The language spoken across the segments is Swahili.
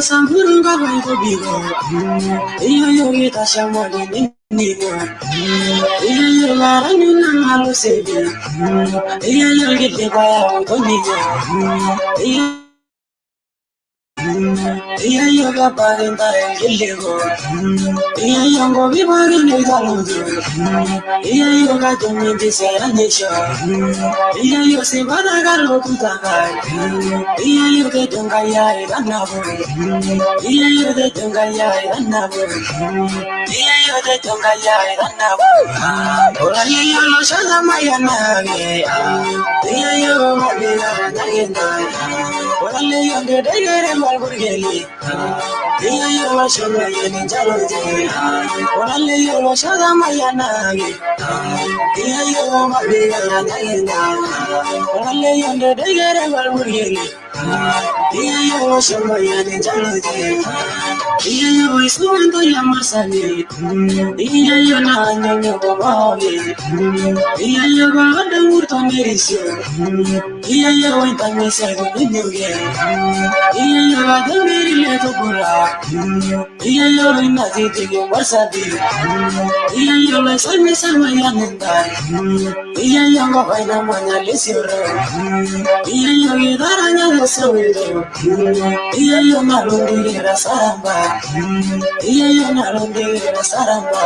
Samburu yoga parenta gilego yoga vivagi ne daludu yoga tumi disera nesho yo se badaga lokutaka yoga tunga ya idanabu yoga tunga ya idanabu yoga tunga ya idanabu ora yo lo shada mayana yo mabira nagenda ora le yoga degere malburgeli yo lo shada yeni jalode ora le yo lo shada mayana yo mabira nagenda ora le yoga degere malburgeli iya yo shamba yani jaloje, iya yo isundo ya masani, iya yo na nyanyo bawe, iya yo ba ada murto merisyo, iya yo intame sego ninyoge, iya yo ba dongeri leto pura, iya yo inati tige wasabi, iya yo la sami sama yanenda, iya yo ba baina manya lesioro, iya yo idaranya lesowedo, iya yo narundi rasaramba, iya yo narundi rasaramba,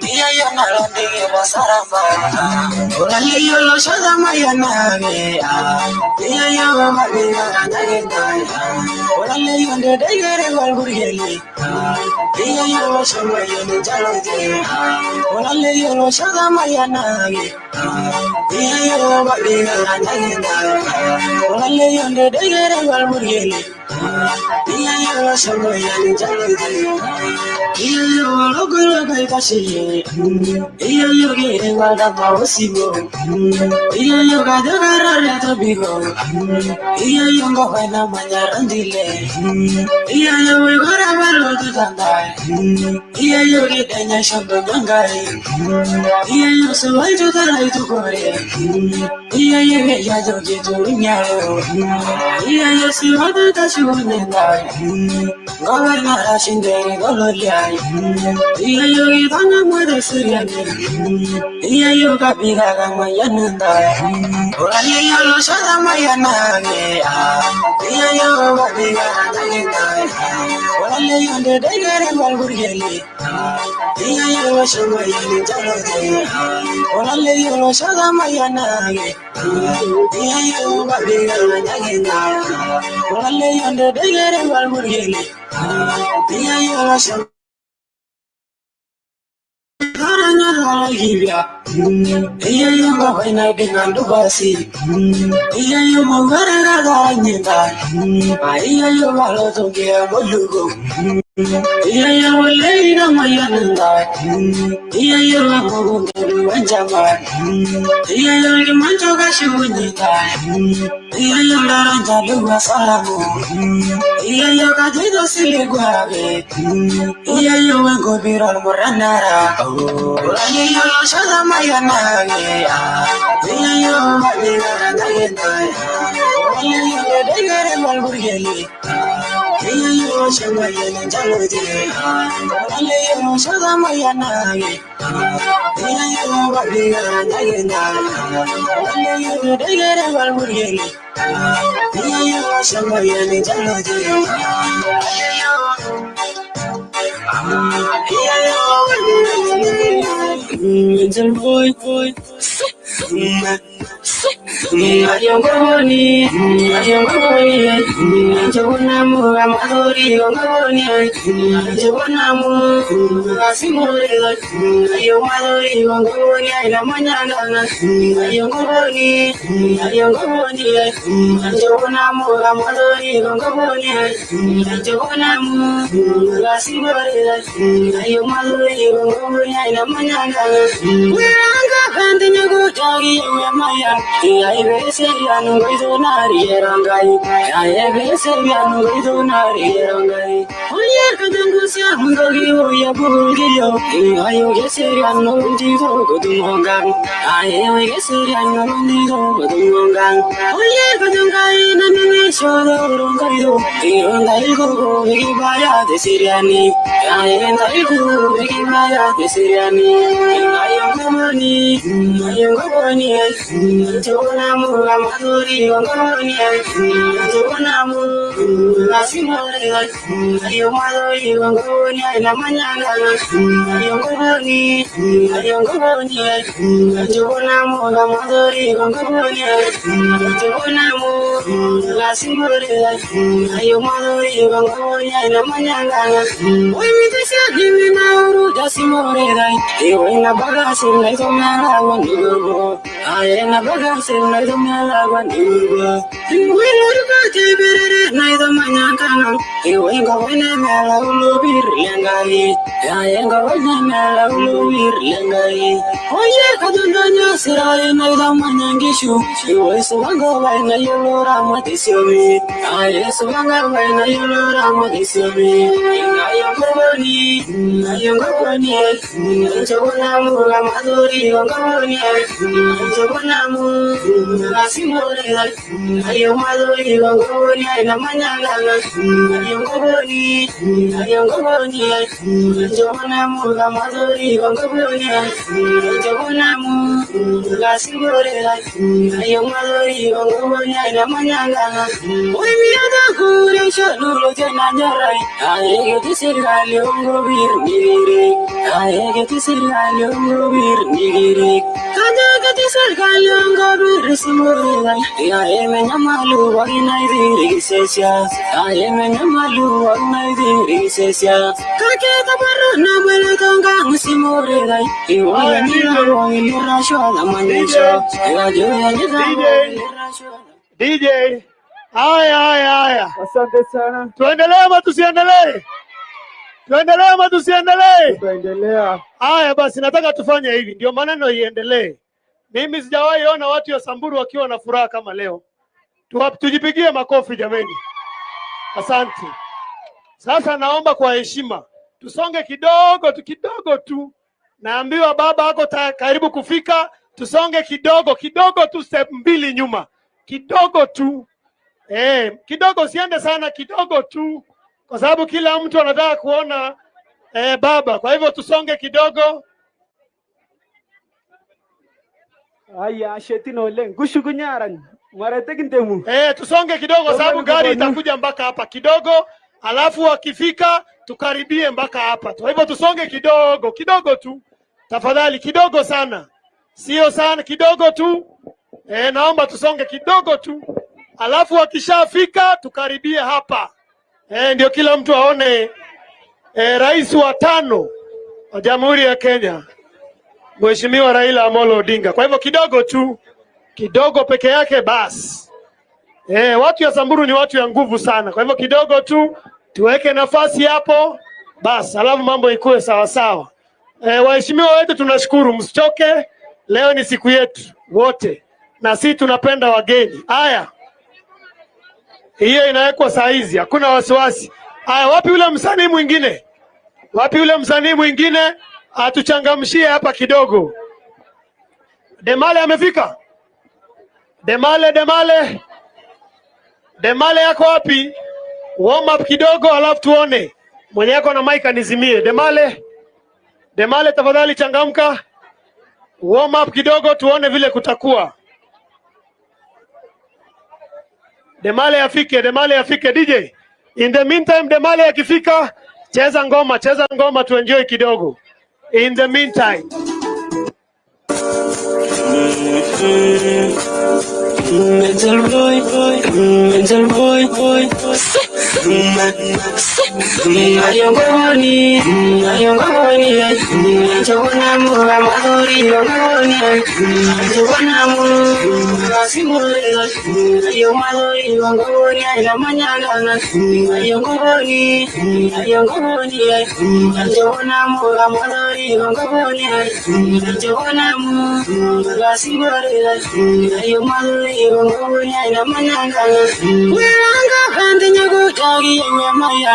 iya yo narundi rasaramba, orale yo lo shoda mayanage, iya yo mabina nagenda, orale yo ndegere walburgeli, iya yo lo shoda yo jaloje, orale yo lo shoda mayanage, iya yo mabina nagenda, orale yo ndegere walburgeli, iya yo lo shoda yo jaloje, iya yo lo golo kaitashi, iya yo gere wada bawsigo, iya yo gadagara leto bigo, iya yo ngofana manyarandile, iya yo wigora balo tutanda, iya yo gidenya shondo gangai, iya yo sawai tutara itu kore, iya yo ya jogi tunyaro, iya yo siwada tashunenda, gawar shinderi gololiai, iya yo gidanya mwede siriani, iya yo kapiga kama yanunda, orale yo lo shoda mayanage, iya yo kapiga nagenda, orale yo ndegere walburgeli, iya yo lo shoda yani jaloje, orale yo lo shoda mayanage, iya yo kapiga nagenda, orale yo ndegere walburgeli, iya yo lo shoda iya yo ngafina dengan dubasi, iya yo mawara gada nyenda, iya yo malo toge bolugo, iya yo wale na mayananda, iya yo lamu nguru anjama, iya yo limanjo kashunyita, iya yo laranja luwa salamu, iya yo kajido siligwabe, iya yo wengo biral moranara, orale yo lo shoda mayanage, iya yo mabina nagenda, orale yo ndegere walburgeli, iya yo shamba yani jaloje, orale yo lo shoda mayanage, iya yo mabina nagenda, orale yo ndegere walburgeli, iya yo shamba yani jaloje, orale yo Angel boy, ayongoni, jogonamu amadori yongoni, jogonamu asimore, ayomadori yongoni, ayamanyana, ayongoni, jogonamu amadori yongoni, jogonamu asimore, ayomadori yongoni, ayamanyana. Wiranga kandi nyugutagi yamaya, ayebeserianu gidonari erangai, ayebeserianu gidonari erangai. Oyer kadangusya mundogi oya bulgiyo, ayo geserianu ndido godumongang, ayo geserianu ndido godumongang. Oyer kadangai nanini shodo rongaido, irongai gogo igibaya deseriani, ayengai gogo igibaya deseriani. Ayongoni, jogonamu amadori yongoni, jogonamu asimore, ayomadori yongoni, ayamanyana, ayongoni, jogonamu amadori yongoni, jogonamu asimore, ayomadori yongoni, ayamanyana. Oy mi desya dimina uru dasimore dai, na bagasin na itong mga lawan dugo. Ayena baga sirna dumya lawan dugo. Ingwilo dugo tibere na ida manyangkana. Iwenga wene mela ulubir lengai. Ayenga wene mela ulubir lengai. Oye kadundanya sirai na ida manyangishu. Iwe suwanga wena yolo ramatisyomi. Aye suwanga wena yolo ramatisyomi. Ayongoboni, ayongoboni. Njobonamu lamadori ngoboni. Njobonamu nasimore. Ayomadori ngoboni na manyangana. Ayongoboni, ayongoboni. Njobonamu lamadori ngoboni. Njobonamu nasimore. Ayomadori ngoboni na manyangana. Oy miyada kure chanulo jena nyarai. Ayege tisirgali ngobir nigiri. Ayege tisirgali ngobir nigiri. Kajaga tisirgali ngobir simurila. Ayeme nyamalu wagina idiri sesya. Ayeme nyamalu wagina idiri sesya. Kaketa baru na bele tonga simurila. Iwa nila wangi rasho na manisho. Iwa juya DJ. Haya. Asante sana. Tuendelee ama tusiendelee? Tuendelee ama tusiendelee? Tuendelea. Haya basi, nataka tufanye hivi, ndio maneno iendelee. Mimi sijawahi ona watu wa Samburu wakiwa na furaha kama leo. Tujipigie makofi jameni. Asante. Sasa naomba kwa heshima tusonge kidogo tu. Naambiwa baba ako karibu kufika, tusonge kidogo tu, step 2 nyuma. Kidogo tu. Kidogo, siende sana, kidogo tu. Kwa sababu kila mtu anataka kuona baba. Kwa hivyo tusonge kidogo. Aya, shetino leng. Gushugunyaran. Marete kintemu. Tusonge kidogo sababu gari itakuja mpaka hapa kidogo. Alafu wakifika tukaribie mpaka hapa. Kwa hivyo tusonge kidogo tu. Tafadhali kidogo sana. Sio sana, kidogo tu. Naomba tusonge kidogo tu. Alafu wakishafika tukaribie hapa. Ndio kila mtu aone rais wa 5 wa Jamhuri ya Kenya, Mheshimiwa Raila Amolo Odinga. Kwa hivyo kidogo tu, kidogo peke yake basi. Watu ya Samburu ni watu ya nguvu sana. Kwa hivyo kidogo tu, tuweke nafasi hapo basi, alafu mambo ikuwe sawa sawa. Waheshimiwa wetu tunashukuru, msichoke. Leo ni siku yetu wote na sisi tunapenda wageni. Haya. Hiyo inawekwa saa hizi, hakuna wasiwasi. Haya, wapi yule msanii mwingine? Wapi yule msanii mwingine? Atuchangamshie hapa kidogo. Demale amefika? Demale yako wapi? Warm up kidogo alafu tuone. Mwenye yako na mic anizimie. Demale tafadhali changamka. Warm up kidogo tuone vile kutakuwa. Demale afike DJ. In the meantime Demale akifika, cheza ngoma tu enjoy kidogo. In the meantime. Mental boy. Ayongoboni. Njobonamu lamadori ngoboni. Njobonamu nasimore. Ayomadori ngoboni na manyangana. Ayongoboni. Njobonamu lamadori ngoboni. Njobonamu nasimore. Ayomadori ngoboni na manyangana. Wiranga kandi nyagutagi nyamaya.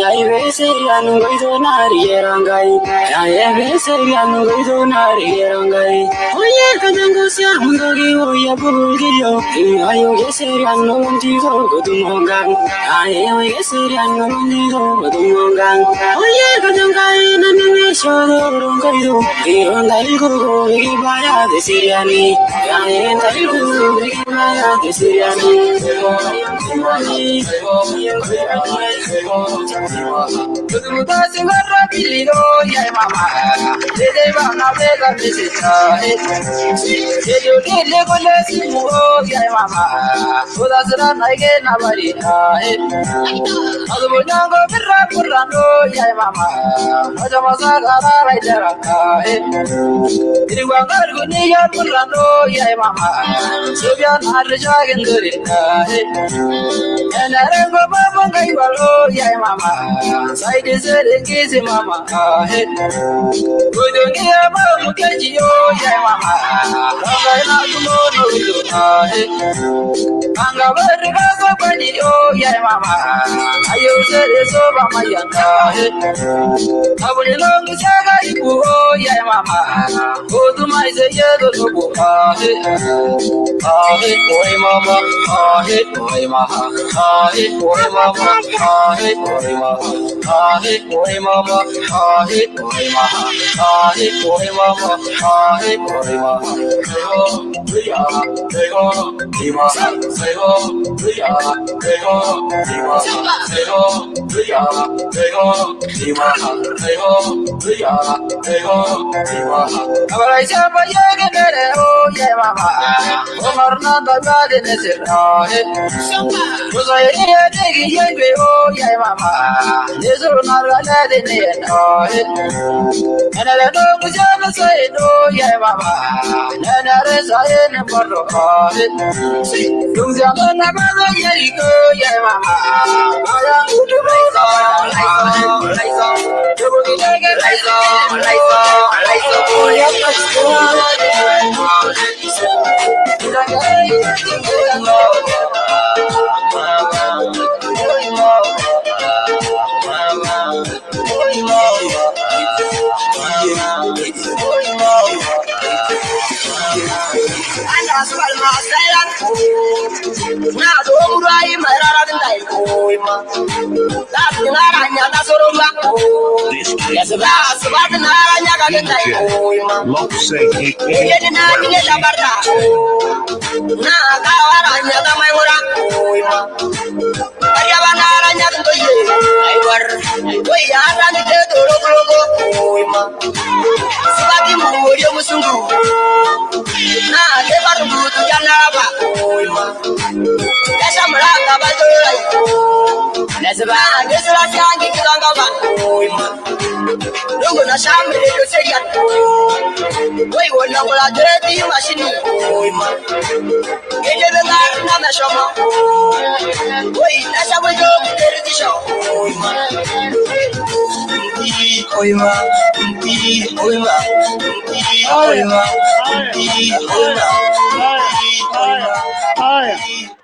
Ayebeserian ngoido nari erangai. Ayebeserian ngoido nari erangai. Oye kajangosia ngogi oya bulgiyo. Ayebeserian ngondigo godumongang. Ayebeserian ngondigo godumongang. Oye kajangai nanemesho ngoido. Irongai gogo igibaya desiriani. Ayendai gogo igibaya desiriani.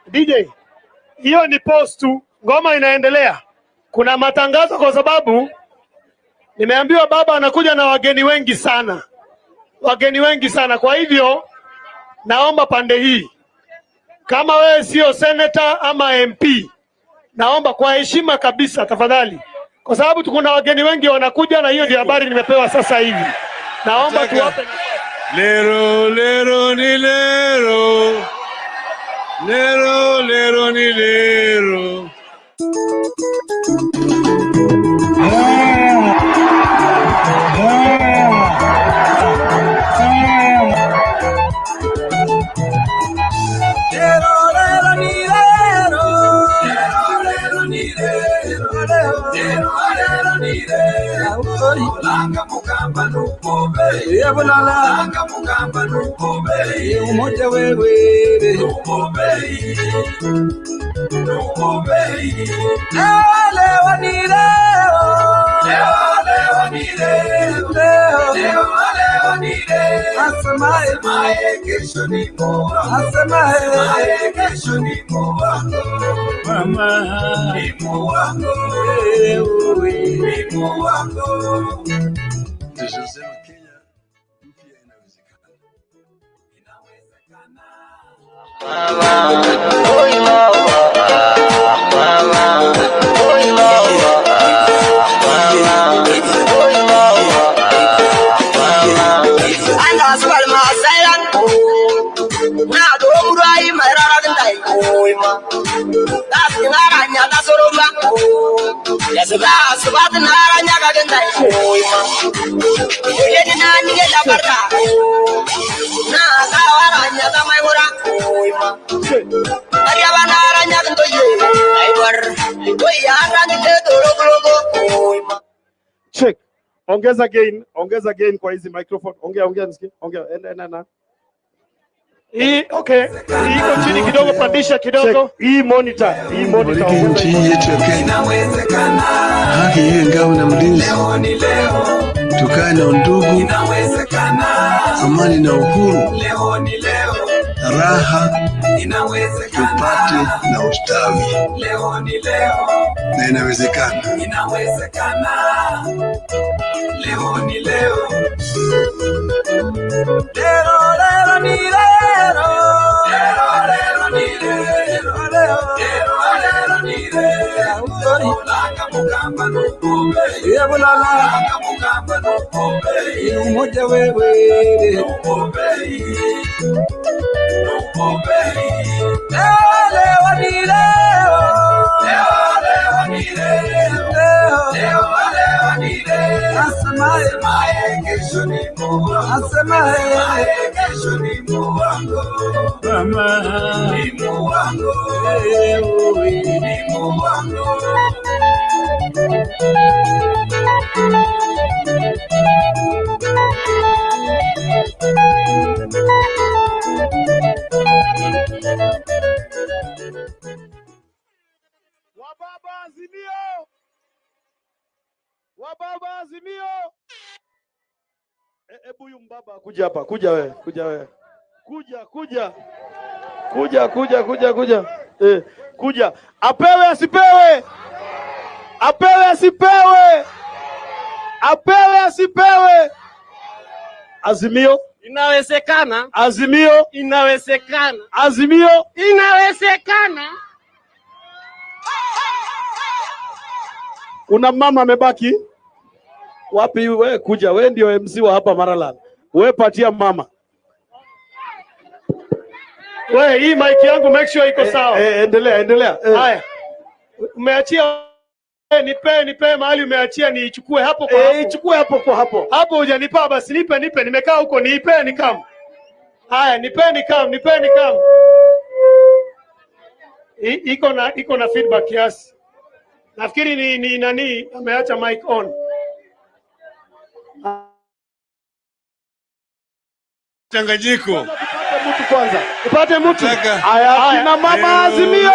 DJ, hiyo ni post tu, ngoma inaendelea. Kuna matangazo kwa sababu nimeambiwa baba anakuja na wageni wengi sana. Kwa hivyo naomba pande hii, kama wewe sio senator ama MP, naomba kwa heshima kabisa tafadhali, kwa sababu kuna wageni wengi wanakuja, na hiyo ndio habari nimepewa sasa hivi. Naomba tuwape lero ni lero, lero ni lero. Langa mugamba nukombe, langa mugamba nukombe, umoja wewe nukombe, leo ni leo, leo ni leo, leo ni leo, asemaye kesho ni bora, asemaye kesho ni bora, mama ni bora, wewe ni bora. Tunasema Kenya mpya inawezekana. Ya sebat naranya kagak tai. Jadi nani ke Jakarta. Nah, kawaranya tamai murah. Ari abanaranya tentu ye. Aibar. Oi arani ke dorogo. Check. Ongeza gain kwa hizi microphone. Ongea nisikie. Ongea. Ena. Okay. Hii iko chini kidogo, pandisha kidogo. Hii monitor. Nchi yetu ya Kenya. Haki iwe ngao na mlinzi. Tukae na undugu, amani na uhuru, raha tupate na ustawi. Na inawezekana. Leo ni leo. Umoja wewe Wababa Azimio. Hebu huyu mbaba kuja hapa, kuja wewe. Kuja. Apewe asipewe. Azimio Inawezekana. Azimio Inawezekana. Azimio Inawezekana. Una mama amebaki wapi? Wewe kuja, wewe ndio MC wa hapa Maralal. Wewe patia mama. Wewe hii mic yangu make sure iko sawa. Endelea. Haya. Umeachia nipe mahali umeachia niichukue hapo kwa hapo. Ichukue hapo kwa hapo. Hapo hujanipa basi nipe nimekaa huko nipe nikam. Haya nipeni kam. Iko na feedback kiasi. Nafikiri ni nani ameacha mic on. Changanyiko. Tupate mtu. Haya kina mama Azimio.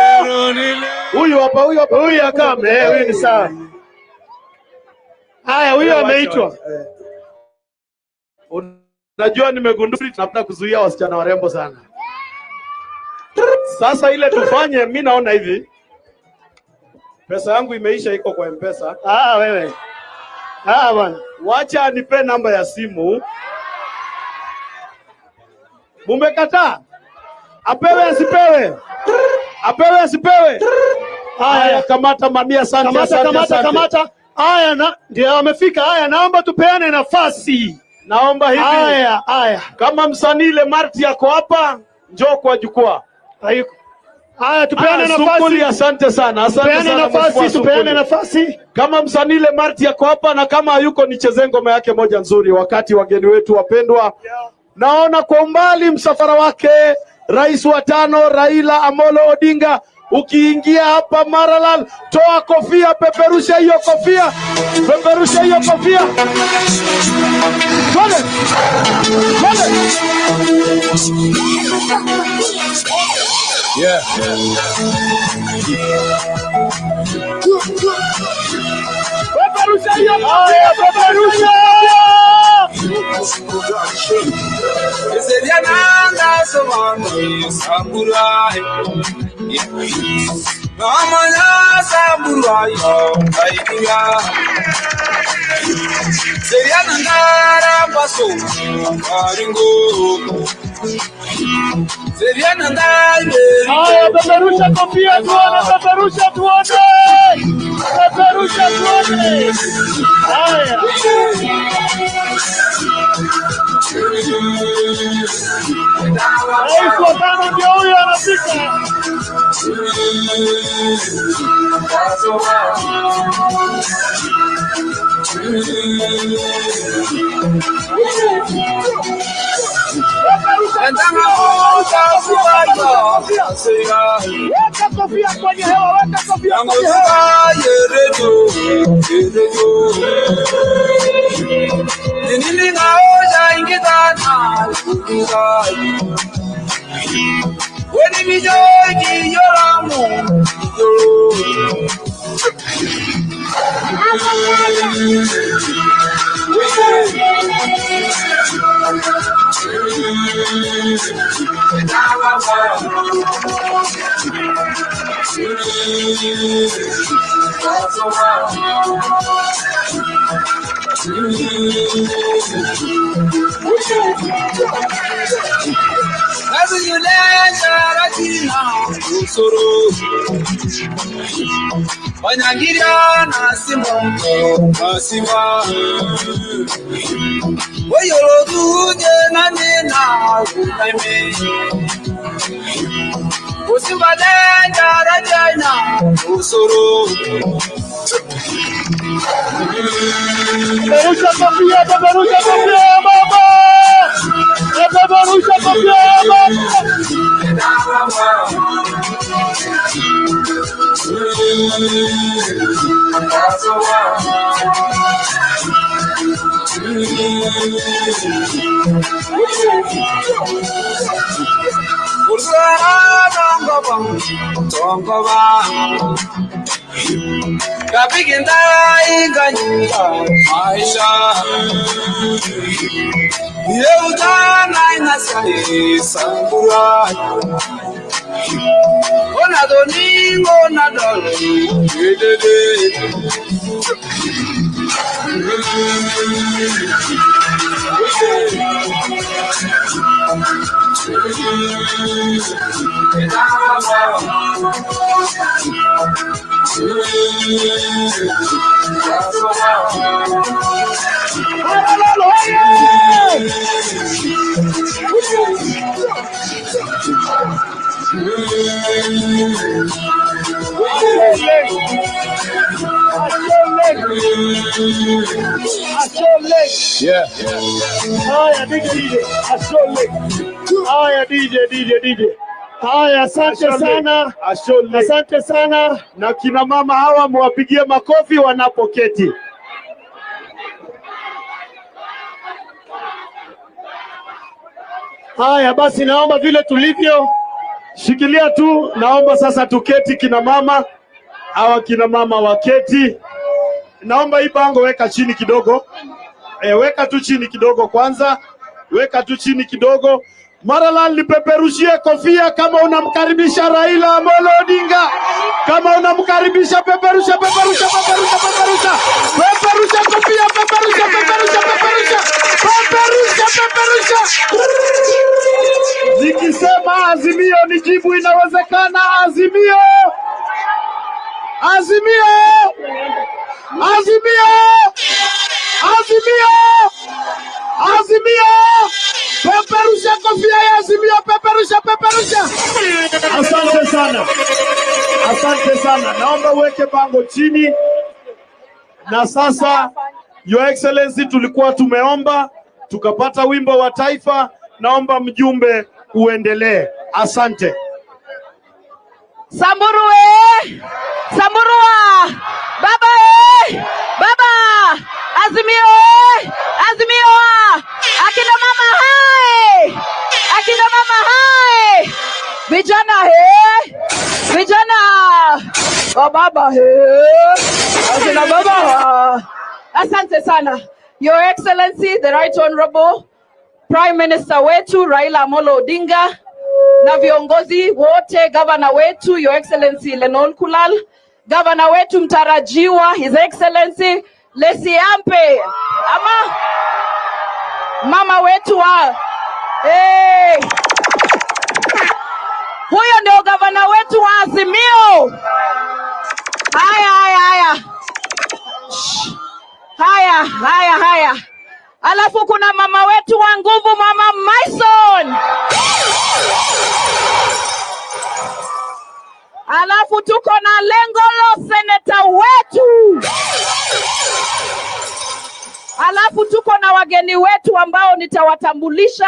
Huyu hapa. Huyu akame, huyu ni sawa. Haya huyu ameitwa. Unajua nimegundua tunataka kuzuia wasichana warembo sana. Sasa ile tufanye, mimi naona hivi. Pesa yangu imeisha, iko kwa M-Pesa. Wewe. Bwana. Wacha nipe namba ya simu. Mumekataa? Apewe asipewe? Haya, kamata mamia sana. Kamata. Haya ndio amefika. Haya naomba tupeane nafasi. Naomba hivi. Haya. Kama msanii ile Marti yako hapa, njoo kwa jukwaa. Hayuko. Haya tupeane nafasi. Asante sana. Tupeane nafasi. Kama msanii ile Marti yako hapa, na kama hayuko nicheze ngoma yake moja nzuri wakati wageni wetu wapendwa. Naona kwa umbali msafara wake Rais wa 5 Raila Amolo Odinga. Ukiingia hapa Maralal, toa kofia, peperusha hiyo kofia. Twende. Yeah. Peperusha hiyo kofia. Sediana Samburu Samburu Namanya Samburu Aiya Sediana Ndara Paso Karingo Sediana Ndara Peperusha kofia tuone. Rais wa tano ndio huyo anafika. Weka kofia kwenye hewa, weka kofia kwenye hewa. Nini ngaoja ingitana Weni mijoji yoramu Wanyangira na simba Wayolo duje na nena unaime Usimba lenga rajana usuru Berusha kofia baba. Berusha kofia baba. Kapiginda inganyika Aisha Yeudana inasai Samburu Ona doningo na doli Yeah. Haya DJ. Haya DJ. Haya, asante sana. Na kina mama hawa muwapigie makofi wanapoketi. Haya basi, naomba vile tulivyo Shikilia tu, naomba sasa tuketi kina mama. Hawa kina mama waketi. Naomba hii bango weka chini kidogo. Weka tu chini kidogo kwanza. Weka tu chini kidogo. Maralal, nipeperushie kofia kama unamkaribisha Raila Amolo Odinga. Kama unamkaribisha peperusha. Peperusha kofia, peperusha. Nikisema Azimio nijibu inawezekana. Azimio. Peperusha kofia ya Azimio, peperusha. Asante sana. Naomba uweke bango chini. Na sasa Your Excellency, tulikuwa tumeomba tukapata wimbo wa taifa. Naomba mjumbe uendelee. Asante. Samburu baba Azimio akina mama hai vijana baba akina baba. Asante sana Your Excellency the Right Honorable Prime Minister wetu Raila Amolo Odinga na viongozi wote, governor wetu Your Excellency Lenon Kulal, governor wetu mtarajiwa His Excellency Lesiampe, ama mama wetu huyo ndio governor wetu wa Azimio. Haya. Alafu kuna mama wetu wa nguvu, Mama Mason. Alafu tuko na Lengolo, seneta wetu. Alafu tuko na wageni wetu ambao nitawatambulisha.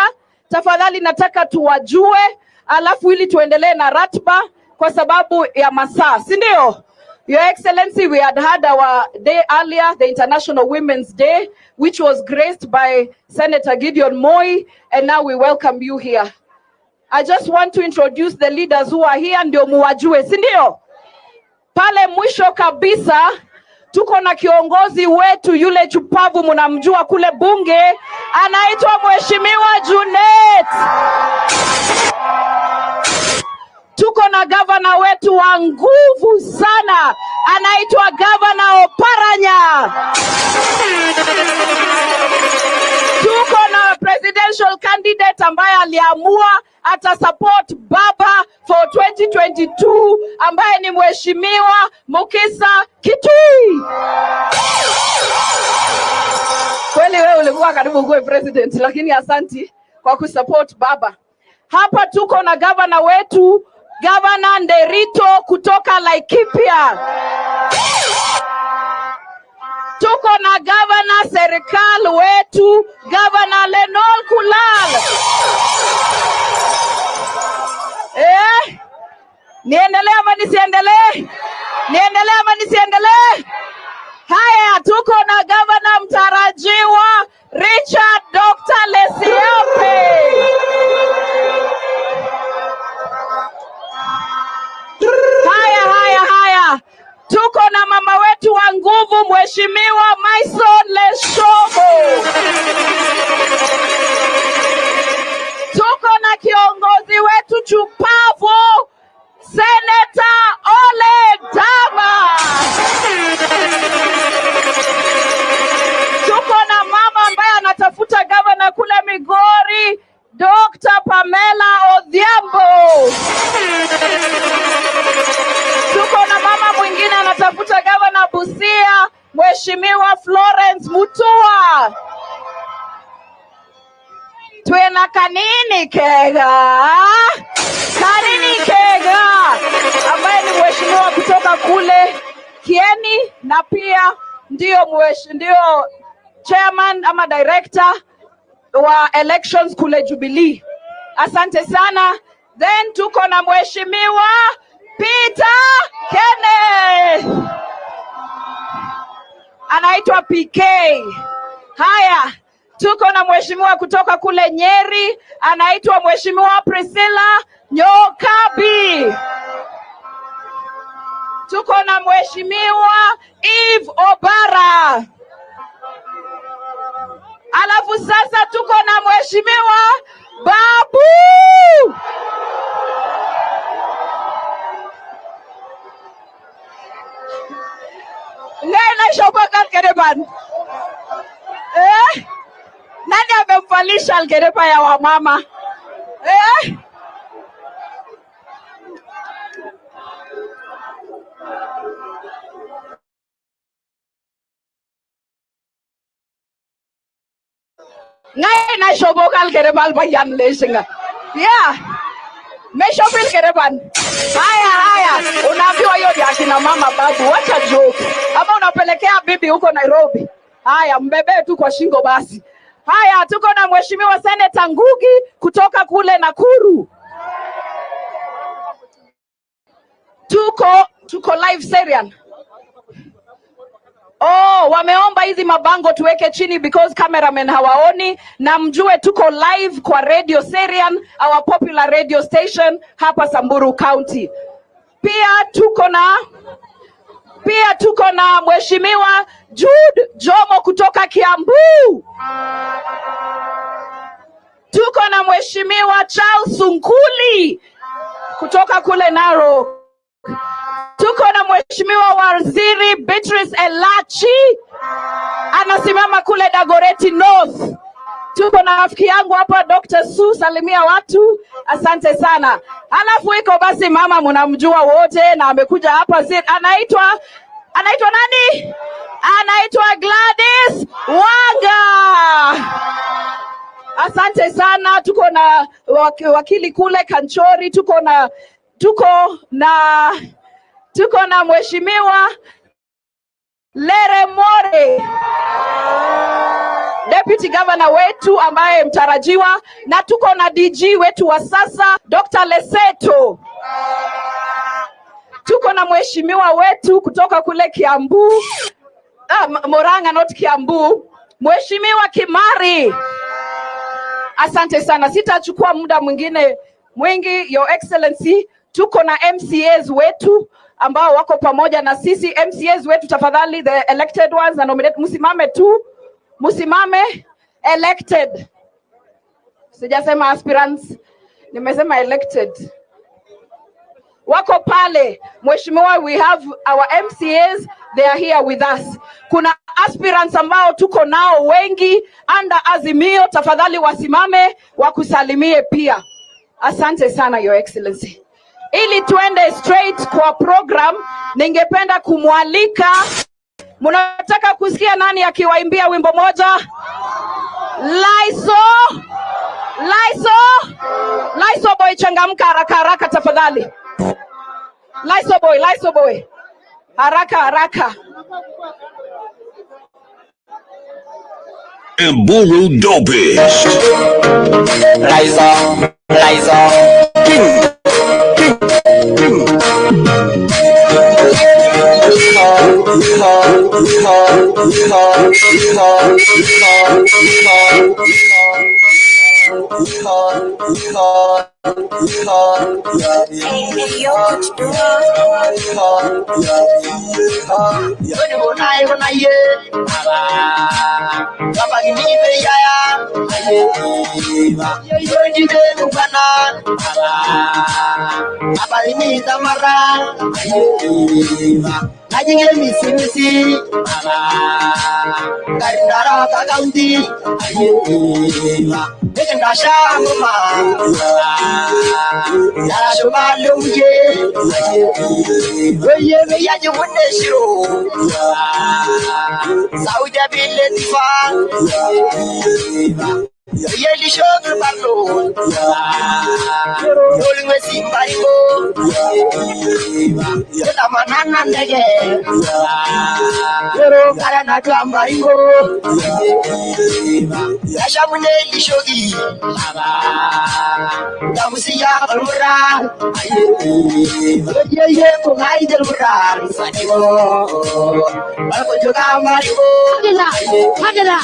Tafadhali nataka tuwajue, alafu ili tuendelee na ratiba kwa sababu ya masaa, si ndio? Your Excellency, we had our day earlier, the International Women's Day, which was graced by Senator Gideon Moi, and now we welcome you here. I just want to introduce the leaders who are here, ndio muwajue, si ndio? Pale mwisho kabisa tuko na kiongozi wetu yule chupavu mnamjua kule bunge, anaitwa Mheshimiwa Junet. Tuko na gavana wetu wa nguvu sana, anaitwa Gavana Oparanya. Tuko na presidential candidate ambaye aliamua ata support baba for 2022 ambaye ni Mheshimiwa Mukisa Kitui. Kweli wewe ulikuwa karibu kuwa president, lakini asanti kwa kusupport baba. Hapa tuko na gavana wetu, Gavana Nderito kutoka Laikipia. Tuko na gavana serikali wetu, Gavana Lenol Kulal. Niendelee ama nisiendelee? Niendelee ama nisiendelee? Haya, tuko na gavana mtarajiwa Richard Dr. Lesiope. Haya. Tuko na mama wetu wa nguvu, Mheshimiwa Maison Leshogo. Tuko na kiongozi wetu chupavu, Senator Ole Dama. Tuko na mama ambaye anatafuta gavana kule Migori, Dr. Pamela Odhiambo. Tuko na mama mwingine anatafuta gavana Busia, Mheshimiwa Florence Mutua. Tuena kanini kega ambaye ni mheshimiwa kutoka kule Kieni, na pia ndio chairman ama director wa elections kule Jubilee. Asante sana. Then tuko na Mheshimiwa Peter Kenneth, anaitwa PK. Haya, tuko na mheshimiwa kutoka kule Nyeri, anaitwa Mheshimiwa Priscilla Nyokabi. Tuko na Mheshimiwa Eve Obara. Alafu sasa tuko na Mheshimiwa Babu. Nena shoboka Algereban. Nani amemvalisha Algereba ya wamama? Nena shoboka Algereban bayan lesinga. Yeah. Meshopil Algereban. Haya. Unaambiwa hiyo ni akina mama Babu, wacha joke. Ama unapelekea bibi huko Nairobi. Haya, mbebe tu kwa shingo basi. Haya, tuko na Mheshimiwa Senator Ngugi kutoka kule Nakuru. Tuko live serial. Wameomba hizi mabango tuweke chini because cameramen hawaoni, na mjue tuko live kwa Radio Serian, our popular radio station hapa Samburu County. Pia tuko na Mheshimiwa Jude Jomo kutoka Kiambu. Tuko na Mheshimiwa Charles Sunkuli kutoka kule Narok. Tuko na Mheshimiwa Waziri Beatrice Elachi, anasimama kule Dagoretti North. Tuko na rafiki yangu hapa Dr. Su, salimia watu. Asante sana. Alafu iko basi mama mnamjua wote na amekuja hapa, anaitwa nani? Anaitwa Gladys Wanga. Asante sana. Tuko na wakili kule Kanchori, tuko na mheshimiwa Leremore, deputy governor wetu ambaye mtarajiwa, na tuko na DG wetu wa sasa Dr. Leseto. Tuko na mheshimiwa wetu kutoka kule Kiambu, Murang'a not Kiambu, Mheshimiwa Kimari. Asante sana, sitachukua muda mwingine mwingi, Your Excellency. Tuko na MCAs wetu ambao wako pamoja na sisi. MCAs wetu tafadhali, the elected ones na nominated, musimame elected. Sijasema aspirants, nimesema elected. Wako pale. Mheshimiwa, we have our MCAs, they are here with us. Kuna aspirants ambao tuko nao wengi under Azimio, tafadhali wasimame wakusalimie pia. Asante sana Your Excellency. Ili tuende straight kwa program, ningependa kumwalika, mnataka kusikia nani akiwaimbia wimbo moja? Laiso boy, changamka haraka haraka tafadhali. Laiso boy. Haraka. Samburu dopest. Liza. King. Ajinge misi karindara kaunti dekenda shama ya shumalunge oye ya jumune shiro Saudi Arabia Yeli shogu ballo Yoli wesi mbarigo Yela manana ndege Yero kara na kambarigo Yasha muneli shogi Damusi ya almura Yeye kungai delmura Sanigo Alko juga mbarigo Hadela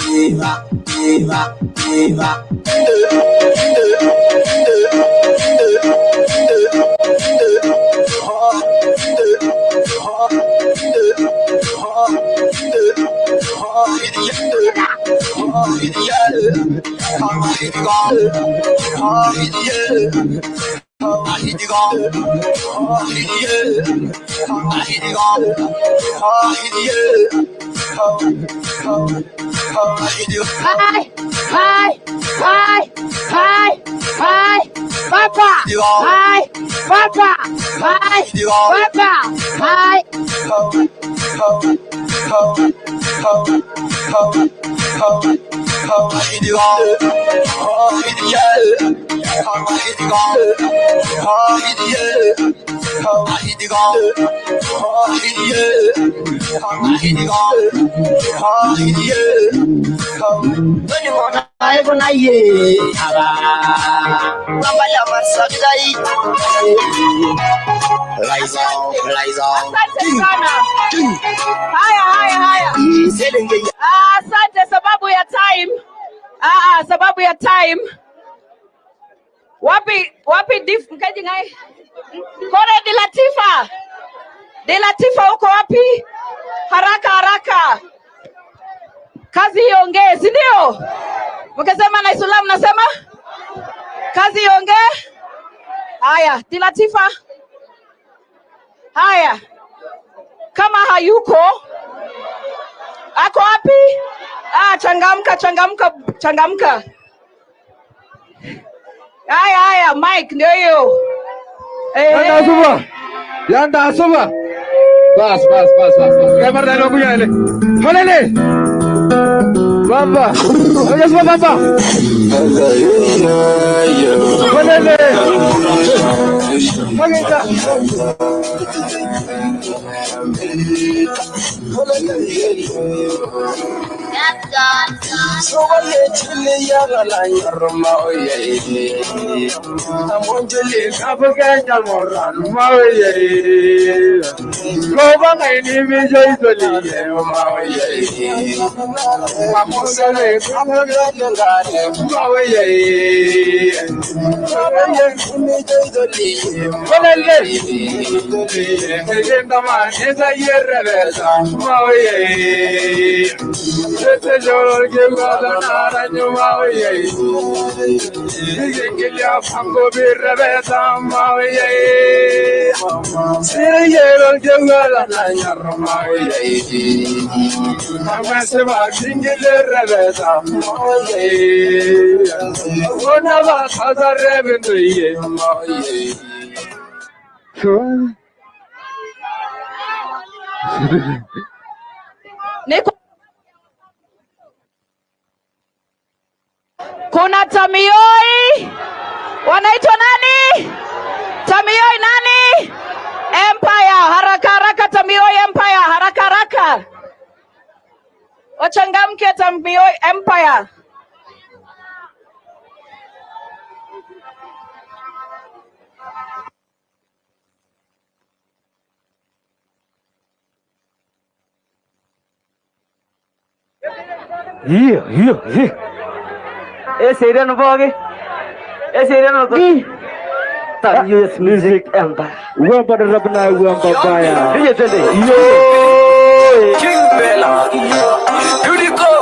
Asante sababu ya time. Wapi diff mkaji ngai? Kore De Latifa uko wapi? Haraka. Kazi iongee, si ndio? Mkisema na Islam nasema kazi iongee. Haya, De Latifa. Haya. Kama hayuko, ako wapi? Changamka. Haya, Mike ndio hiyo. Yanda asuba. Bas. Kamera ndio kuja ile. Holele. Baba. Oye, baba. Ponele. So chile yaga la yorma oye. Amonjele Kabuga jamoran maoye. Loba ngaini mijoizoli maoye. Mamosele kabuga ngare Maoye. Ponele. Ejenda maneza yerreza maoye. Ese lloro que guarda nara maoye. Digelia pango birreza maoye. Se lloro que guarda nara maoye. Amase va dingile reza maoye. Ona va kaza rebenduye maoye. Kuna Tamioi, wanaitwa nani? Tamioi nani? Empire, haraka haraka Tamioi Empire, haraka haraka. Wachangamke Tamioi Empire. Yeah. Ese no boge. Ese no boge. Tamioi Music Empire. Wamba rabna wamba baya. Yo. Bella, beautiful.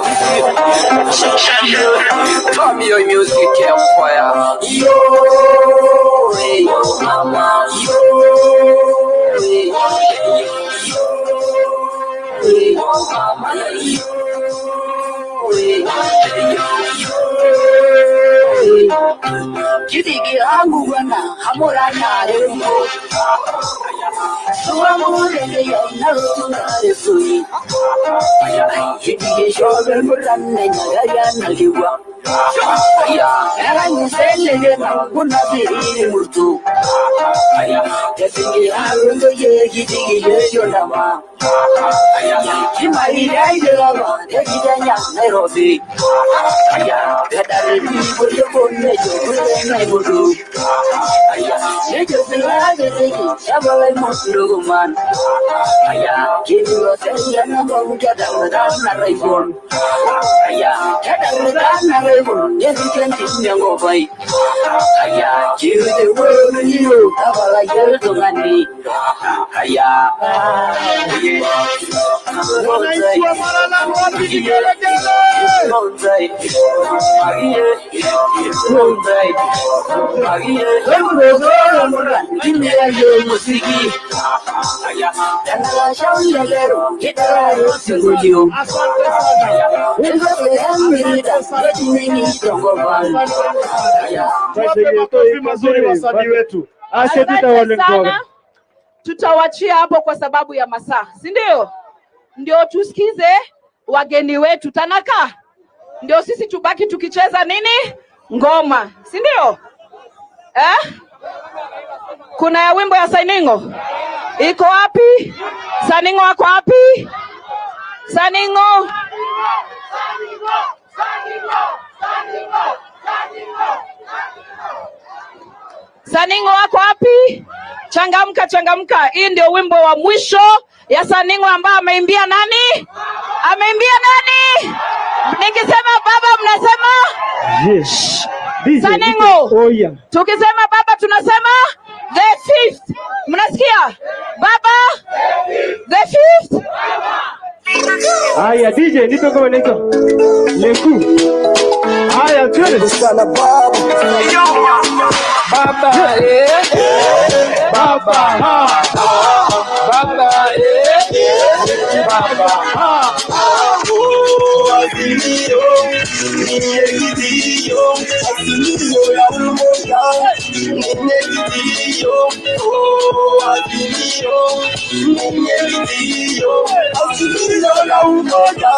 Tamioi Music Empire. Yo, mama, yo, mama, Kidigi angu wana hamura na remo. Suamure yo na resui. Kidigi shobe muranne ya na liwa. Era ni sele na kuna biri murtu. Kidigi angu ye kidigi yo na ma. Kimari dai de la ma de kidanya Nairobi. Kadari ni boyo bonne yo na bodu. Nejo sila de segi shabale muslu man. Kidu sele na bodu kada na raibon. Kada na raibon yesu kenti nyango bai. Kidu de wo ni yo kabala yerto ngani. Wanaitwa Maralal wapi kigelegele? Asante sana. Tutawachia hapo kwa sababu ya masaa, si ndio? Ndio tusikize wageni wetu Tanaka. Ndio sisi tubaki tukicheza nini? Ngoma, si ndio? Kuna ya wimbo ya Saningo. Iko wapi? Saningo wako wapi? Saningo. Saningo wako wapi? Changamka, changamka. Hii ndio wimbo wa mwisho ya Saningo ambao ameimbia nani? Ameimbia nani? Nikisema baba mnasema? Yes. Saningo. Oh yeah. Tukisema baba tunasema the fifth. Mnasikia? Baba the fifth. Haya DJ nipe kama niko. Leku. Haya twende sana baba. Baba baba baba baba Azimio ya umoja, Azimio ya umoja.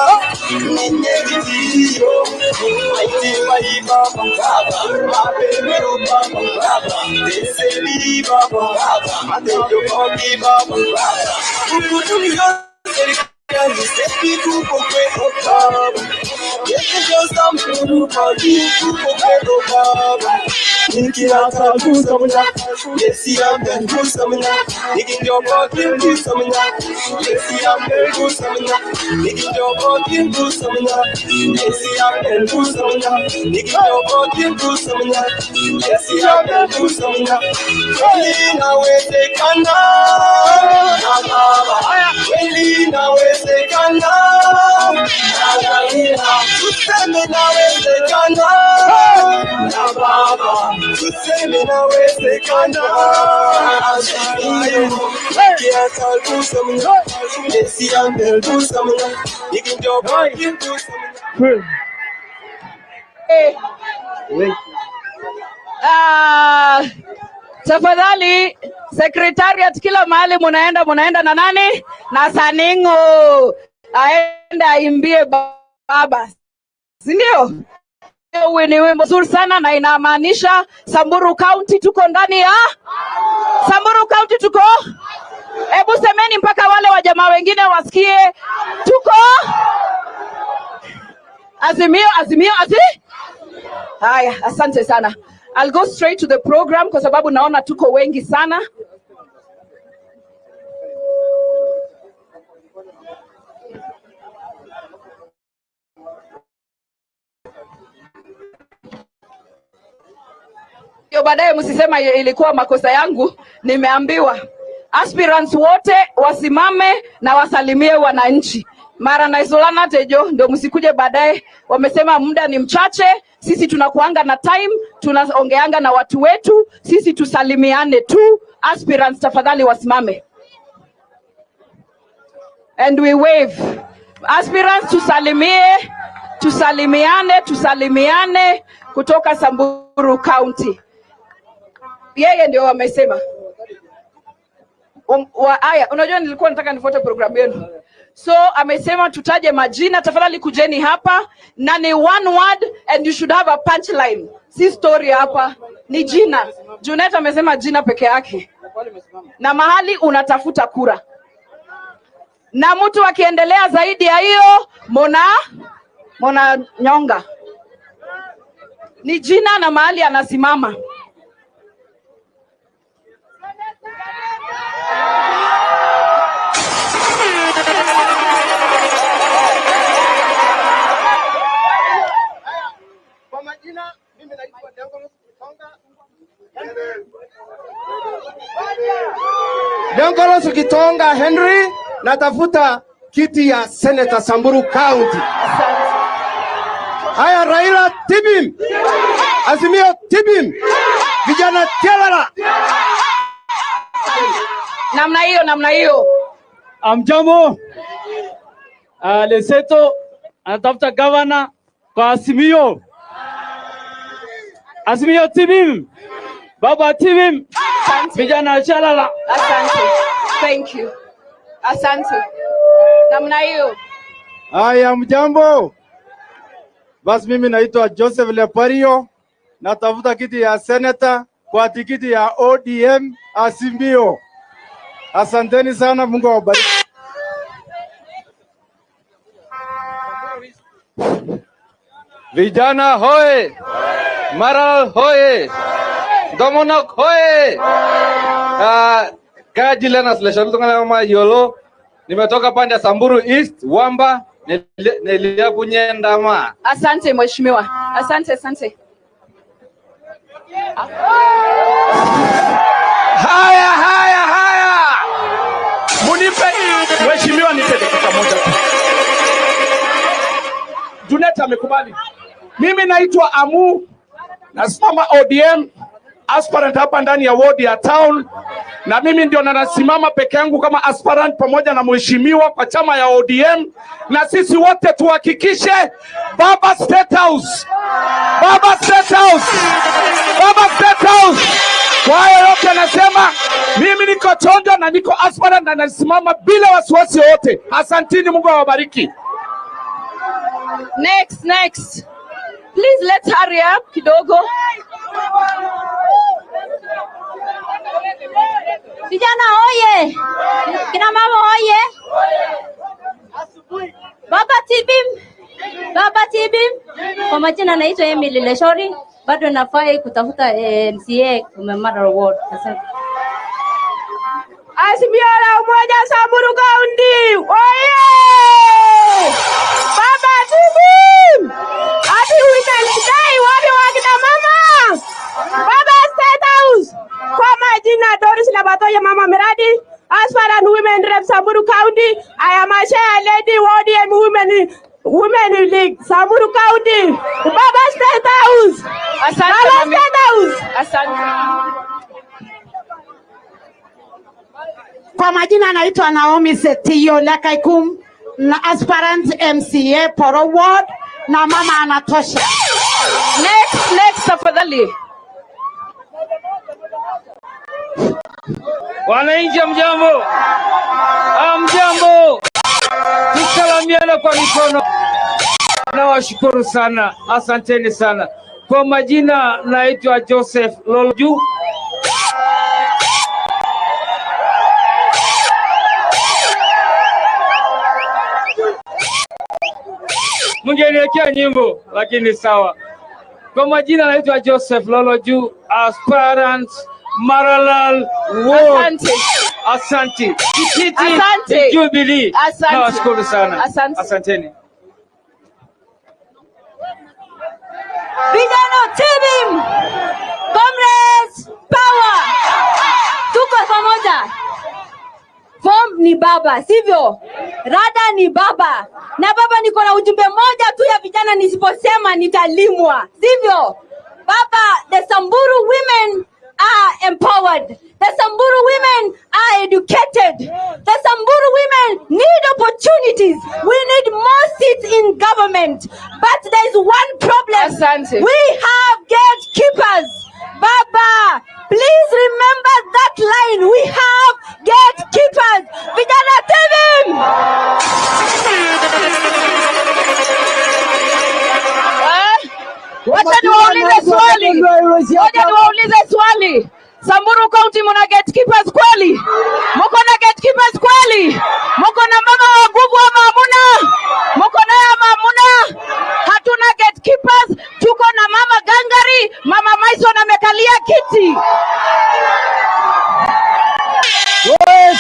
Tafadhali secretariat, kila mahali munaenda na nani? Na Saningo aenda aimbie baba, si ndio? Huyu ni wimbo mzuri sana na inamaanisha Samburu County tuko ndani ya Samburu County tuko. Hebu semeni mpaka wale wa jamaa wengine wasikie tuko Azimio. Haya, asante sana. I'll go straight to the program kwa sababu naona tuko wengi sana. Baadaye msisema ilikuwa makosa yangu, nimeambiwa aspirants wote wasimame na wasalimie wananchi. Mara na isolana tejo, ndio msikuje baadaye wamesema muda ni mchache. Sisi tunakuanga na time, tunaongeanga na watu wetu, sisi tusalimiane tu. Aspirants tafadhali wasimame. And we wave. Aspirants tusalimiane kutoka Samburu County. Yeye ndio wamesema. Aya, unajua nilikuwa nataka nifuate program yenu. So amesema tutaje majina, tafadhali kujeni hapa na ni one word and you should have a punchline. Si story hapa, ni jina. Junet amesema jina peke yake. Na mahali unatafuta kura. Na mtu akiendelea zaidi ya hiyo, mona nyonga. Ni jina na mahali anasimama. Kwa majina mimi naitwa Dongolo Kitonga Henry, natafuta kiti ya Senator Samburu County. Haya, Raila tibim, Azimio tibim, vijana kelala. Namna hiyo. Amjambo. Leseto anatafuta governor kwa Azimio. Azimio tibim. Baba tibim. Vijana chalala. Asante. Thank you. Asante. Namna hiyo. Haya, mjambo. Basi mimi naitwa Joseph Lepario, natafuta kiti ya senator kwa tikiti ya ODM Azimio. Asanteni sana, Mungu awabariki. Vijana hoye, Maralal hoye, Domonok hoye. Kajila na slasharu tunga kama yolo. Nimetoka pande ya Samburu East, Wamba, nelia kunyenda ma. Asante mheshimiwa. Asante. Haya. Munipe mheshimiwa, nipe dakika moja tu. Junet amekubali. Mimi naitwa Amu, nasimama ODM aspirant hapa ndani ya ward ya town, na mimi ndio nanasimama peke yangu kama aspirant pamoja na mheshimiwa kwa chama ya ODM, na sisi wote tuhakikishe Baba State House. Kwa hiyo yote nasema mimi niko chonjo na niko aspirant na nasimama bila wasiwasi wote. Asanteni, Mungu awabariki. Next. Please let's hurry up kidogo. Vijana oye! Kina mama oye! Baba Tibim. Kwa majina naitwa Emily Leshori, bado nafai kutafuta MCA kwa Maralal Ward. Asante. Azimio la Umoja Samburu County. Oye! Baba Tibim. Happy Women's Day. Wapi wakina mama? Baba State House. Kwa majina Doris Labatoya Mama Miradi. As far as women rep Samburu County, I am a chair lady ward and women league Samburu County. Baba State House. Baba State House. Asante. Kwa majina naitwa Naomi Setio Lakaikum na aspirant MCA Poro Ward na mama anatosha. Next tafadhali. Wananchi mjambo. Mjambo. Tusalamiana kwa mikono. Nawashukuru sana. Asanteni sana. Kwa majina naitwa Joseph Lolju. Mungeniwekea nyimbo lakini sawa. Kwa majina naitwa Joseph Loloju, aspirant Maralal Ward. Asante. Asante. Jubilee. Nawashukuru sana. Asanteni. Vijana Tibim. Comrades power. Tuko pamoja. Form ni baba, sivyo? Rada ni baba. Na baba niko na ujumbe moja tu ya vijana, nisiposema nitalimwa. Sivyo? Baba, the Samburu women are empowered. The Samburu women are educated. The Samburu women need opportunities. We need more seats in government. But there is one problem. Asante. We have gatekeepers. Baba, please remember that line. We have gatekeepers. Vijana Tibim! Wacha niwaulize swali. Samburu County muna gatekeepers kweli? Muko na gatekeepers kweli? Muko na mama wa nguvu ama hamuna? Muko na ama hamuna? Hatuna gatekeepers, tuko na mama gangari, mama Maison amekalia kiti.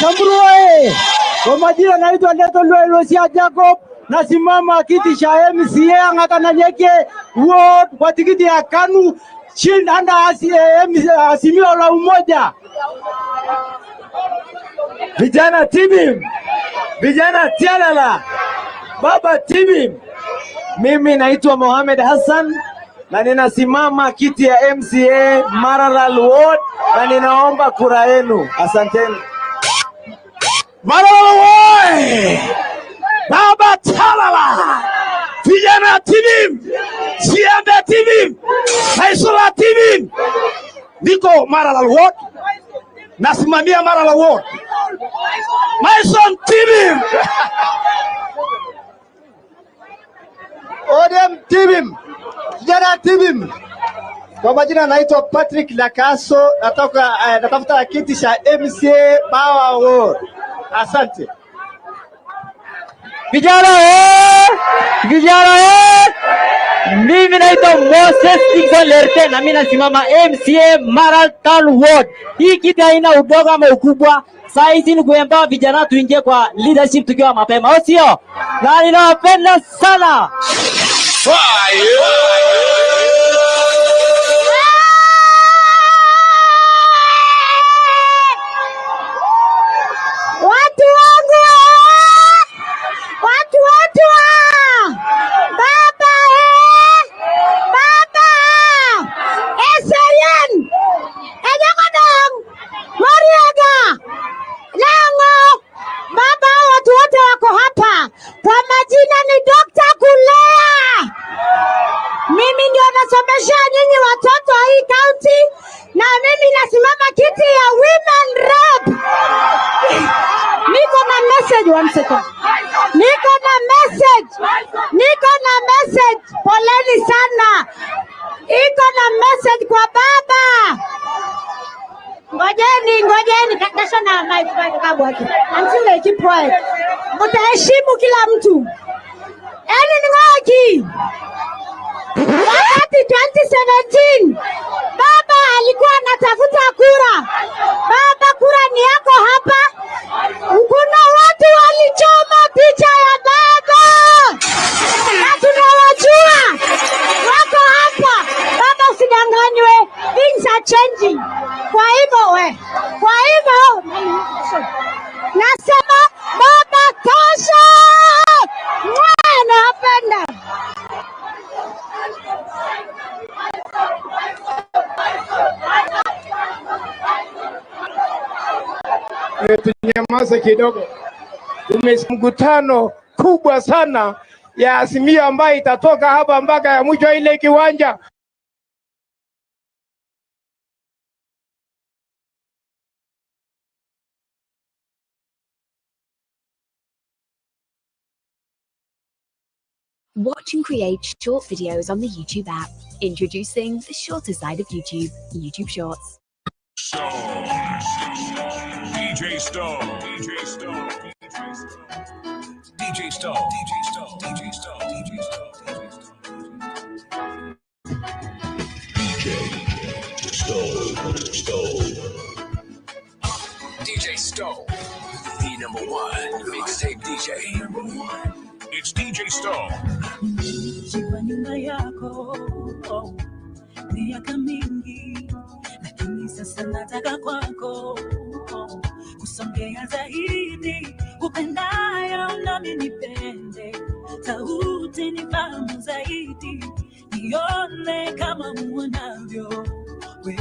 Samburu oye! Kwa majina naitwa Neto Losia Jacob, nasimama kiti cha MCA Ng'ata na Nyeke Ward kwa tikiti ya KANU chini anda Azimio la Umoja. Vijana Tibim, vijana Tialala, Baba Tibim. Mimi naitwa Mohamed Hassan na ninasimama kiti ya MCA Maralal Ward na ninaomba kura yenu. Asanteni. Maralal Ward! Baba Talala! Vijana Tibim! Sianda Tibim! Maisora Tibim! Niko Maralal Ward. Nasimamia Maralal Ward. Maison Tibim! Odem Tibim! Vijana Tibim! Kwa majina naitwa Patrick Lakaso, natafuta kiti cha MCA Power Ward. Asante. Vijana mimi naitwa Moses Igolerte na mimi nasimama MCA Maralal Ward. Hii kiti haina udogo ama ukubwa. Sasa hizi ni kuemba vijana tuingie kwa leadership tukiwa mapema, au sio? Na ninawapenda sana. Niko na message, one second. Niko na message. Poleni sana. Iko na message kwa baba. Ngojeni, kasha na mic kabu haki. Until they keep quiet. Mtaheshimu kila mtu. Yaani ngoji. Wakati 2017 baba alikuwa anatafuta kura. Baba, kura ni yako hapa. Kuna watu walichoma picha ya baba na tunawajua wako hapa. Baba, usidanganywe, things are changing. Kwa hivyo nasema baba tosha. Napenda tunyamaze kidogo. Mkutano kubwa sana ya Azimio ambayo itatoka hapa mpaka ya mwisho ile kiwanja. Watch and create short videos on the YouTube app. Introducing the shorter side of YouTube, YouTube Shorts. DJ Stone. DJ Stone. DJ Stone. DJ Stone. DJ Stone. DJ Stone. DJ Stone. DJ Stone. The #1 mixtape DJ. It's DJ Stone. Jipa nyuma yako miaka mingi, lakini sasa nataka kwako kusongea zaidi, upendayo nami nipende, sauti nifahamu zaidi, nione kama uonavyo we,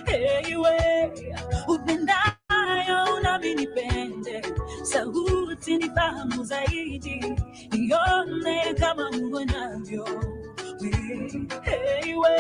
hey we, upendayo nami nipende, sauti nifahamu zaidi, nione kama uonavyo we, hey we.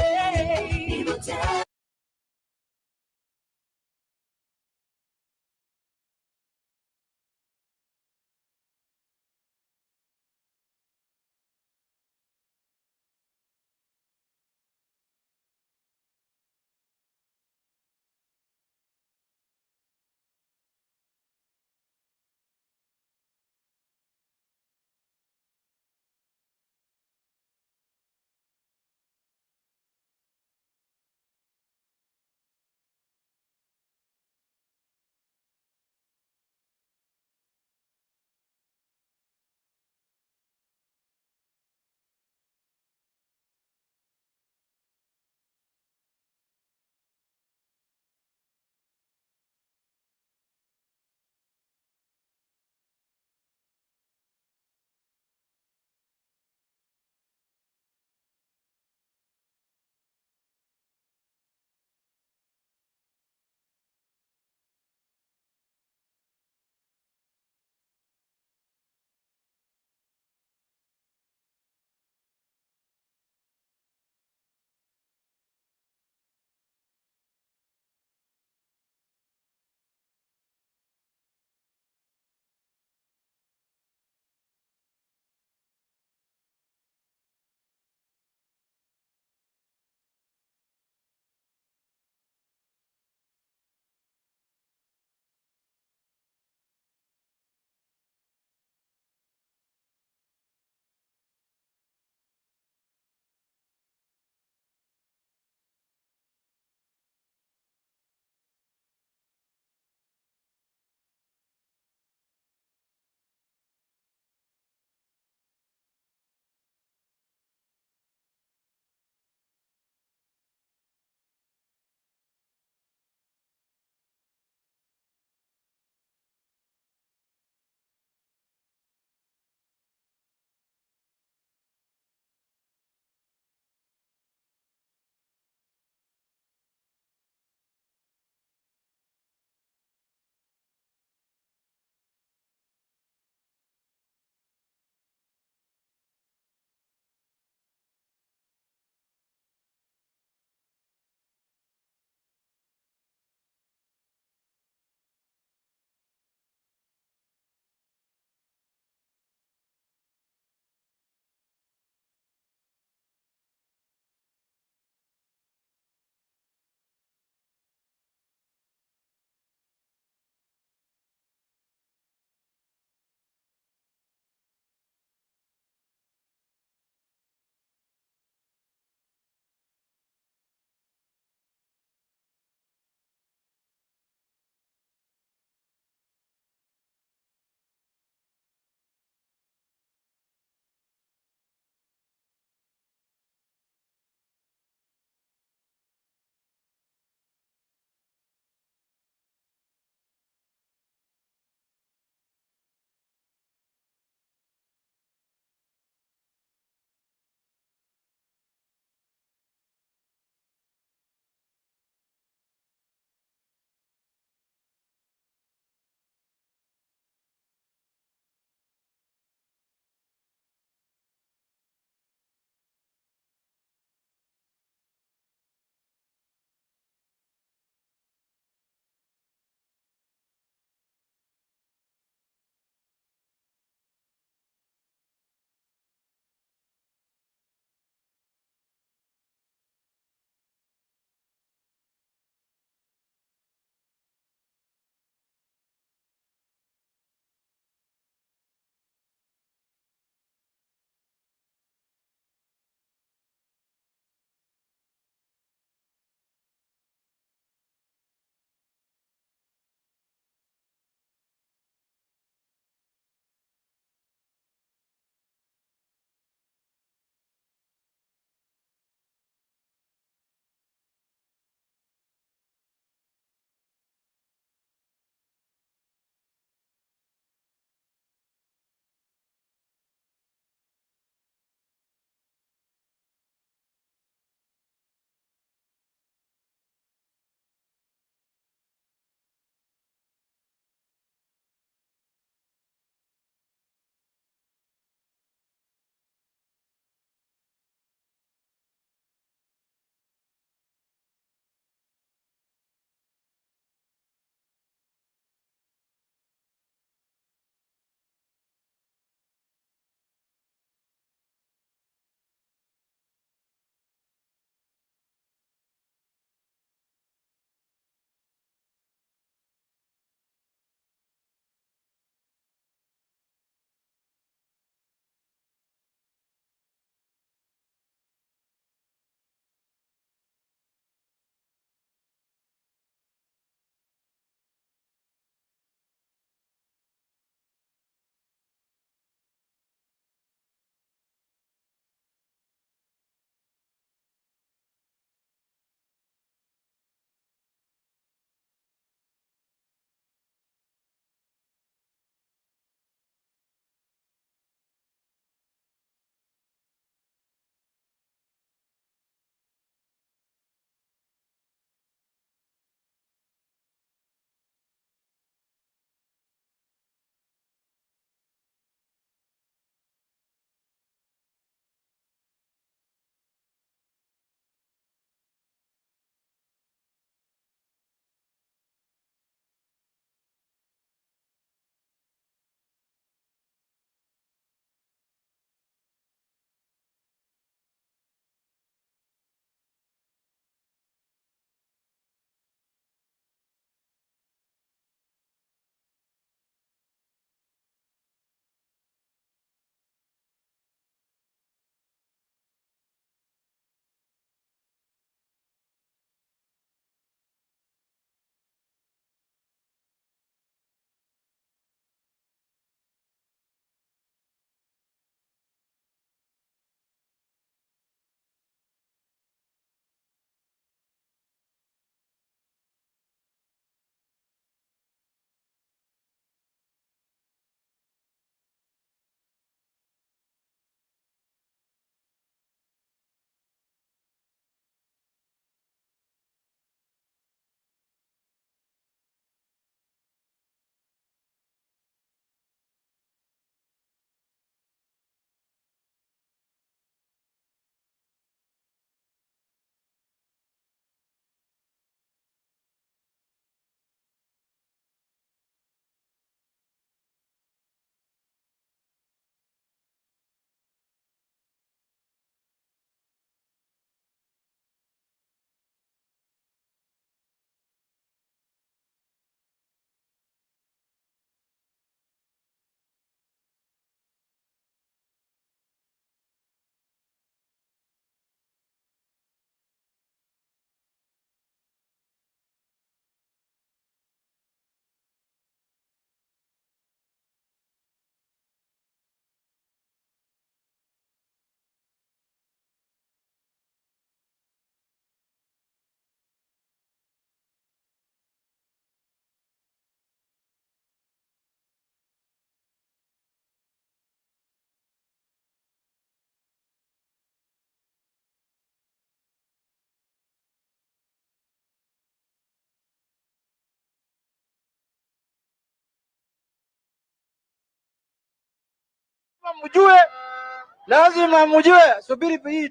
lazima mjue, subiri hii,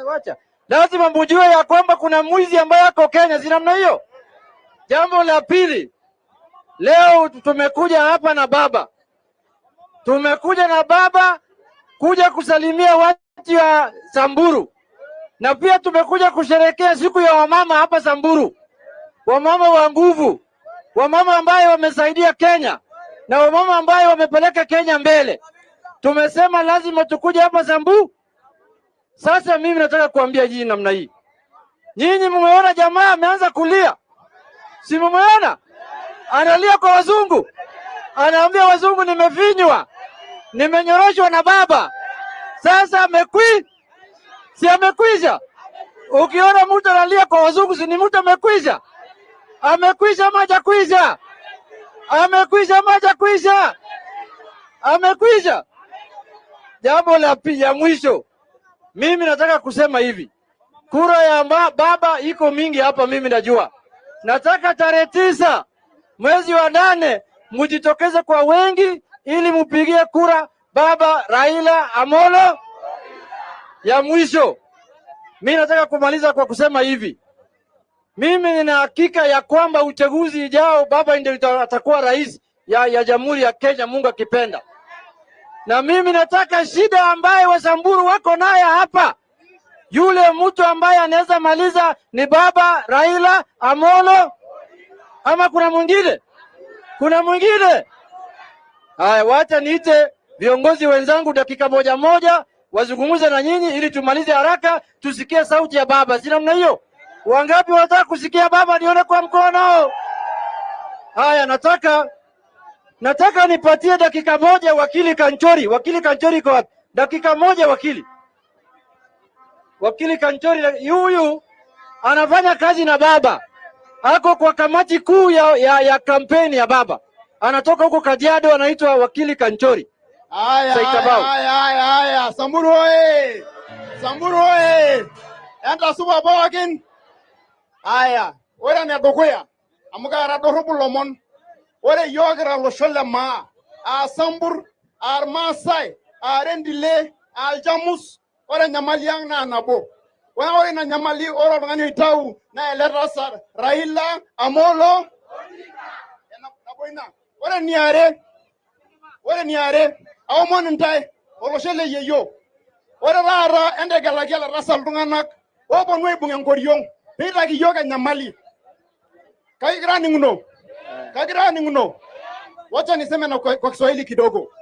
wacha. Lazima mjue ya kwamba kuna mwizi ambaye ako Kenya, si namna hiyo? Jambo la pili, leo tumekuja hapa na baba. Tumekuja na baba kuja kusalimia watu wa Samburu. Na pia tumekuja kusherehekea siku ya wamama hapa Samburu. Wamama wa nguvu, wamama ambaye wamesaidia Kenya na wamama ambaye wamepeleka Kenya mbele. Tumesema lazima tukuje hapa Samburu. Sasa mimi nataka kuambia nyinyi namna hii. Nyinyi mmeona jamaa ameanza kulia. Si mmeona? Analia kwa wazungu. Anaambia wazungu nimevinywa. Nimenyoroshwa na baba. Sasa si amekwisha. Ukiona mtu analia kwa wazungu si ni mtu amekwisha. Amekwisha ama hajakwisha? Amekwisha ama hajakwisha? Amekwisha. Jambo la pili ya mwisho. Mimi nataka kusema hivi. Kura ya baba iko mingi hapa mimi najua. Nataka tarehe 9 mwezi wa 8 mjitokeze kwa wengi ili mupigie kura baba Raila Amolo. Ya mwisho. Mimi nataka kumaliza kwa kusema hivi. Mimi nina hakika ya kwamba uchaguzi ijao baba ndio atakuwa rais ya Jamhuri ya Kenya, Mungu akipenda. Na mimi nataka shida ambaye Wasamburu wako naye hapa. Yule mtu ambaye anaweza maliza ni baba Raila Amolo. Ama kuna mwingine? Kuna mwingine? Haya, wacha niite viongozi wenzangu dakika moja wazungumze na nyinyi ili tumalize haraka tusikie sauti ya baba. Si namna hiyo? Wangapi wanataka kusikia baba? Nione kwa mkono. Haya, nataka nipatie dakika moja wakili Kanchori. Wakili Kanchori iko wapi? Dakika moja wakili. Wakili Kanchori huyu anafanya kazi na baba. Ako kwa kamati kuu ya kampeni ya baba. Anatoka huko Kajiado, anaitwa wakili Kanchori. Haya. Samburu oye. Samburu oye. Enda suba bawakin. Haya, ora ne dokoya. Amuga ra dorobu lomon. Ore yogra lo sholama. A Sambur, a Masai, a Rendile, a Jamus, ore nyamaliang na nabo. Ore na nyamali ora ngani itau na elerasa Raila Amolo. Ore niare. Aw mon ntai olo shele yeyo. Ore rara ende galagela rasa lunganak. Obo nwe bungen koryong. Pita ki yoga nyamali. Kagira ninguno. Wacha niseme na kwa Kiswahili kidogo.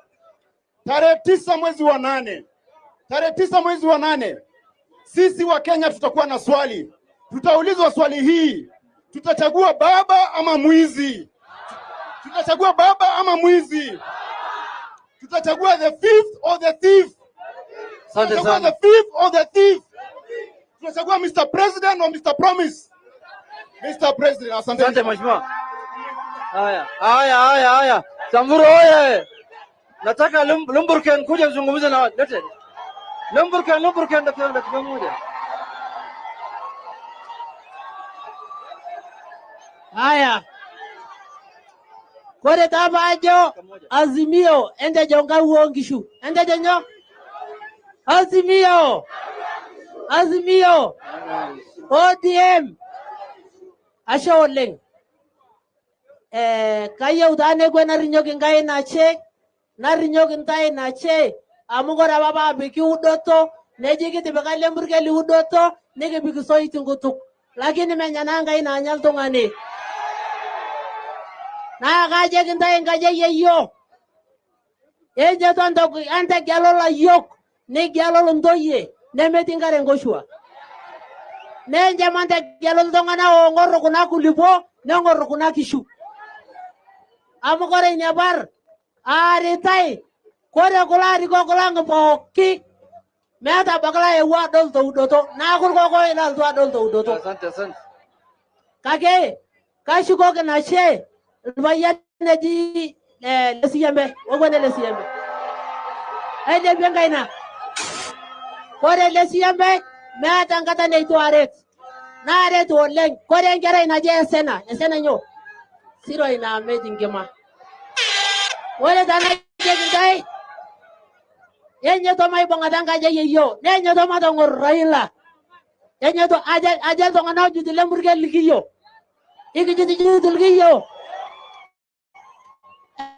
Tarehe 9 mwezi wa 8. Tarehe 9 mwezi wa 8. Sisi wa Kenya tutakuwa na swali. Tutaulizwa swali hii. Tutachagua baba ama mwizi? Tutachagua baba ama mwizi? Tutachagua the fifth or the thief? Tutachagua the fifth or the thief? Tutachagua Mr. President or Mr. Promise? Mr. President, asante mheshimiwa. Haya. Samburu oye. Nataka Lumburken kuja kuzungumza na watu. Lete. Lumburken dakika moja. Haya. Kore tabajo Azimio ende jonga uongishu. Ende jenyo. Azimio. ODM. Asha oleng. Kaya udane kwe narinyoki ngai nache. Narinyoki ntai nache. Amugora baba biki udoto. Neji tibeka lemburgeli udoto. Nege biki soiti ngutuk. Lakini menyana ngai na anyal tongane. Na gaje kintai ngaje yeyo. Eje to ante gyalola yok. Ne gyalolo ndoye. Ne metingare ngoshua. Ne jamante gyalolo tongana ongoro kuna kulipo. Ne ngoro kuna kishu. Amugore nyabar. Aritai. Kore kulari kokulang poki. Meta bakla ewa dol to udoto. Na kulko ila to dol to udoto. Asante. Kage. Kashuko kana she. Lwaya neji lesiyambe. Ogone lesiyambe. Ede benga ina. Kore lesiyambe. Meta ngata ne to aret. Na aret oleng. Kore ngere ina je esena nyo. Siro ina amazing gema. Wale dana je Yenye to mai bonga danga yeyo. Yenye to madongo Raila. Yenye to aja to ngana judile murge ligiyo. Iki judile ligiyo.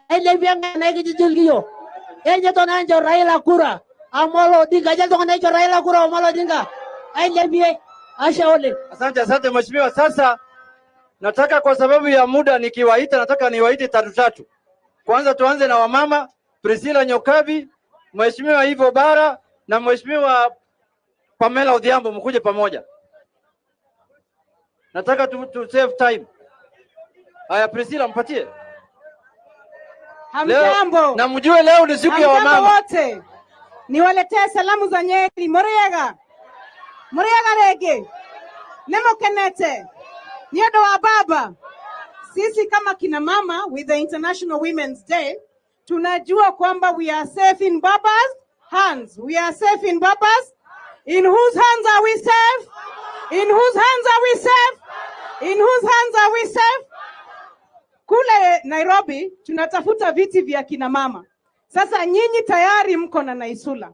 Ele bianga na iki judile ligiyo. Yenye to nanjo Raila kura. Amolo dinga aja to ngana Raila kura amolo dinga. Ele bie asha ole. Asante mheshimiwa. Sasa nataka kwa sababu ya muda nikiwaita, nataka niwaite tatu. Kwanza tuanze na wamama, Priscilla Nyokabi, Mheshimiwa Ivo Bara na Mheshimiwa Pamela Odhiambo, mkuje pamoja. Nataka to save time. Haya, Priscilla mpatie. Hamjambo. Na mjue leo ni siku ya wamama. Wote. Niwaletee salamu za Nyeri. Muriega rege. Nemo kenete. Nyedo wa baba. Sisi kama kina mama with the International Women's Day, tunajua kwamba we are safe in baba's hands. We are safe in baba's. In whose hands are we safe? In whose hands are we safe? In whose hands are we safe? Kule Nairobi tunatafuta viti vya kina mama. Sasa nyinyi tayari mko na Naisula.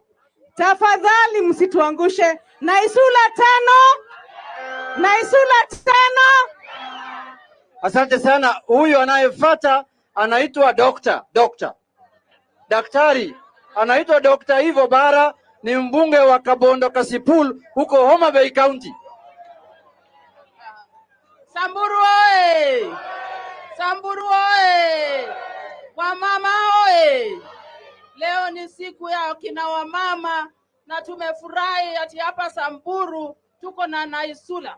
Tafadhali msituangushe. Naisula 5. Naisula 5. Asante sana. Huyu anayefuata anaitwa daktari. Anaitwa Dr. Ivo Bara, ni mbunge wa Kabondo Kasipul huko Homa Bay County. Samburu oye! Samburu oye! Wamama oye! Leo ni siku ya kina wamama na tumefurahi ati hapa Samburu tuko na Naisula.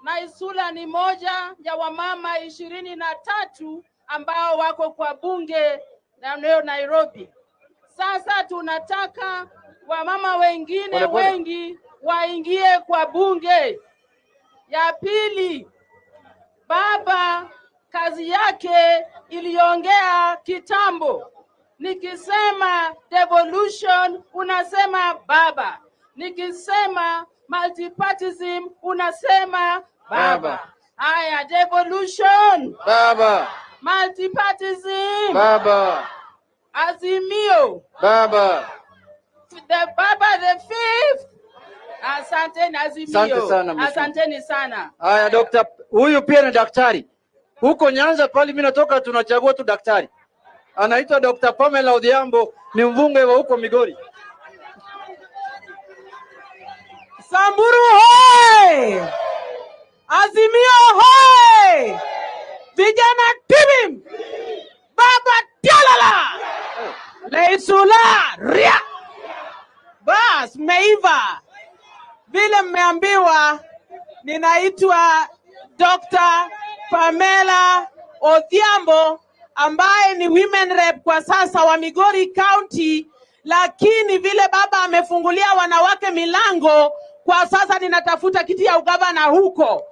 Naisula ni moja ya wamama 23 ambao wako kwa bunge la Nairobi. Sasa tunataka wamama wengine wengi waingie kwa bunge. Ya pili, baba kazi yake iliongea kitambo. Nikisema devolution unasema baba. Nikisema multipartyism unasema baba. Haya, devolution baba. Multipartyism baba. Azimio baba. The fifth. Asanteni Azimio. Asante sana. Asanteni sana. Haya, Dr. Huyu pia ni daktari. Huko Nyanza pale mimi natoka tunachagua tu daktari. Anaitwa Dr. Pamela Odhiambo, ni mbunge wa huko Migori. Samburu hoi! Azimio hoi! Vijana tibim! Baba tialala! Naisula ria! Bas, meiva! Vile mmeambiwa, ninaitwa Dr. Pamela Odhiambo ambaye ni women rep kwa sasa wa Migori County, lakini vile baba amefungulia wanawake milango, kwa sasa ninatafuta kiti ya ugavana huko.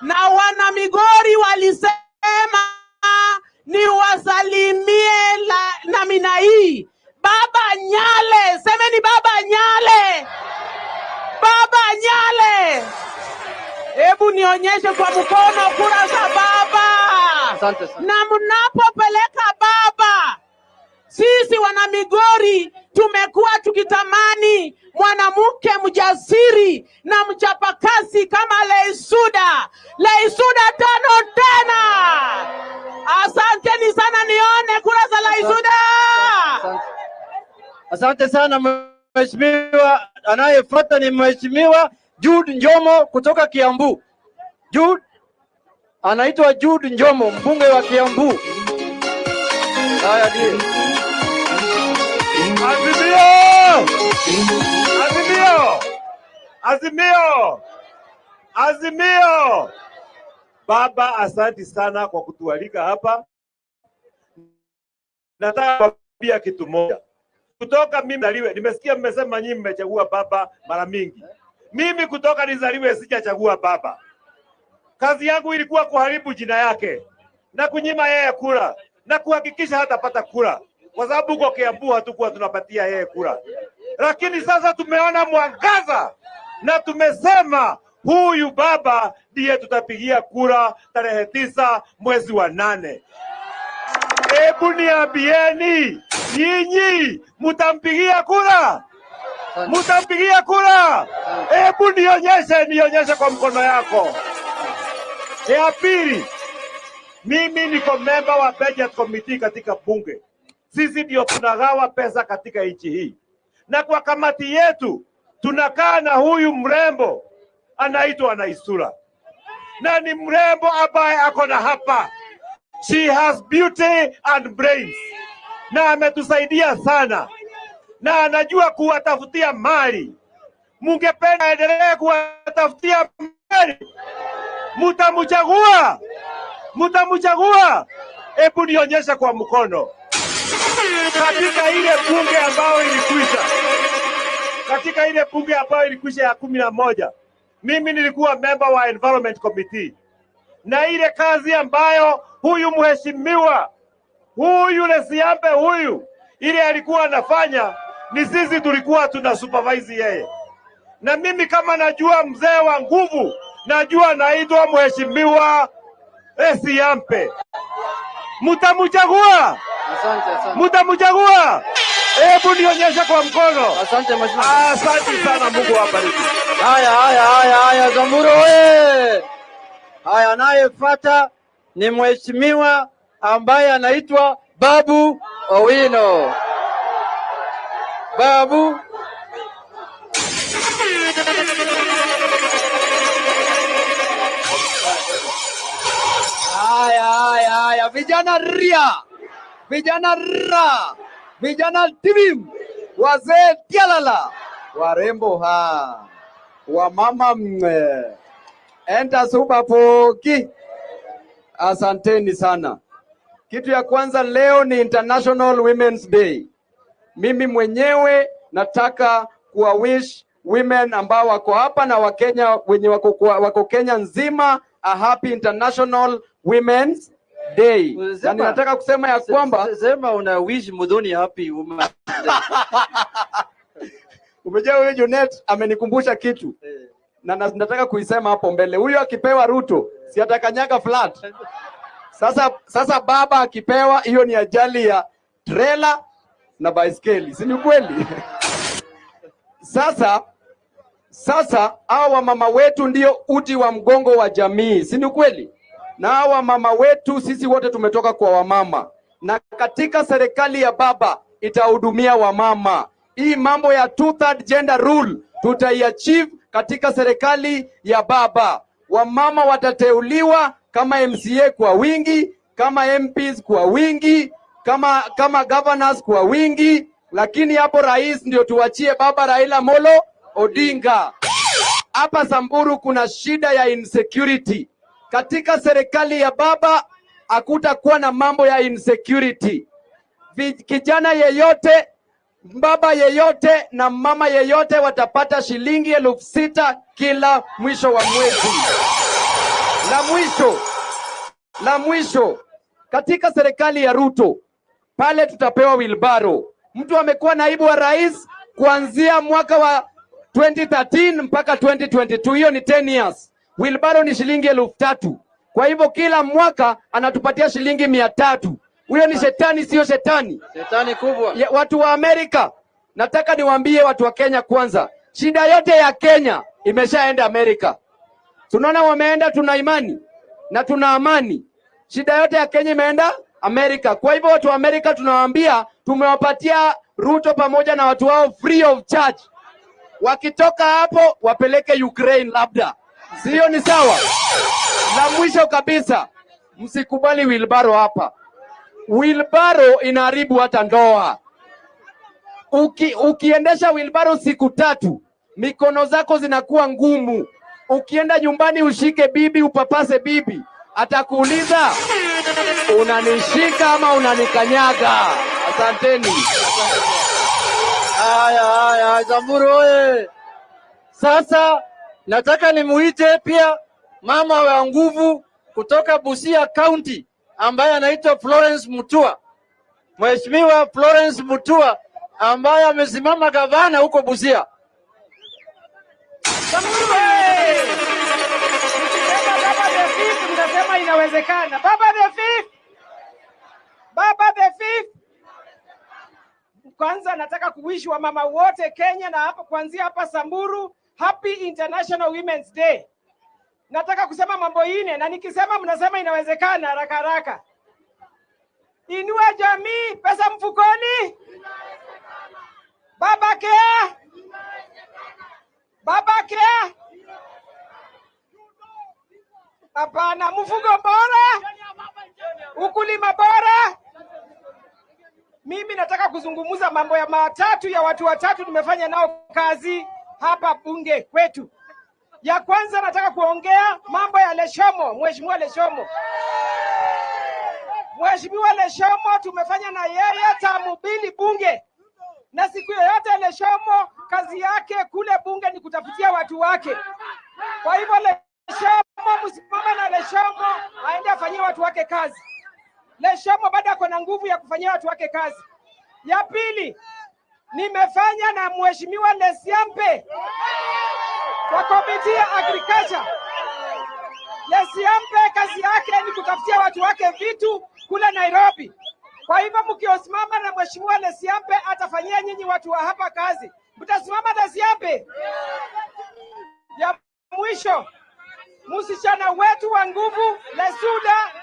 Na wana Migori walisema ni wasalimie namna hii. Baba Nyale, semeni Baba Nyale. Baba Nyale. Hebu nionyeshe kwa mkono kura za baba. Asante sana. Na mnapopeleka baba, sisi wana Migori tumekuwa tukitamani mwanamke mjasiri na mchapakazi kama Leisuda. Leisuda 5 tena. Asanteni sana, nione kura za Leisuda. Asante sana mheshimiwa. Anayefuata ni mheshimiwa Jude Njomo kutoka Kiambu. Anaitwa Jude Njomo, mbunge wa Kiambu. Haya ndiyo. Azimio. Baba, asante sana kwa kutualika hapa. Nataka kuambia kitu moja. Kutoka mimi nizaliwe, nimesikia mmesema nyinyi mmechagua baba mara mingi. Mimi kutoka nizaliwe sijachagua baba. Kazi yangu ilikuwa kuharibu jina yake na kunyima yeye kura na kuhakikisha hatapata kura, kwa sababu huko Kiambu hatukuwa tunapatia yeye kura. Lakini sasa tumeona mwangaza na tumesema huyu baba ndiye tutapigia kura tarehe 9 mwezi wa 8. Hebu niambieni, nyinyi mutampigia kura? Mutampigia kura? Hebu nionyeshe kwa mkono yako. Ya pili, mimi niko member wa budget committee katika bunge. Sisi ndio tunagawa pesa katika nchi hii, na kwa kamati yetu tunakaa na huyu mrembo anaitwa Naisura, na ni mrembo ambaye ako na hapa. She has beauty and brains, na ametusaidia sana, na anajua kuwatafutia mali. Mungependa endelee kuwatafutia mali? Mutamchagua? Mutamchagua? Hebu nionyesha kwa mkono. Katika ile bunge ambayo ilikwisha, ya 11, mimi nilikuwa member wa environment committee, na ile kazi ambayo huyu mheshimiwa huyu Lesiambe huyu ile alikuwa anafanya, ni sisi tulikuwa tuna supervise yeye. Na mimi kama najua mzee wa nguvu, najua naitwa mheshimiwa Lesiambe. Mutamchagua? Asante. Mutamchagua? Hebu nionyeshe kwa mkono. Asante mheshimiwa. Asante sana, Mungu awabariki. Haya Samburu oye. Haya, anayefuata ni mheshimiwa ambaye anaitwa Babu Owino. Babu. Haya, vijana ria, vijana ra, vijana timim, wazee tialala, warembo wamama enta suba poki. Asanteni sana. Kitu ya kwanza, leo ni International Women's Day. Mimi mwenyewe nataka kuwawish women ambao wako hapa na Wakenya wenye wako Kenya nzima a happy International Women's Day. Na ninataka kusema ya kwamba sema una wish mudhoni happy women. Umejua wewe Junet amenikumbusha kitu. Na nataka kuisema hapo mbele. Huyo akipewa Ruto si atakanyaga flat. Sasa baba akipewa, hiyo ni ajali ya trailer na baiskeli. Si ni kweli? Sasa hawa mama wetu ndio uti wa mgongo wa jamii. Si ni kweli? Na hawa mama wetu sisi wote tumetoka kwa wamama. Na katika serikali ya baba itahudumia wamama. Hii mambo ya 2/3 gender rule tutaiachieve katika serikali ya baba. Wamama watateuliwa kama MCA kwa wingi, kama MPs kwa wingi, kama governors kwa wingi, lakini hapo rais ndio tuachie baba Raila Amolo Odinga. Hapa Samburu kuna shida ya insecurity. Katika serikali ya baba hakutakuwa na mambo ya insecurity. Kijana yeyote, baba yeyote na mama yeyote watapata shilingi 6,000 kila mwisho wa mwezi. La mwisho katika serikali ya Ruto pale tutapewa wilbaro. Mtu amekuwa naibu wa rais kuanzia mwaka wa 2013 mpaka 2022, hiyo ni 10 years. Wilbaro ni shilingi 3,000. Kwa hivyo kila mwaka anatupatia shilingi 300. Huyo ni shetani, sio shetani? Shetani kubwa. Watu wa Amerika, nataka niwaambie watu wa Kenya kwanza, shida yote ya Kenya imeshaenda Amerika. Tunaona wameenda, tuna imani na tuna amani. Shida yote ya Kenya imeenda Amerika. Kwa hivyo watu wa Amerika tunawaambia tumewapatia Ruto pamoja na watu wao free of charge. Wakitoka hapo wapeleke Ukraine labda. Sio, ni sawa? La mwisho kabisa, msikubali wilbaro hapa. Wilbaro inaharibu hata ndoa. Ukiendesha wilbaro siku 3, mikono zako zinakuwa ngumu. Ukienda nyumbani ushike bibi, upapase bibi, atakuuliza unanishika ama unanikanyaga? Asanteni. Haya, Samburu oye. Sasa nataka nimuite pia mama wa nguvu kutoka Busia County ambaye anaitwa Florence Mutua. Mheshimiwa Florence Mutua ambaye amesimama gavana huko Busia. Samburu oye. Baba the fifth, mtasema inawezekana. Baba the fifth. Baba the fifth. Kwanza nataka kuwish wa mama wote Kenya na hapa kuanzia hapa Samburu, Happy International Women's Day. Nataka kusema mambo ine na nikisema mnasema inawezekana haraka haraka. Inua jamii, pesa mfukoni. Baba care. Baba care. Hapana, mfugo bora. Ukulima bora. Mimi nataka kuzungumza mambo ya matatu ya watu watatu nimefanya nao kazi hapa bunge kwetu. Ya kwanza nataka kuongea mambo ya Leshomo, Mheshimiwa Leshomo. Mheshimiwa Leshomo tumefanya na yeye tamu mbili bunge. Na siku yoyote Leshomo kazi yake kule bunge ni kutafutia watu wake. Kwa hivyo Leshomo msimama na Leshomo aende afanyie watu wake kazi. Leshomo bado ako na nguvu ya kufanyia watu wake kazi. Ya pili, nimefanya na Mheshimiwa Lesiampe kwa komiti ya agriculture. Lesiampe kazi yake ni kutafutia watu wake vitu kule Nairobi. Kwa hivyo mkiosimama na Mheshimiwa Lesiampe atafanyia nyinyi watu wa hapa kazi. Mtasimama na Lesiampe. Ya mwisho, msichana wetu wa nguvu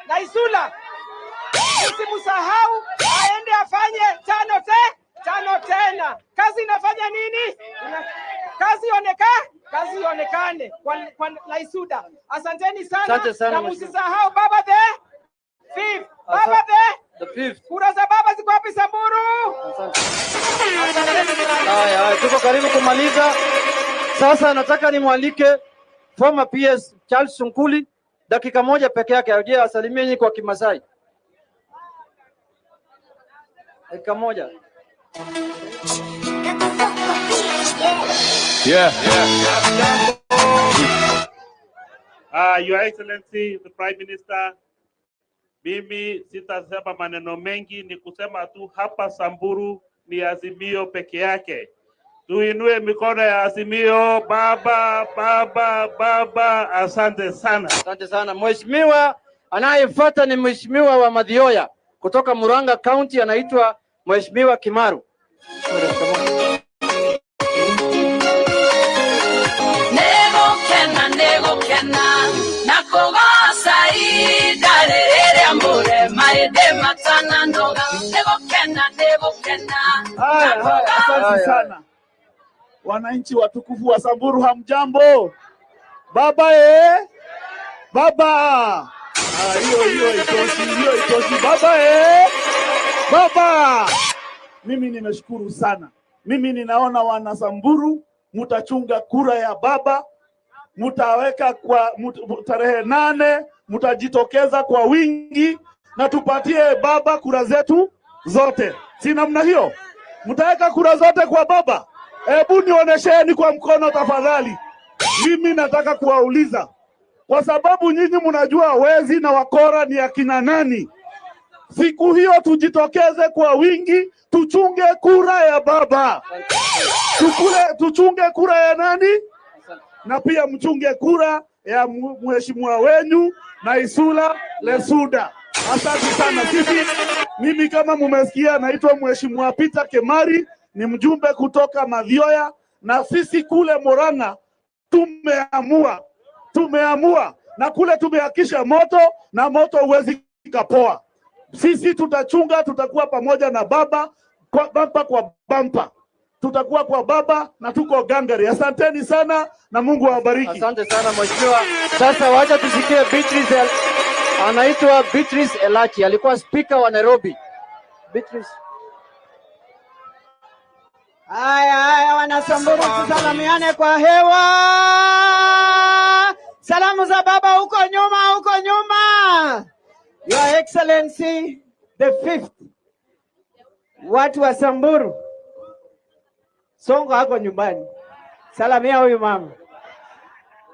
Laisula. Usimsahau aende afanye tano tena. Kazi inafanya nini? Kazi ionekane kwa Laisuda. Asanteni sana. Na msisahau baba the fifth. Baba the fifth. Kura za baba ziko wapi Samburu? Haya, tuko karibu kumaliza. Sasa nataka nimwalike former PS Charles Sunkuli dakika moja peke yake aje asalimie nyinyi kwa Kimasai. Dakika moja. Your Excellency the Prime Minister, mimi sitasema maneno mengi, ni kusema tu hapa Samburu ni Azimio peke yake. Tuinue mikono ya Azimio. Baba, baba, baba. Asante sana. Asante sana. Mheshimiwa anayefuata ni Mheshimiwa wa Madhioya kutoka Murang'a County, anaitwa Mheshimiwa Kimaru. Nego kena nakogosa idarere ambore maede matana ndoga nego kena. Asante sana. Wananchi watukufu wa Samburu, hamjambo? Baba baba. Hiyo itoshi baba baba. Mimi nimeshukuru sana. Mimi ninaona wana Samburu mutachunga kura ya baba, mutaweka kwa tarehe 8, mutajitokeza kwa wingi na tupatie baba kura zetu zote. Si namna hiyo? Mutaweka kura zote kwa baba? Hebu nionyesheni kwa mkono tafadhali. Mimi nataka kuwauliza, kwa sababu nyinyi mnajua wezi na wakora ni akina nani. Siku hiyo tujitokeze kwa wingi, tuchunge kura ya baba. Tuchunge kura ya nani? Na pia mchunge kura ya mheshimiwa wenyu na Isula Lesuda. Asante sana. Mimi kama mumesikia naitwa Mheshimiwa Peter Kemari, ni mjumbe kutoka Madhioya, na sisi kule Murang'a tumeamua na kule tumehakisha moto na moto huwezi kapoa. Sisi tutachunga, tutakuwa pamoja na baba kwa bampa. Tutakuwa kwa baba na tuko gangari. Asanteni sana na Mungu awabariki. Asante sana mheshimiwa. Sasa wacha tusikie Beatrice, anaitwa Beatrice Elachi, alikuwa speaker wa Nairobi. Beatrice. Haya, wana Samburu tusalamiane kwa hewa. Salamu za baba huko nyuma. Your Excellency the fifth. Watu wa Samburu, Songo hako nyumbani. Salamia huyu mama.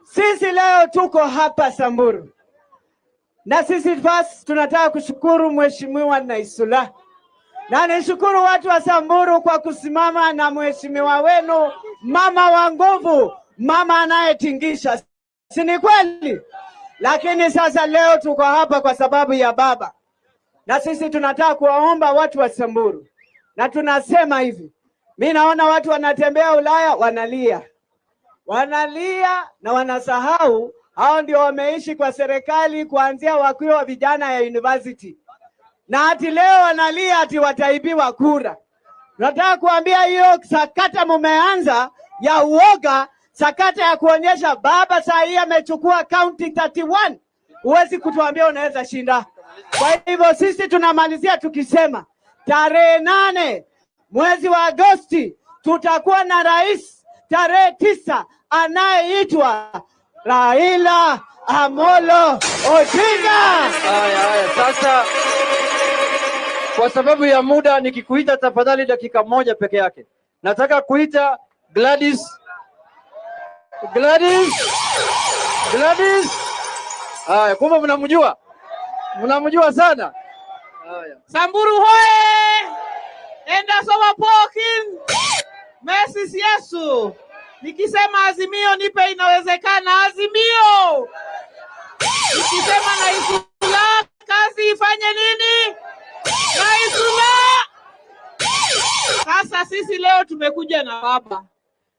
Sisi leo tuko hapa Samburu. Na sisi first tunataka kushukuru Mheshimiwa Naisula. Na nishukuru watu wa Samburu kwa kusimama na mheshimiwa wenu, mama wa nguvu, mama anayetingisha. Si ni kweli? Lakini sasa leo tuko hapa kwa sababu ya baba. na sisi tunataka kuwaomba watu wa Samburu, na tunasema hivi, mimi naona watu wanatembea Ulaya wanalia na wanasahau hao ndio wameishi kwa serikali kuanzia wakiwa vijana ya university, na ati leo wanalia ati wataibiwa kura. Nataka kuambia hiyo sakata mumeanza ya uoga, sakata ya kuonyesha baba saa hii amechukua county 31, huwezi kutuambia unaweza shinda. Kwa hivyo sisi tunamalizia tukisema tarehe 8 mwezi wa Agosti tutakuwa na rais tarehe 9 anayeitwa Raila Amolo Odinga. Haya, sasa kwa sababu ya muda nikikuita tafadhali dakika moja peke yake. Nataka kuita Gladys. Haya, kumbe mnamjua? Mnamjua sana. Haya. Samburu hoye! Enda soma pokin! Messi Yesu! Nikisema Azimio nipe inawezekana Azimio! Nikisema Naisula kazi ifanye nini? Naisula! Sasa sisi leo tumekuja na baba.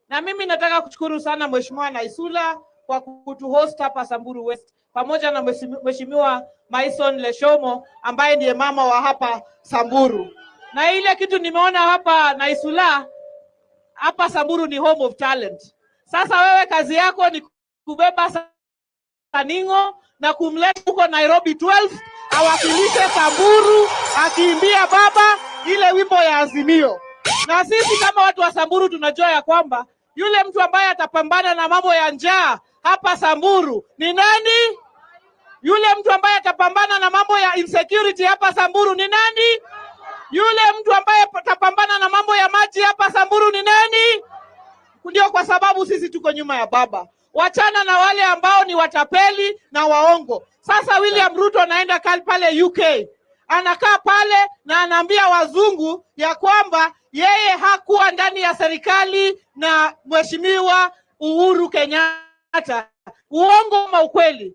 Na mimi nataka kushukuru sana Mheshimiwa Naisula kwa kutuhost hapa Samburu West pamoja na Mheshimiwa Maison Leshomo ambaye ndiye mama wa hapa Samburu. Na ile kitu nimeona hapa Naisula, hapa Samburu ni home of talent. Sasa wewe kazi yako ni kubeba Saningo na kumleta huko Nairobi 12 awakilishe Samburu akiimbia baba ile wimbo ya Azimio. Na sisi kama watu wa Samburu tunajua ya kwamba yule mtu ambaye atapambana na mambo ya njaa hapa Samburu ni nani? Yule mtu ambaye atapambana na mambo ya insecurity hapa Samburu ni nani? Yule mtu ambaye atapambana na mambo ya maji hapa Samburu ni nani? Ndio kwa sababu sisi tuko nyuma ya baba. Wachana na wale ambao ni watapeli na waongo. Sasa William Ruto anaenda pale UK. Anakaa pale na anaambia wazungu ya kwamba yeye hakuwa ndani ya serikali na Mheshimiwa Uhuru Kenyatta. Uongo ama ukweli?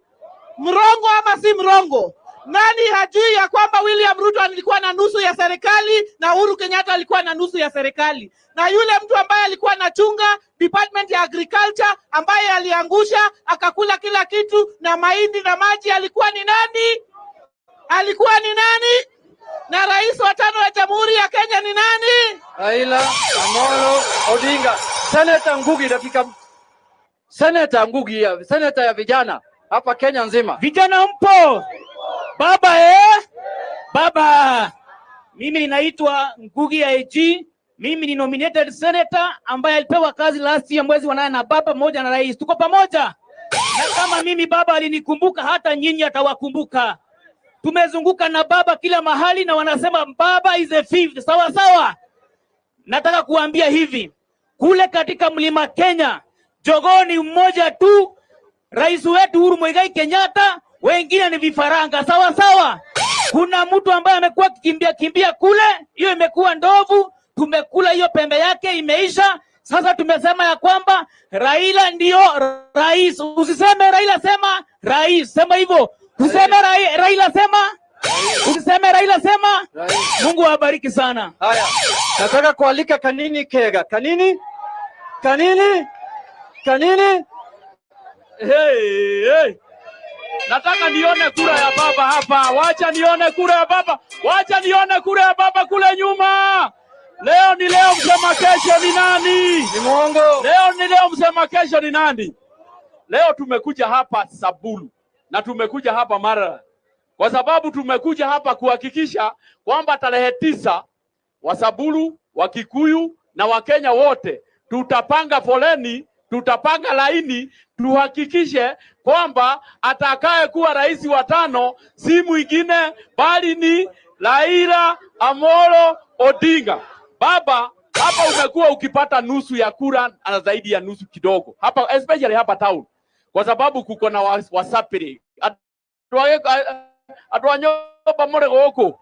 Mrongo ama si mrongo? Nani hajui ya kwamba William Ruto alikuwa na nusu ya serikali na Uhuru Kenyatta alikuwa na nusu ya serikali? Na yule mtu ambaye alikuwa anachunga Department ya Agriculture ambaye aliangusha akakula kila kitu na mahindi na maji alikuwa ni nani? Alikuwa ni nani? Na rais wa 5 wa Jamhuri ya Kenya ni nani? Raila Amolo Odinga. Senator Ngugi dakika. Senator Ngugi, senator ya vijana hapa Kenya nzima. Vijana mpo? Baba Baba. Mimi ninaitwa Ngugi AG. Mimi ni nominated senator ambaye alipewa kazi last year mwezi wa 8 na baba moja na rais. Tuko pamoja. Na kama mimi baba alinikumbuka, hata nyinyi atawakumbuka. Tumezunguka na baba kila mahali na wanasema baba is a fifth. Sawa sawa. Nataka kuambia hivi, kule katika Mlima Kenya, jogoo ni mmoja tu, rais wetu Uhuru Muigai Kenyatta, wengine ni vifaranga. Sawa sawa. Kuna mtu ambaye amekuwa kimbia kule, hiyo imekuwa ndovu, tumekula hiyo pembe yake imeisha. Sasa tumesema ya kwamba Raila ndio rais. Usiseme Raila, sema rais. Sema hivyo. Usiseme Raila, sema. Usiseme Raila, sema. Mungu awabariki sana. Haya. Nataka kualika Kanini Kega. Kanini? Hey. Nataka nione kura ya baba hapa. Wacha nione kura ya baba. Wacha nione kura ya baba kule nyuma. Leo ni leo, msema kesho ni nani? Ni mwongo. Leo ni leo, msema kesho ni nani? Leo tumekuja hapa Samburu na tumekuja hapa Maralal kwa sababu tumekuja hapa kuhakikisha kwamba tarehe 9 wa Samburu, wa Kikuyu na Wakenya wote tutapanga foleni, tutapanga laini, tuhakikishe kwamba atakaye kuwa rais wa 5 si mwingine bali ni Raila Amolo Odinga. Baba, hapa umekuwa ukipata nusu ya kura na zaidi ya nusu kidogo. Hapa especially hapa town. Kwa sababu kuko na wasapiri. Atwanyoba morego huko.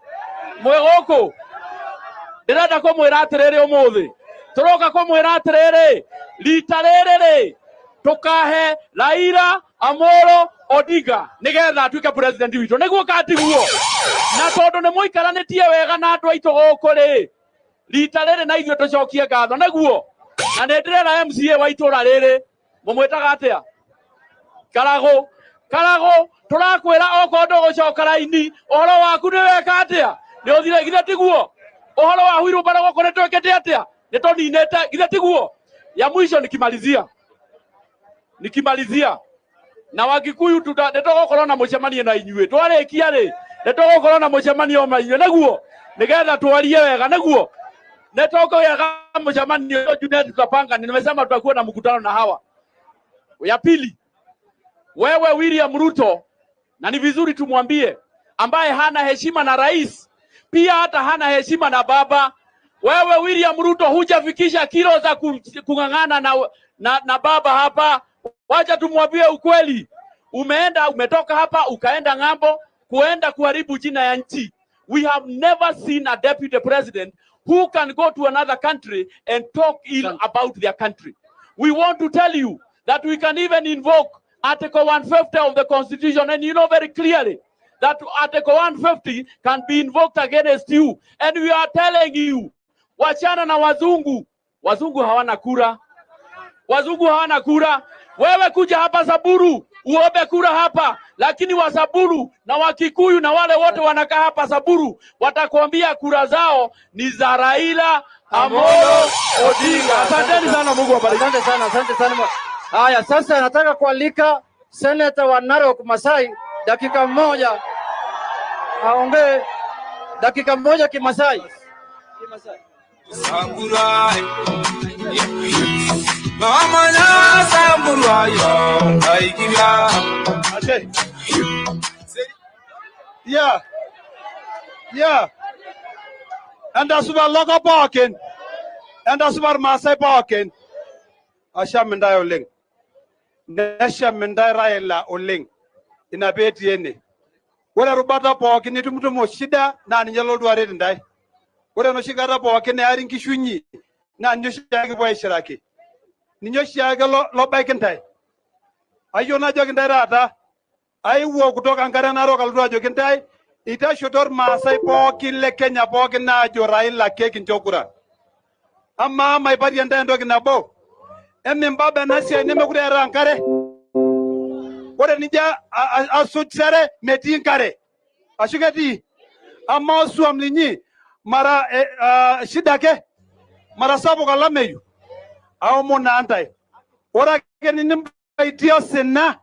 Ndirenda ko mwira atiriri umuthi. Turoka ko mwira atiriri. Rita riri tukahe Raila Amolo Odinga nigetha atuike president witũ nĩguo katiguo na tondũ nĩ mũikaranĩtie wega na andũ aitũ gũkũ rĩ rita rĩrĩ na ithuĩ tũcokie ngatho nĩguo na nĩ ndĩrera MCA wa itũra rĩrĩ mũmwĩtaga atĩa Karago tũrakwĩra okorwo ndũgũcoka raini ũhoro waku nĩ weka atĩa nĩ ũthire githĩ tiguo ũhoro wa huiru bara gũkũ nĩ twĩkĩte atĩa nĩ tũninĩte githĩ tiguo ya mwisho nikimalizia na Wakikuyu nĩtũgũkorwo na mũcemanio na inyuĩ twarĩkia rĩ nĩtũgũkorwo na mũcemanio na inyuĩ nĩguo nĩgetha twarie wega nĩguo nĩtũkũgĩa mũcemanio Junet tutapanga nimesema tutakuwa na mkutano na hawa ya pili wewe William Ruto na ni vizuri tumwambie ambaye hana heshima na rais pia hata hana heshima na baba wewe William Ruto hujafikisha kilo za kung'ang'ana na baba hapa wacha tumwambie ukweli umetoka hapa ukaenda ng'ambo kuenda kuharibu jina ya nchi we have never seen a deputy president who can go to another country and talk ill about their country we want to tell you that we can even invoke Article 150 of the Constitution and you know very clearly that Article 150 can be invoked against you and we are telling you wachana na wazungu hawana kura wewe kuja hapa Samburu uombe kura hapa lakini wa Samburu na Wakikuyu na wale wote wanakaa hapa Samburu watakwambia kura zao ni za Raila Amolo Odinga. Asanteni sana, Mungu awabariki. Asante sana. Haya, sasa nataka kualika Senator wa Narok Masai dakika moja aongee dakika moja Kimasai. Samburai mama na samburai aikiya okay yeah anda subar logo parking anda subar Masai parking asha mendai oleng nesha mendai Raila oleng inabeti yene wala rubata parking itumutumo shida na ninjalo duare ndai wala no shigara parking ari nkishunyi na nyoshage boy shiraki ninyoshage lo baikentai ayo na jogintai rata ai wo kutoka ngara na roka lwa jogintai ita shotor Masai parking le Kenya parking na jo Raila keki njokura amma mai pari ndai ndoki nabo Mbaba nasi eneme kure rankare wore nija asutsere metinkare ashugeti amma suam linyi mara shidake mara sabu kalameyu au mona antai ora keni nimbaitio sena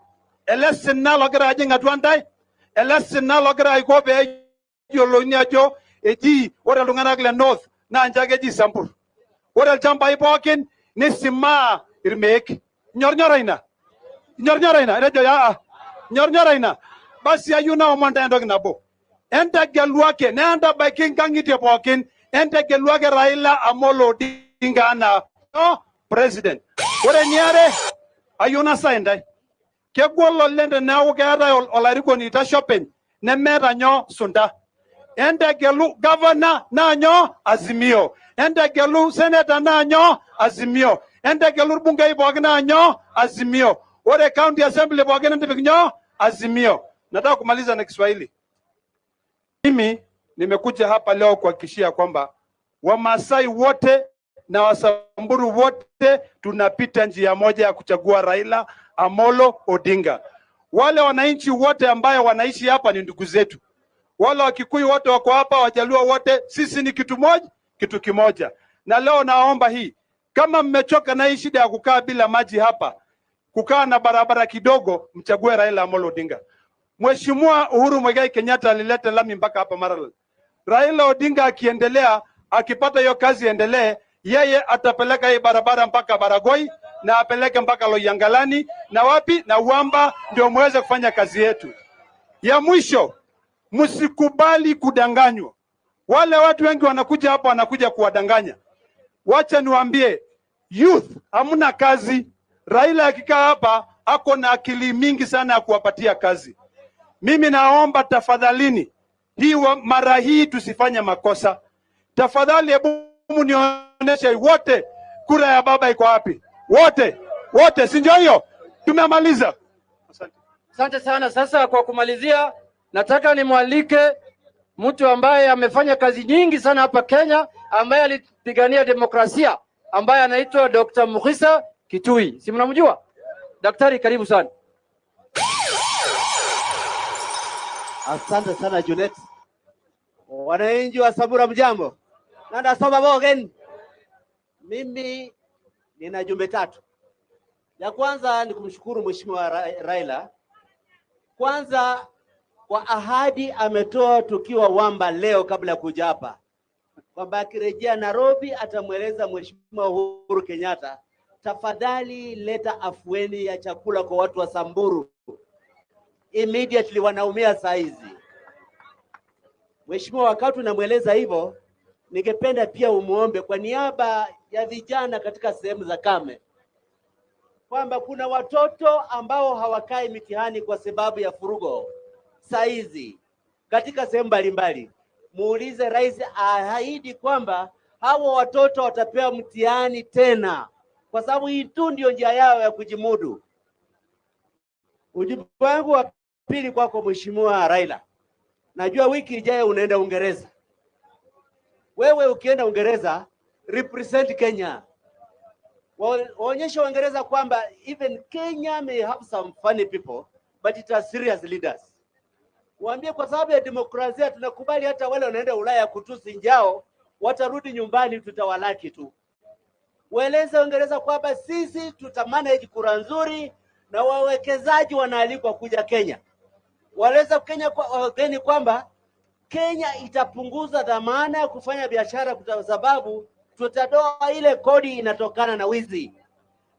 ele sena logira ajinga tuantai ele sena logira ikobe yolonya jo eji ora lungana kle north na njage ji Samburu ora chamba ipokin nisima irmek nyornyoraina rejo ya nyornyoraina basi ayuna omonda ndog nabo enta gelwake ne anda baking kangite pokin enta gelwake Raila Amolo Odinga na president ore nyare ayuna saindai ke gollo lende na wo gara olariko ni ta shopping ne mera nyo sunda enta gelu governor na nyo Azimio enta gelu senator na nyo Azimio ende gelur bunge ibogina nyo Azimio ore county assembly bogina ndivyo Azimio. Nataka kumaliza na Kiswahili. Mimi nimekuja hapa leo kuhakikishia kwamba Wamasai wote na Wasamburu wote tunapita njia moja ya kuchagua Raila Amolo Odinga. Wale wananchi wote ambaye wanaishi hapa ni ndugu zetu. Wale Wakikuyu wote wako hapa, Wajaluo wote, sisi ni kitu kimoja. Na leo naomba hii, kama mmechoka na hii shida ya kukaa bila maji hapa, kukaa na barabara kidogo, mchague Raila Amolo Odinga. Mheshimiwa Uhuru Muigai Kenyatta alileta lami mpaka hapa Maralal. Raila Odinga akiendelea, akipata hiyo kazi endelee, yeye atapeleka hii barabara mpaka Baragoi na apeleke mpaka Loyangalani na wapi na Wamba, ndio muweze kufanya kazi yetu. Ya mwisho, msikubali kudanganywa. Wale watu wengi wanakuja hapa wanakuja kuwadanganya. Wacha niwaambie, youth hamna kazi. Raila akikaa hapa ako na akili mingi sana ya kuwapatia kazi. Mimi naomba tafadhalini, mara hii tusifanye makosa. Tafadhali hebu nionyeshe wote kura ya baba iko wapi? Wote, si ndio hiyo? Tumemaliza. Asante. Asante sana. Sasa kwa kumalizia, nataka nimwalike mtu ambaye amefanya kazi nyingi sana hapa Kenya, ambaye alipigania demokrasia, ambaye anaitwa Dr. Mukhisa Kitui. Si mnamjua? Daktari, karibu sana. Asante sana Junet. Wananchi wa Samburu mjambo. Nanda soba bogen. Mimi nina jumbe tatu. Ya kwanza ni kumshukuru Mheshimiwa Raila. Kwanza kwa ahadi ametoa tukiwa Wamba leo kabla ya kuja hapa, kwamba akirejea Nairobi atamweleza Mheshimiwa Uhuru Kenyatta, tafadhali leta afueni ya chakula kwa watu wa Samburu. Immediately wanaumia saizi. Mheshimiwa, wakati unamweleza hivyo, ningependa pia umuombe kwa niaba ya vijana katika sehemu za kame, kwamba kuna watoto ambao hawakai mitihani kwa sababu ya furugo saizi katika sehemu mbalimbali. Muulize rais ahidi kwamba hao watoto watapewa mtihani tena, kwa sababu hii tu ndio njia yao ya kujimudu. Ujumbe wangu wa pili kwako Mheshimiwa Raila, najua wiki ijayo unaenda Uingereza. Wewe ukienda Uingereza, represent Kenya. Waonyeshe Uingereza kwamba even Kenya may have some funny people but it has serious leaders. Waambie kwa sababu ya demokrasia tunakubali hata wale wanaenda Ulaya kutusi njao watarudi nyumbani, tutawalaki tu. Waeleze Uingereza kwamba sisi tutamanage kura nzuri na wawekezaji wanaalikwa kuja Kenya. Waeleze Kenya kwa wageni kwamba Kenya itapunguza dhamana ya kufanya biashara kwa sababu tutatoa ile kodi inatokana na wizi.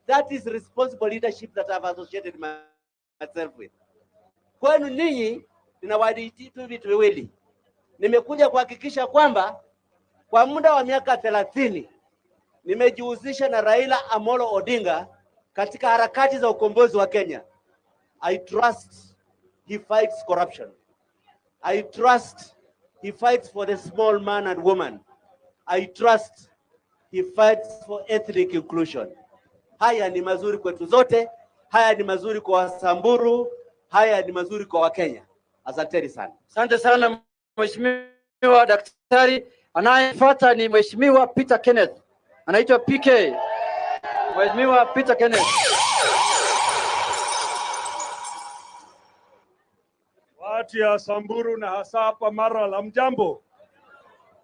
That is responsible leadership that I've associated myself with. Kwenu ninyi ninawaahidi tu vitu viwili. Nimekuja kuhakikisha kwamba kwa muda wa miaka 30 nimejihusisha na Raila Amolo Odinga katika harakati za ukombozi wa Kenya. I trust he fights corruption. I trust he fights for the small man and woman. I trust he fights for ethnic inclusion. Haya ni mazuri kwetu zote, haya ni mazuri kwa Samburu, haya ni mazuri kwa Wakenya. Asanteni sana. Asante sana Mheshimiwa Daktari. Anayefuata ni Mheshimiwa Peter Kenneth. Anaitwa PK. Mheshimiwa Peter Kenneth. Watu ya Samburu na hasa hapa Maralal, amjambo.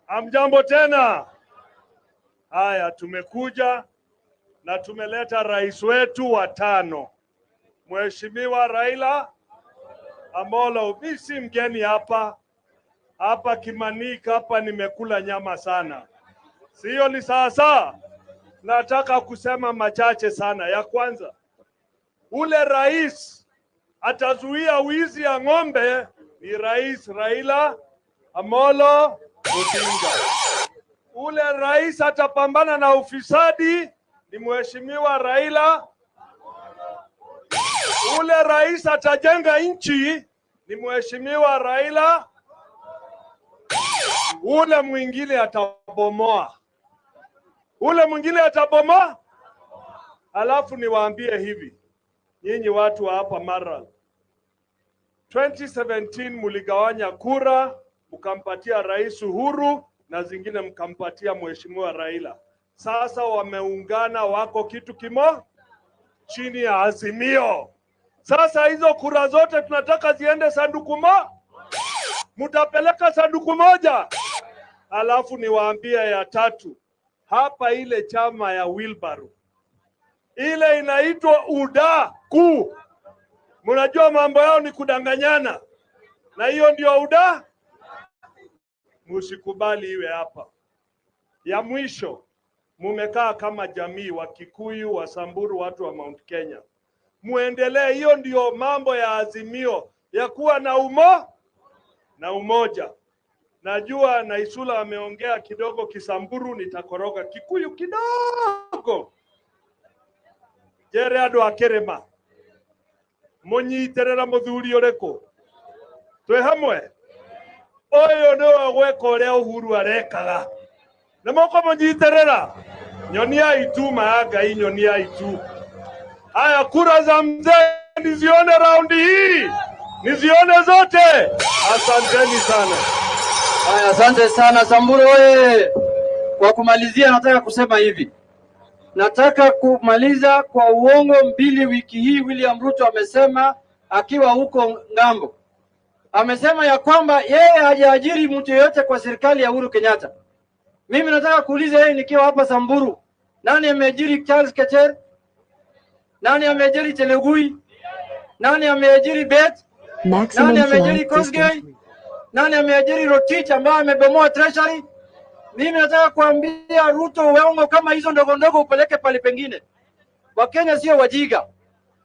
Amjambo tena. Haya, tumekuja na tumeleta rais wetu wa 5, Mheshimiwa Raila Amolo. Mimi si mgeni hapa Kimanika, hapa nimekula nyama sana. Sio ni sasa. Nataka kusema machache sana. Ya kwanza, ule rais atazuia wizi ya ng'ombe ni Rais Raila Amolo Odinga. Ule rais atapambana na ufisadi ni Mheshimiwa Raila. Ule rais atajenga nchi ni Mheshimiwa Raila. Ule mwingine atabomoa. Alafu niwaambie hivi, nyinyi watu wa hapa Maralal, 2017 muligawanya kura, mkampatia Rais Uhuru na zingine mkampatia Mheshimiwa Raila. Sasa wameungana, wako kitu kimoja chini ya Azimio. Sasa hizo kura zote tunataka ziende sanduku moja. Mutapeleka sanduku moja. Alafu niwaambie ya tatu, hapa ile chama ya Wilbaro, ile inaitwa UDA-ku. Mnajua mambo yao ni kudanganyana, na hiyo ndio UDA. Msikubali iwe hapa. Ya mwisho, mumekaa kama jamii wa Kikuyu, wa Samburu, watu wa Mount Kenya. Muendelee, hiyo ndio mambo ya Azimio ya kuwa na umoja. Najua Naisula ameongea kidogo Kisamburu, nitakoroga Kikuyu kidogo. Jere ado akerema. Munyiterera muthuri ureko. Twe hamwe. Oyo no gweka uria Uhuru arekaga. Na moko munyiterera. Nyonia itu maaga inyonia itu. Haya, kura za mzee nizione raundi hii, nizione zote. Asanteni sana. Haya, asante sana Samburu wewe. Kwa kumalizia, nataka kusema hivi, nataka kumaliza kwa uongo mbili. Wiki hii William Ruto amesema akiwa huko ngambo, amesema ya kwamba yeye hajaajiri mtu yeyote kwa serikali ya Uhuru Kenyatta. Mimi nataka kuuliza yeye, nikiwa hapa Samburu, nani ameajiri Charles Keter? Nani ameajiri Telegui? Nani ameajiri Bet? Nani ameajiri Kosgei? Nani ameajiri Rotich ambaye amebomoa treasury? Mimi nataka kuambia Ruto, uongo kama hizo ndogo ndogo upeleke pale pengine. Wakenya sio wajiga.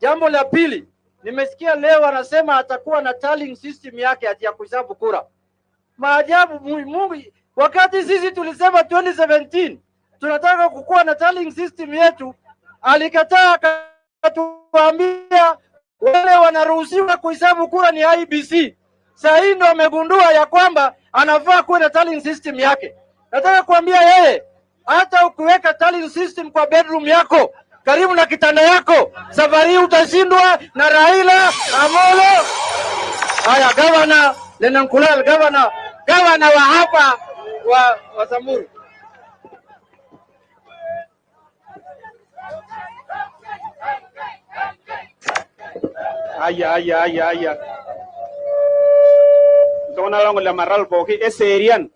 Jambo la pili, nimesikia leo anasema atakuwa na tallying system yake ya kuhesabu kura. Maajabu Mungu, wakati sisi tulisema 2017 tunataka kukuwa na tallying system yetu, alikataa, akatuambia wale wanaruhusiwa kuhesabu kura ni IBC. Sasa hii ndo amegundua ya kwamba anafaa kuwa na tallying system yake. Nataka kuambia yeye, hata ukiweka tallying system kwa bedroom yako karibu na kitanda yako, safari utashindwa na Raila Amolo. Haya, gavana Lenankulal, gavana wa hapa wa Samburu. Aya. Tona lango la maral poki eserian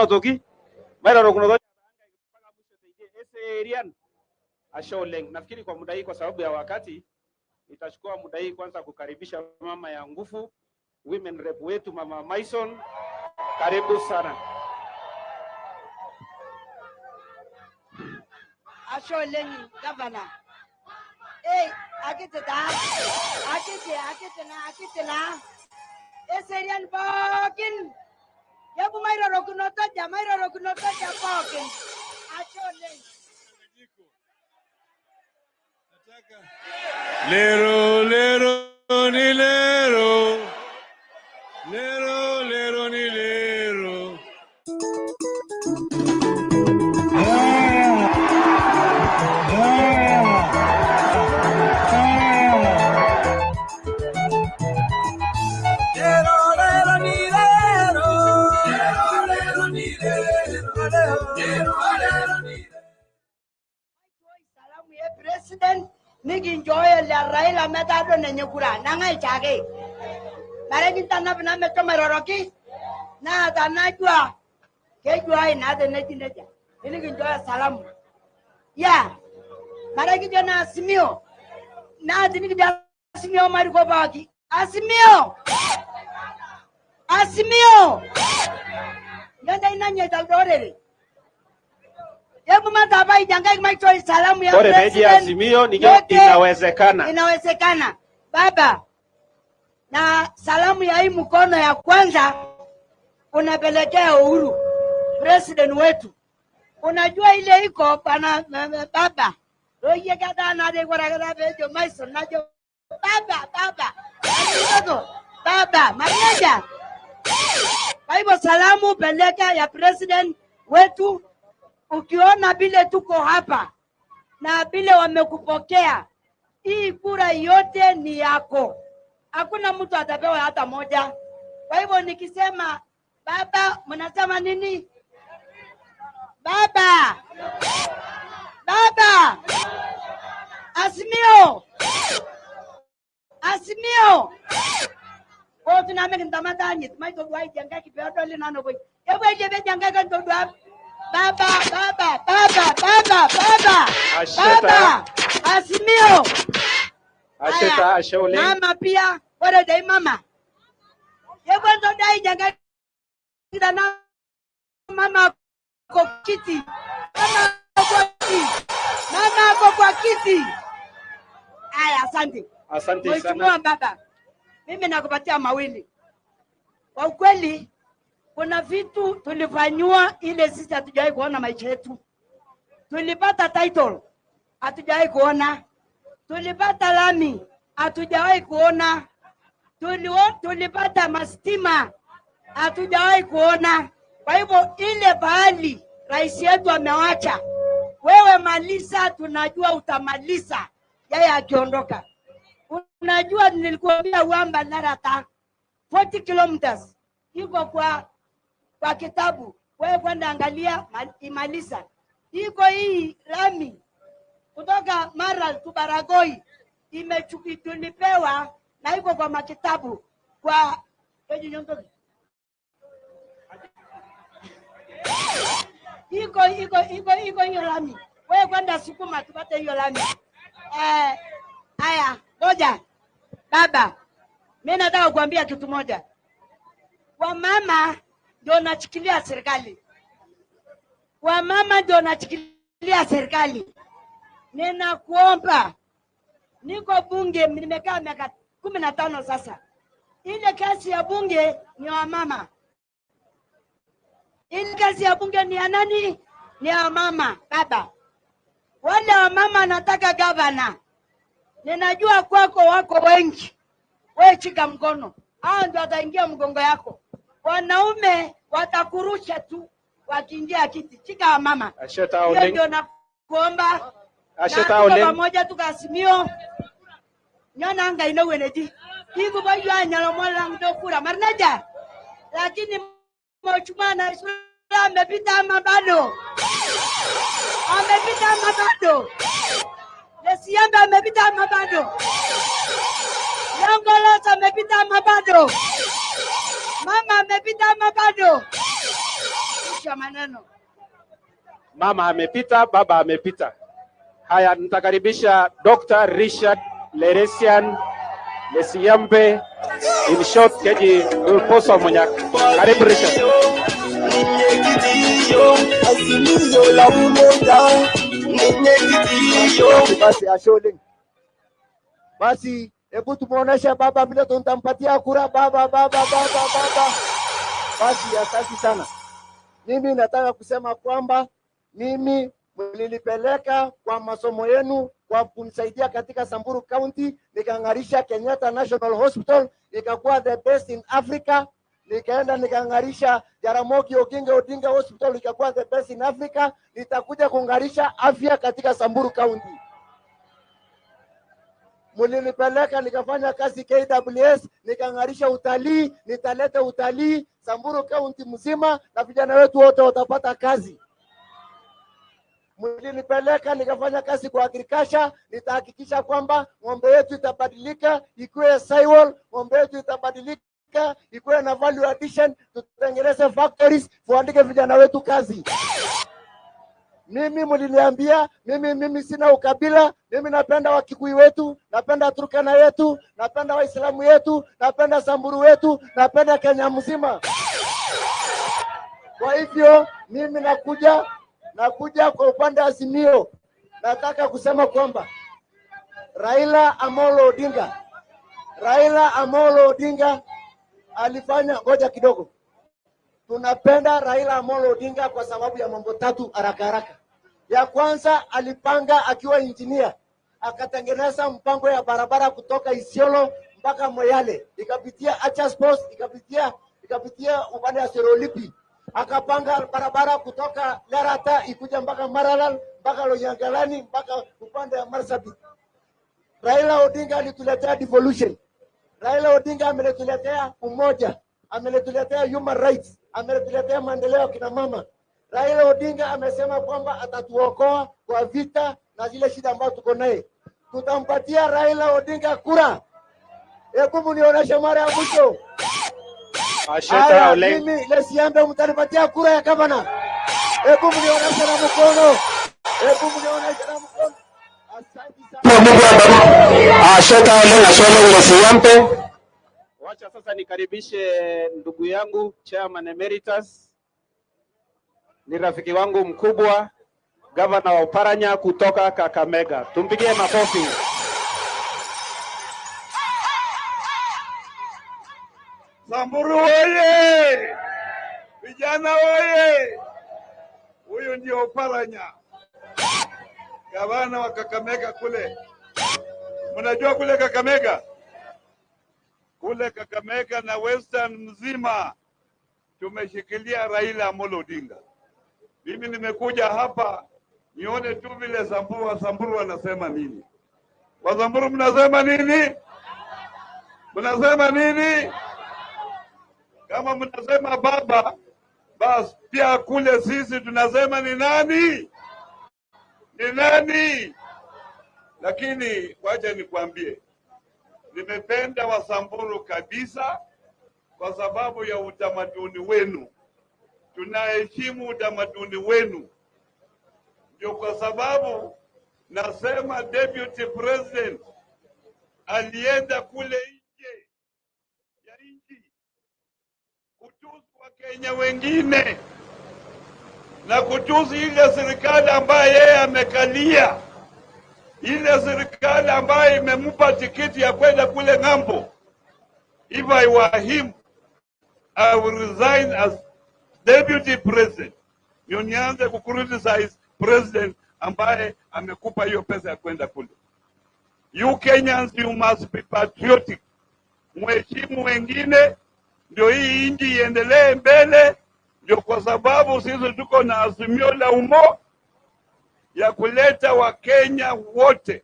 otoki. Mara rokuno eserian. Asholeng. Nafikiri kwa muda hii, kwa sababu ya wakati, itachukua muda hii kwanza kukaribisha mama ya nguvu, women rep wetu Mama Mason. Karibu sana. Asholeng gavana. Akite na. Eserian bokin. Yabu mairo rokunoto ja bokin. Asholeng. Lero ni lero ni lero. Salamu ya president nigi njoye la Raila metado na nyukura nanga ichage maregi tanap na meto maroroki na tanajua kejua ina de nejineja nigi njoye salamu ya maregi jana Azimio na nigi jana Azimio mariko baki Azimio yanda ina nyeta dorere. Hebu madhabai jangai maitoi salamu ya president. Meji Azimio inawezekana. Baba, na salamu ya hii mkono ya kwanza unapelekea Uhuru president wetu. Unajua ile iko pana baba. Roye kada na de gora kada bejo Mason najo. Baba, Mariaja. Kwa hivyo salamu peleka ya president wetu. Ukiona bile tuko hapa na bile wamekupokea, hii kura yote ni yako. Hakuna mtu atapewa hata moja. Kwa hivyo nikisema baba, mnasema nini? Baba. Azimio. Kwa tunameka ntamatani, tumaito duai janga kipeodo li nano boy. Ewe jebe janga kan to duai. Baba. Azimio. Ashole. Mama pia, wale dai mama. Yebo ndo dai janga na mama kwa kiti. Mama kwa kiti. Aya, asante. Asante sana. Baba. Mimi nakupatia mawili. Kwa ukweli kuna vitu tulifanywa ile sisi hatujawahi kuona maisha yetu. Tulipata title, hatujawahi kuona. Tulipata lami, hatujawahi kuona. Tulipata mastima, hatujawahi kuona. Kwa hivyo ile bahali rais yetu amewacha, wewe maliza, tunajua utamaliza yeye akiondoka. unajua nilikuambia Wamba and Maralal 40 kilometers iko kwa kitabu. Wewe kwenda angalia imaliza. Iko hii lami kutoka Maralal to Baragoi tulipewa na iko kwa makitabu kwa iko hiyo lami. Wewe kwenda sukuma tupate hiyo lami. Haya, ngoja. Baba, mimi nataka kuambia kitu moja. Wamama ndio nachikilia serikali. Wamama ndio nachikilia serikali. Ninakuomba. Niko bunge, nimekaa miaka 15 sasa. Ile kazi ya bunge ni wa mama. Ile kazi ya bunge ni ya nani? Ni ya mama. Baba, wale wa mama nataka gavana. Ninajua kwako wako wengi. Wewe chika mkono. Hao ndio wataingia mgongo yako. Wanaume watakurusha tu wakiingia kiti. Chika wa mama. Hiyo ndio nakuomba. Na pamoja tukasimio. Nyona anga inaweneji. Hiku bayu anyalo mwala mdokura. Marnaja. Lakini mchumana amepita mabado. Amepita mabado. Lesiamba amepita mabado. Yongolosa amepita mabado. Mama amepita mabado. Kisha maneno. Mama amepita, baba amepita. Haya, nitakaribisha Dr. Richard Leresian Lesiambe in short keji ulposo mwenye. Karibu Richard. Basi Asholing. Basi hebu tumuonesha baba vile tutampatia kura baba. Basi asante sana. Mimi nataka kusema kwamba mimi mlilipeleka kwa masomo yenu kwa kunisaidia katika Samburu County, nikang'arisha Kenyatta National Hospital, ikakuwa the best in Africa. Nikaenda nikang'arisha Jaramogi Oginga Odinga Hospital, ikakuwa the best in Africa. Nitakuja kung'arisha afya katika Samburu County. Mlinipeleka nikafanya kazi KWS, nikang'arisha utalii, nitaleta utalii Samburu County mzima na vijana wetu wote watapata kazi. Mlinipeleka nikafanya kazi kwa agriculture, nitahakikisha kwamba ng'ombe yetu itabadilika ikuwe saiwal, ng'ombe yetu itabadilika ikuwe na value addition, tutengeneze factories, tuandike vijana wetu kazi. Mimi mliniambia, mimi sina ukabila, mimi napenda Wakikuyu wetu, napenda Turkana yetu, napenda Waislamu yetu, napenda Samburu wetu, napenda Kenya mzima. Kwa hivyo mimi nakuja kwa upande wa Azimio. Nataka kusema kwamba Raila Amolo Odinga alifanya, ngoja kidogo. Tunapenda Raila Amolo Odinga kwa sababu ya mambo tatu haraka. Ya kwanza, alipanga akiwa engineer, akatengeneza mpango ya barabara kutoka Isiolo mpaka Moyale, ikapitia Achas Post, ikapitia upande wa Serolipi. Akapanga barabara kutoka Lerata ikuja mpaka Maralal, mpaka Loyangalani, mpaka upande wa Marsabit. Raila Odinga alituletea devolution. Raila Odinga ametuletea umoja, ametuletea human rights, ametuletea maendeleo kina mama. Raila Odinga amesema kwamba atatuokoa kwa vita na zile shida ambazo tuko naye. Tutampatia Raila Odinga kura. Hebu mnionyeshe mara ya mwisho. Mimi Lesiambe mtanipatia kura ya gavana. Hebu mnionyeshe na mkono. Asante sana. Wacha sasa nikaribishe ndugu yangu Chairman Emeritus, ni rafiki wangu mkubwa, Gavana wa Oparanya kutoka Kakamega. Tumpigie makofi. Samburu oye! Vijana oye! Huyu ndio Oparanya, gavana wa Kakamega kule. Mnajua kule Kakamega? Kule Kakamega na Western mzima tumeshikilia Raila Amolo Odinga. Mimi nimekuja hapa nione tu vile Samburu wanasema nini. Wa Samburu mnasema nini? Mnasema nini? Kama mnasema baba, basi pia kule sisi tunasema ni nani? Ni nani? Lakini wacha nikwambie, nimependa Wasamburu kabisa kwa sababu ya utamaduni wenu. Tunaheshimu utamaduni wenu. Ndio kwa sababu nasema deputy president alienda kule nje ya nchi kutusi Wakenya wengine na kutusi ile serikali ambayo yeye amekalia, ile serikali ambayo imempa tikiti ya kwenda kule ng'ambo. If I were him, I will resign as deputy president. Ndio nianze kucriticize president ambaye amekupa hiyo pesa ya kwenda kule. You Kenyans, you must be patriotic. Mheshimu wengine, ndio hii nchi iendelee mbele. Ndio kwa sababu sisi tuko na azimio la umoja ya kuleta Wakenya wote,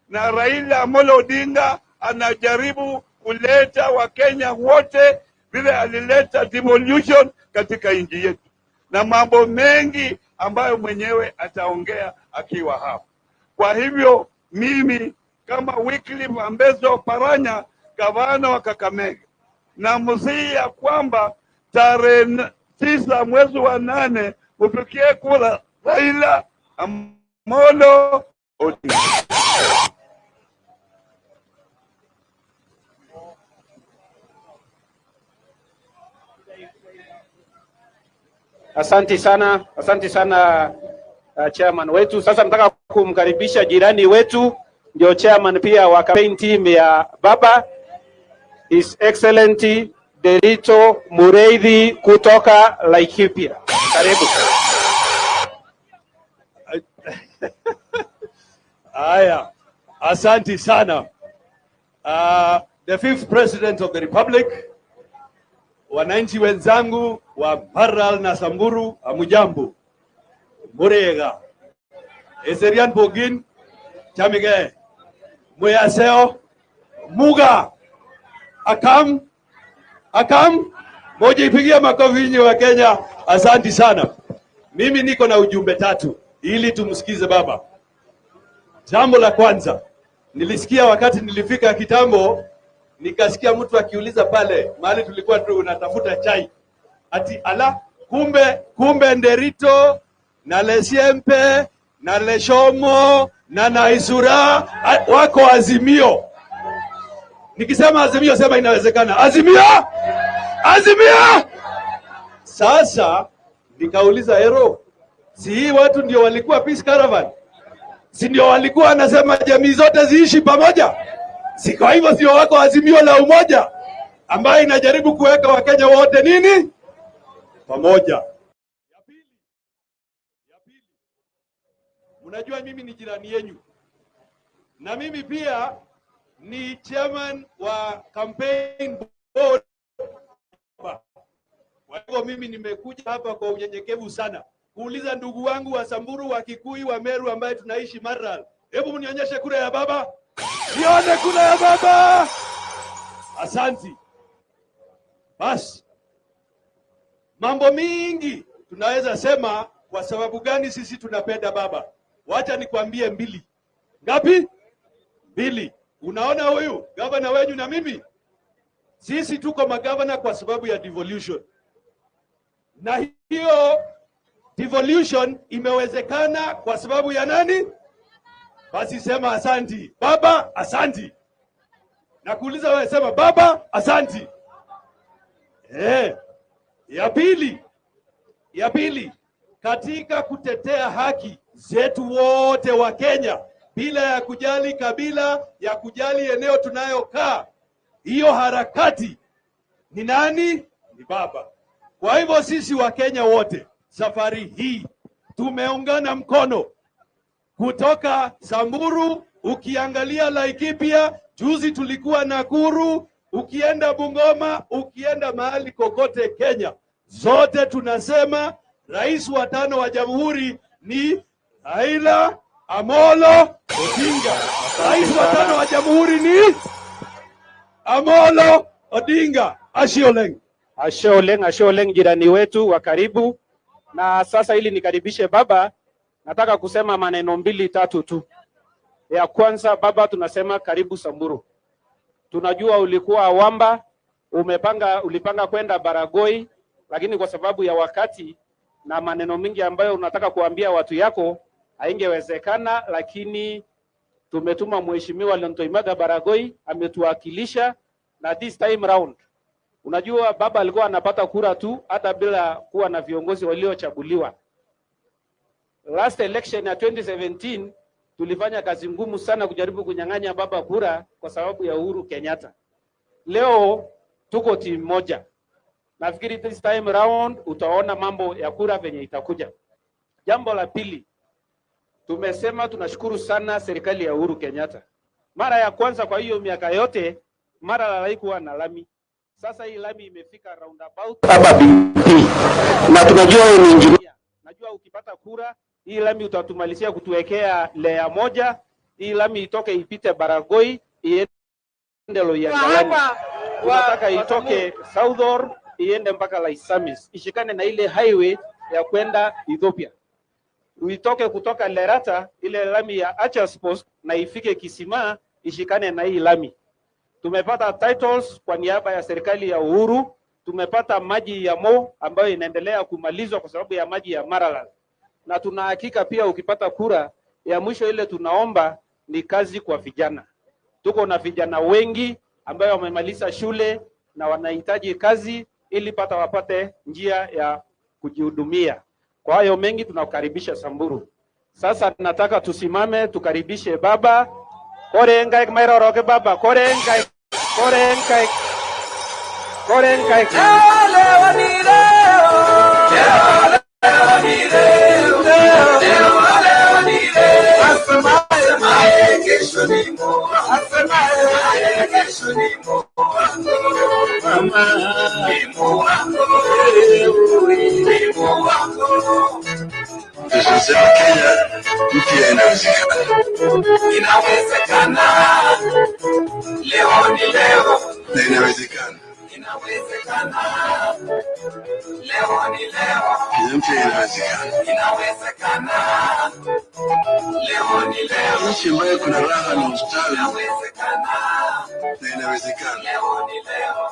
na Raila Amolo Odinga anajaribu kuleta Wakenya wote vile alileta devolution katika nchi yetu, na mambo mengi ambayo mwenyewe ataongea akiwa hapa. Kwa hivyo mimi kama Wycliffe Ambezo Paranya, gavana wa Kakamega, na msihi ya kwamba tarehe 9 mwezi wa 8 upigie kura Raila Amolo Odinga. Asante sana chairman wetu. Sasa nataka kumkaribisha jirani wetu, ndio chairman pia wa campaign team ya baba, His Excellency Derito Mureithi kutoka Laikipia. Karibu. Aya, asante sana. The fifth president of the republic, wananchi wenzangu wa Maralal na Samburu, amujambo. Murega. Eserian Bogin, Chamige, Muyaseo, Muga, Akam, moja ipigia makofi nyinyi wa Kenya. Asante sana. Mimi niko na ujumbe tatu ili tumsikize baba. Jambo la kwanza, nilisikia wakati nilifika kitambo, nikasikia mtu akiuliza pale mahali tulikuwa tunatafuta chai, ati ala, kumbe Nderito na Lesiempe na Leshomo na Naisura wako Azimio. Nikisema Azimio, sema inawezekana. Azimio! Sasa nikauliza hero, si hii watu ndio walikuwa peace caravan? Si ndio walikuwa wanasema jamii zote ziishi pamoja? Si kwa hivyo sio wako Azimio la umoja ambayo inajaribu kuweka Wakenya wote nini pamoja? Ya pili, mnajua mimi ni jirani yenu, na mimi pia ni chairman wa campaign board. Kwa hivyo mimi nimekuja hapa kwa unyenyekevu sana kuuliza ndugu wangu wa Samburu, wa Kikuyu, wa Meru ambaye tunaishi Maralal, hebu mnionyeshe kura ya baba. Nione kura ya baba. Asante. Basi mambo mingi tunaweza sema kwa sababu gani sisi tunapenda baba. Wacha nikwambie mbili. Ngapi? Mbili. Unaona huyu gavana wenyu na mimi, sisi tuko magavana kwa sababu ya devolution, na hiyo devolution imewezekana kwa sababu ya nani? Basi sema asanti baba, asanti. Na kuuliza wewe, sema baba, asanti. Ya pili, katika kutetea haki zetu wote wa Kenya bila ya kujali kabila, ya kujali eneo tunayokaa, hiyo harakati ni nani? Ni baba. Kwa hivyo sisi wa Kenya wote safari hii tumeungana mkono kutoka Samburu, ukiangalia Laikipia, juzi tulikuwa Nakuru, ukienda Bungoma, ukienda mahali kokote Kenya, zote tunasema rais wa 5 wa jamhuri ni Raila Amolo Odinga. Rais wa 5 wa jamhuri ni Amolo Odinga. Ashioleng. Ashioleng jirani wetu wa karibu. Na sasa ili nikaribishe baba, nataka kusema maneno 2-3 tu. Ya kwanza baba, tunasema karibu Samburu. Tunajua ulikuwa Wamba, ulipanga kwenda Baragoi, lakini kwa sababu ya wakati na maneno mingi ambayo unataka kuambia watu yako haingewezekana, lakini tumetuma mheshimiwa Lontoimaga Baragoi, ametuwakilisha, na this time round unajua baba alikuwa anapata kura tu hata bila kuwa na viongozi waliochaguliwa. Last election ya 2017 tulifanya kazi ngumu sana kujaribu kunyang'anya baba kura kwa sababu ya Uhuru Kenyatta. Leo tuko timu moja. Nafikiri this time round utaona mambo ya kura venye itakuja. Jambo la pili, tumesema tunashukuru sana serikali ya Uhuru Kenyatta. Mara ya kwanza kwa hiyo miaka yote Maralal haikuwa na lami. Sasa hii lami imefika roundabout hapa BP. Na tunajua wewe ni engineer. Najua ukipata kura hii lami utatumalizia kutuwekea layer moja. Hii lami itoke ipite Baragoi iende Loyangalani. Tunataka itoke Southor iende mpaka Laisamis. Ishikane na ile highway ya kwenda Ethiopia. Uitoke kutoka Lerata ile lami ya Achas Post na ifike Kisima ishikane na hii lami. Tumepata titles kwa niaba ya serikali ya Uhuru. Tumepata maji ya Mo ambayo inaendelea kumalizwa kwa sababu ya maji ya Maralal. Na tunahakika pia ukipata kura ya mwisho ile tunaomba ni kazi kwa vijana. Tuko na vijana wengi ambao wamemaliza shule na wanahitaji kazi ili wapate njia ya kujihudumia. Kwa hayo mengi tunakukaribisha Samburu. Sasa nataka tusimame tukaribishe baba. Korengai mairoroke baba, korengai. Tunasema Kenya mpya inawezekana. Inawezekana. Leo ni leo. Na inawezekana. Inawezekana. Leo ni leo. Kenya mpya inawezekana. Inawezekana. Leo ni leo. Nchi ambayo kuna raha na ustawi. Inawezekana. Na inawezekana. Leo ni leo.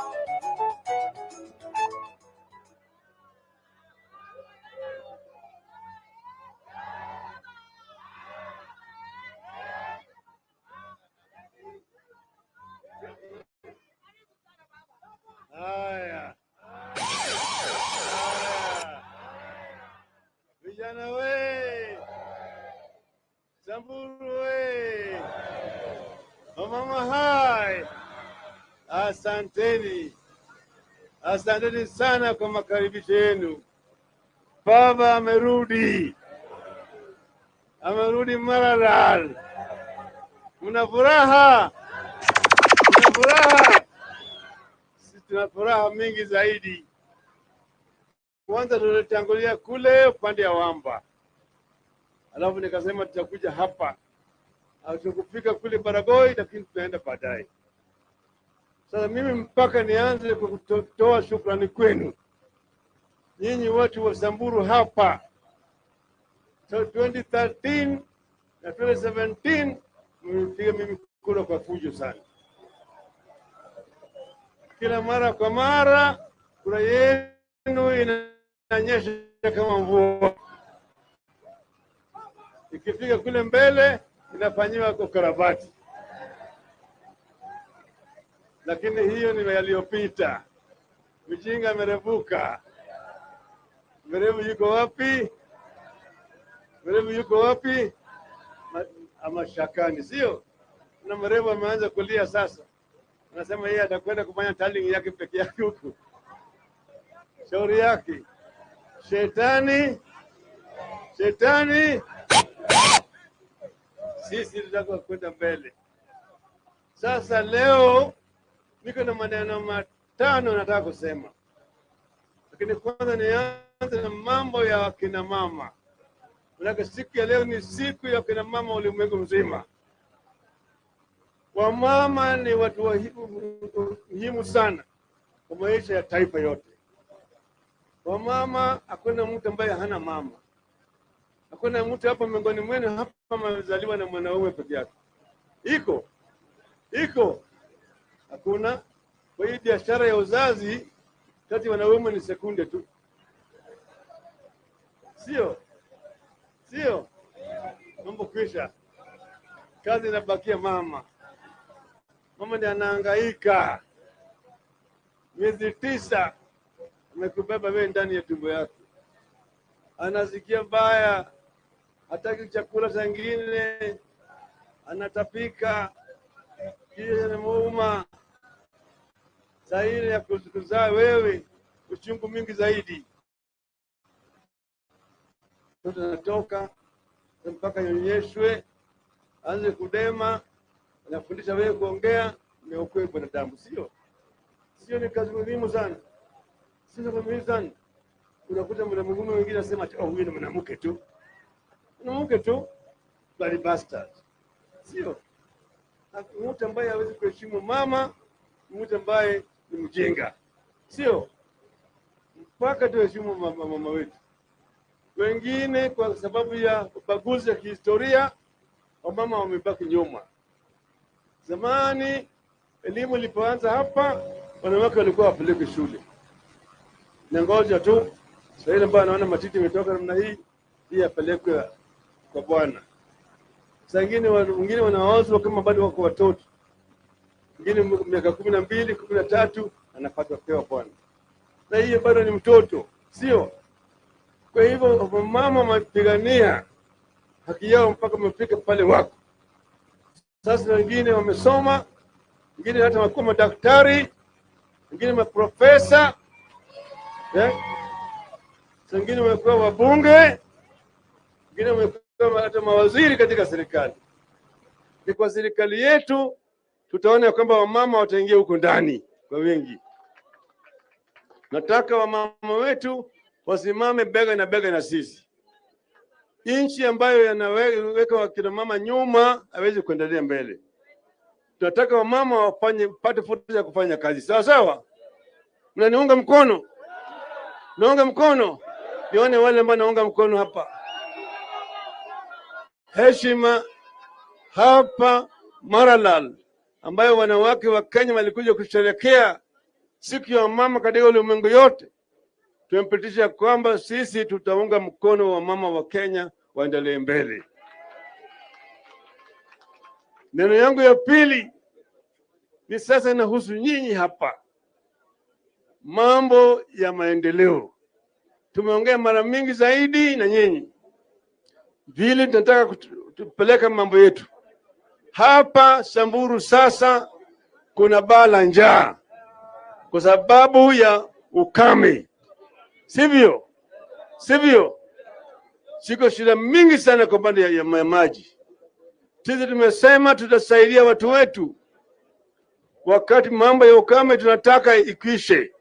Haya. Vijana we. Samburu we. Mama hai. Asanteni. Asanteni sana kwa makaribisho yenu. Baba amerudi. Amerudi Maralal. Mna furaha? Mna furaha? Tuna furaha mingi zaidi. Kwanza tulitangulia kule upande ya Wamba. Alafu nikasema tutakuja hapa. Hatukufika kule Baragoi lakini tunaenda baadaye. Sasa mimi mpaka nianze kutoa shukrani kwenu. Nyinyi watu wa Samburu hapa. So 2013 na 2017 mlipiga mimi kura kwa fujo sana. Kila mara kwa mara kura yenu inanyesha kama mvua. Ikifika kule mbele inafanyiwa ukarabati. Lakini hiyo ni yaliyopita. Mjinga amerevuka. Mrevu yuko wapi? Mrevu yuko wapi? Amashakani, sio? Na mrevu ameanza kulia sasa. Anasema yeye atakwenda kufanya tallying yake peke yake huko. Shauri yake. Shetani. Sisi tunataka kwenda mbele. Sasa leo niko na maneno matano nataka kusema. Lakini kwanza nianze na mambo ya kina mama. Maana siku ya leo ni siku ya kina mama ulimwengu mzima. Wamama ni watu muhimu sana kwa maisha ya taifa yote. Wamama, hakuna mtu ambaye hana mama. Hakuna mtu hapa miongoni mwenu hapa amezaliwa na mwanaume peke yake. Iko. Hakuna. Kwa hiyo biashara ya uzazi kati wanaume ni sekunde tu. Sio. Mambo kwisha. Kazi inabakia mama. Mama ndiye anahangaika. Miezi 9 amekubeba wewe ndani ya tumbo yake. Anasikia baya, hataki chakula zingine, anatapika, kisha anamuuma. Saa ile ya kuzaa wewe uchungu mingi zaidi. Mtoto anatoka mpaka nyonyeshwe, aanze kudema, anafundisha wewe kuongea, ni ukweli binadamu, sio ni kazi muhimu sana. Unakuta mwanamume mwingine anasema huyu ni mwanamke tu. Bali bastard. Sio. Mtu ambaye hawezi kuheshimu mama, mtu ambaye ni mjinga. Sio. Mpaka tuheshimu mama wetu. Wengine kwa sababu ya ubaguzi ya kihistoria, wamama wamebaki nyuma. Zamani elimu ilipoanza hapa, wanawake walikuwa wapeleke shule. Nangoja tu sasa ile ambayo anaona matiti imetoka namna hii apelekwe kwa bwana. Sasa wengine wanaozwa kama bado wako watoto. Wengine miaka 12, 13 anapata kwa bwana. Na hiyo bado ni mtoto, sio? Kwa hivyo mama mapigania haki yao mpaka wamefika pale wako. Sasa wengine wamesoma, wengine hata wako madaktari, wengine maprofesa, wengine wamekuwa wabunge, wengine wamekuwa hata mawaziri katika serikali. Ni kwa serikali yetu tutaona kwamba wamama wataingia huko ndani kwa wingi. Nataka wamama wetu wasimame bega na sisi. Nchi ambayo yanaweka wakina mama nyuma hawezi kuendelea mbele. Tunataka wamama pate fursa ya kufanya kazi. Sawa? Mnaniunga mkono? Naunga mkono? Nione wale ambao naunga mkono hapa. Heshima hapa Maralal, ambayo wanawake wa Kenya walikuja kusherehekea siku ya mama katika ulimwengu yote. Tumempitisha kwamba sisi tutaunga mkono wa mama wa Kenya waendelee mbele. Neno yangu ya pili ni sasa inahusu nyinyi hapa. Mambo ya maendeleo. Tumeongea mara mingi zaidi na nyinyi. Vile tunataka kupeleka mambo yetu. Hapa Samburu sasa kuna baa la njaa kwa sababu ya ukame. Sivyo? Siko shida mingi sana kwa upande ya maji. Sisi tumesema tutasaidia watu wetu. Wakati mambo ya ukame tunataka ikwishe.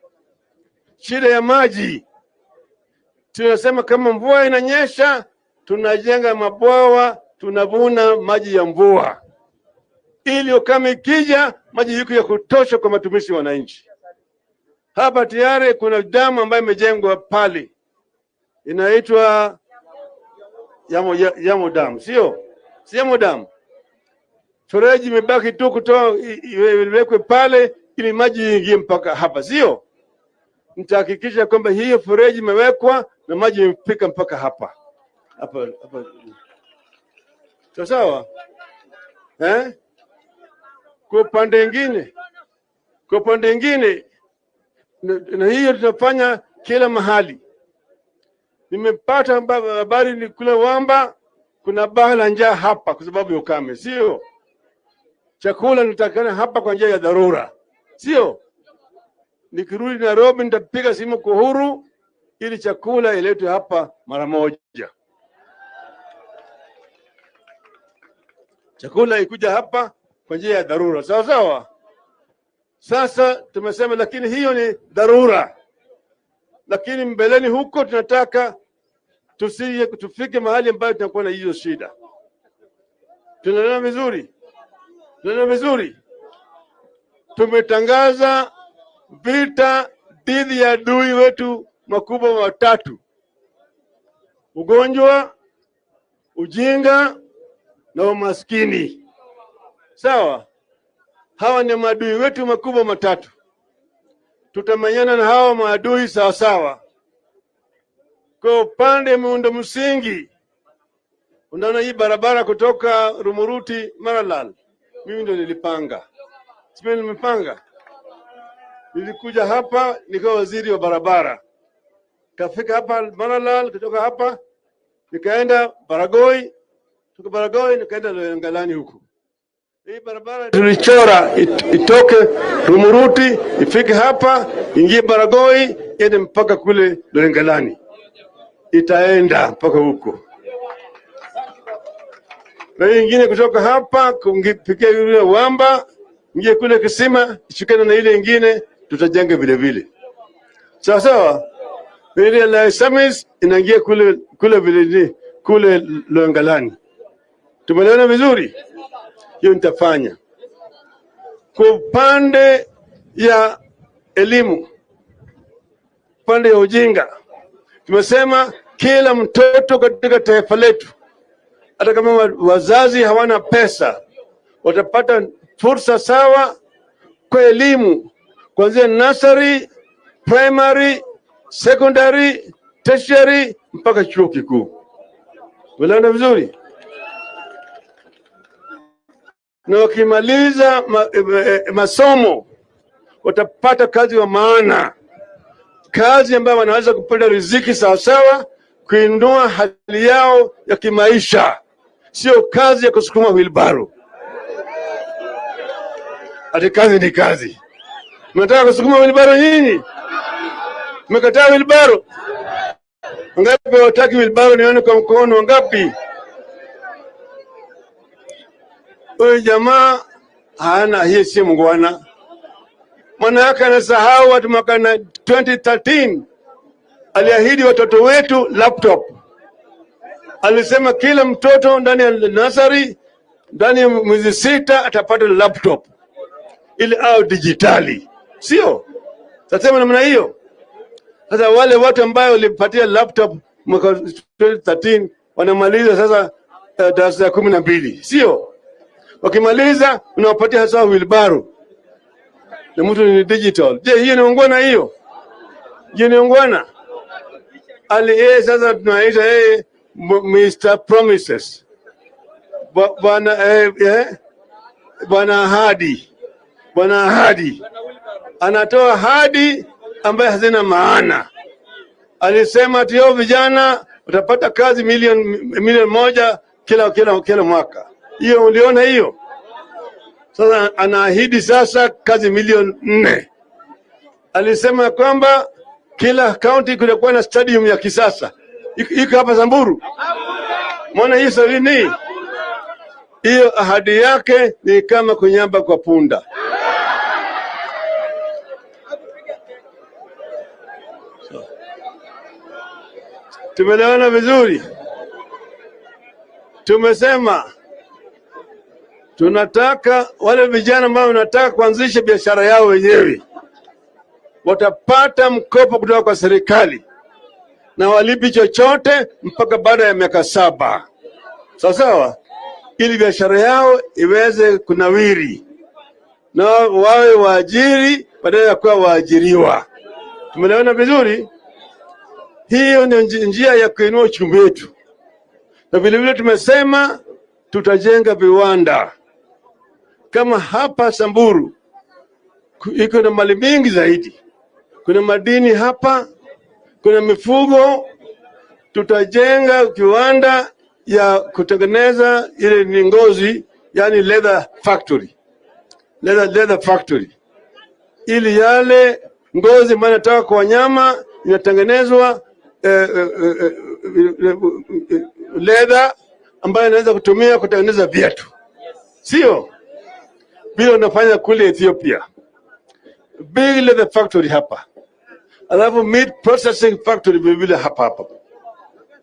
Shida ya maji. Tunasema kama mvua inanyesha, tunajenga mabwawa, tunavuna maji ya mvua. Ili ukame ikija, maji yako ya kutosha kwa matumizi ya wananchi. Hapa tayari kuna damu ambayo imejengwa pale. Inaitwa Yamo Dam, sio? Si Yamo Dam. Fereji imebaki tu kutoa iwekwe pale ili maji yaingie mpaka hapa, sio? Nitahakikisha kwamba hiyo fereji imewekwa na maji yamefika mpaka hapa. Hapa. Sawa? Kwa upande mwingine na hiyo tunafanya kila mahali. Nimepata habari ni kule Wamba kuna baa la njaa hapa kwa sababu ya ukame, sio? Chakula nitakana hapa kwa njia ya dharura, sio? Nikirudi Nairobi nitapiga simu kwa Uhuru ili chakula iletwe hapa mara moja. Chakula ikuja hapa kwa njia ya dharura, sawa? Sasa tumesema lakini hiyo ni dharura. Lakini mbeleni huko tunataka tufike mahali ambayo tunakuwa na hiyo shida. Tunaelewa vizuri? Tunaona vizuri, tumetangaza vita dhidi ya adui wetu makubwa matatu: ugonjwa, ujinga na umaskini. Sawa, hawa ni maadui wetu makubwa matatu. Tutamenyana na hawa maadui sawa sawa. Kwa upande muundo msingi, unaona hii barabara kutoka Rumuruti Maralal, mimi ndio nilipanga. Sio nimepanga. Nilikuja hapa nikawa waziri wa barabara. Kafika hapa Maralal, kutoka hapa nikaenda Baragoi, kutoka Baragoi nikaenda Loyangalani huko. Hii barabara tulichora itoke Rumuruti ifike hapa, ingie Baragoi, iende mpaka kule Loyangalani. Itaenda mpaka huko. Na ingine kutoka hapa kungipikia yule Wamba, ingie kule Kisima, ishikane na ile ingine tutajenga vile vile. Sawa sawa. Ile la Samis inaingia kule vile kule Loyangalani. Tumeelewana vizuri? Hiyo nitafanya. Kwa upande ya elimu, upande ya ujinga, tumesema kila mtoto katika taifa letu, hata kama wazazi hawana pesa, watapata fursa sawa kwa elimu kuanzia nursery, primary, secondary, tertiary mpaka chuo kikuu. Tumeelewana vizuri? Na wakimaliza masomo watapata kazi wa maana, kazi ambayo wanaweza kupata riziki sawasawa, kuinua hali yao ya kimaisha, sio kazi ya kusukuma wheelbarrow. Ati kazi ni kazi. Mnataka kusukuma wheelbarrow nyinyi? Mmekataa wheelbarrow? Ngapi wataki wheelbarrow? Nione kwa mkono ngapi? Huyu jamaa hana, hii si mngwana. Maana yake anasahau watu mwaka 2013 aliahidi watoto wetu laptop. Alisema kila mtoto ndani ya nursery, ndani ya mwezi 6 atapata laptop ili au digitali. Sio? Tasema namna hiyo. Sasa wale watu ambao walipatia laptop mwaka 2013 wanamaliza sasa darasa ya 12. Sio? Wakimaliza unawapatia hasa wheelbarrow. Na mtu ni digital. Je, hiyo ni ungwana hiyo? Je, ni ungwana? Sasa tunaita Mr. Promises. Bwana ahadi. Bwana ahadi. Anatoa ahadi ambaye hazina maana. Alisema ati vijana utapata kazi milioni moja kila mwaka. Hiyo uliona hiyo? Sasa anaahidi sasa kazi milioni 4. Alisema kwamba kila county kutakuwa na stadium ya kisasa. Iko hapa Samburu. Mbona hiyo sabini? Hiyo ahadi yake ni kama kunyamba kwa punda. Tumeelewana vizuri? Tumesema tunataka wale vijana ambao wanataka kuanzisha biashara yao wenyewe watapata mkopo kutoka kwa serikali na walipi chochote mpaka baada ya miaka 7. Sawa sawa, ili biashara yao iweze kunawiri na wawe waajiri badala ya kuwa waajiriwa. Tumeelewana vizuri? Hiyo ni njia ya kuinua uchumi wetu. Na vile vile tumesema tutajenga viwanda. Kama hapa Samburu iko na mali mingi zaidi. Kuna madini hapa, kuna mifugo. Tutajenga kiwanda ya kutengeneza ile ni ngozi, yani leather factory. Leather factory. Ili yale ngozi ambayo inatoka kwa wanyama inatengenezwa leather ambayo inaweza kutumia kutengeneza viatu. Sio? Vile unafanya kule Ethiopia. Big leather factory hapa. Alafu meat processing factory vile hapa.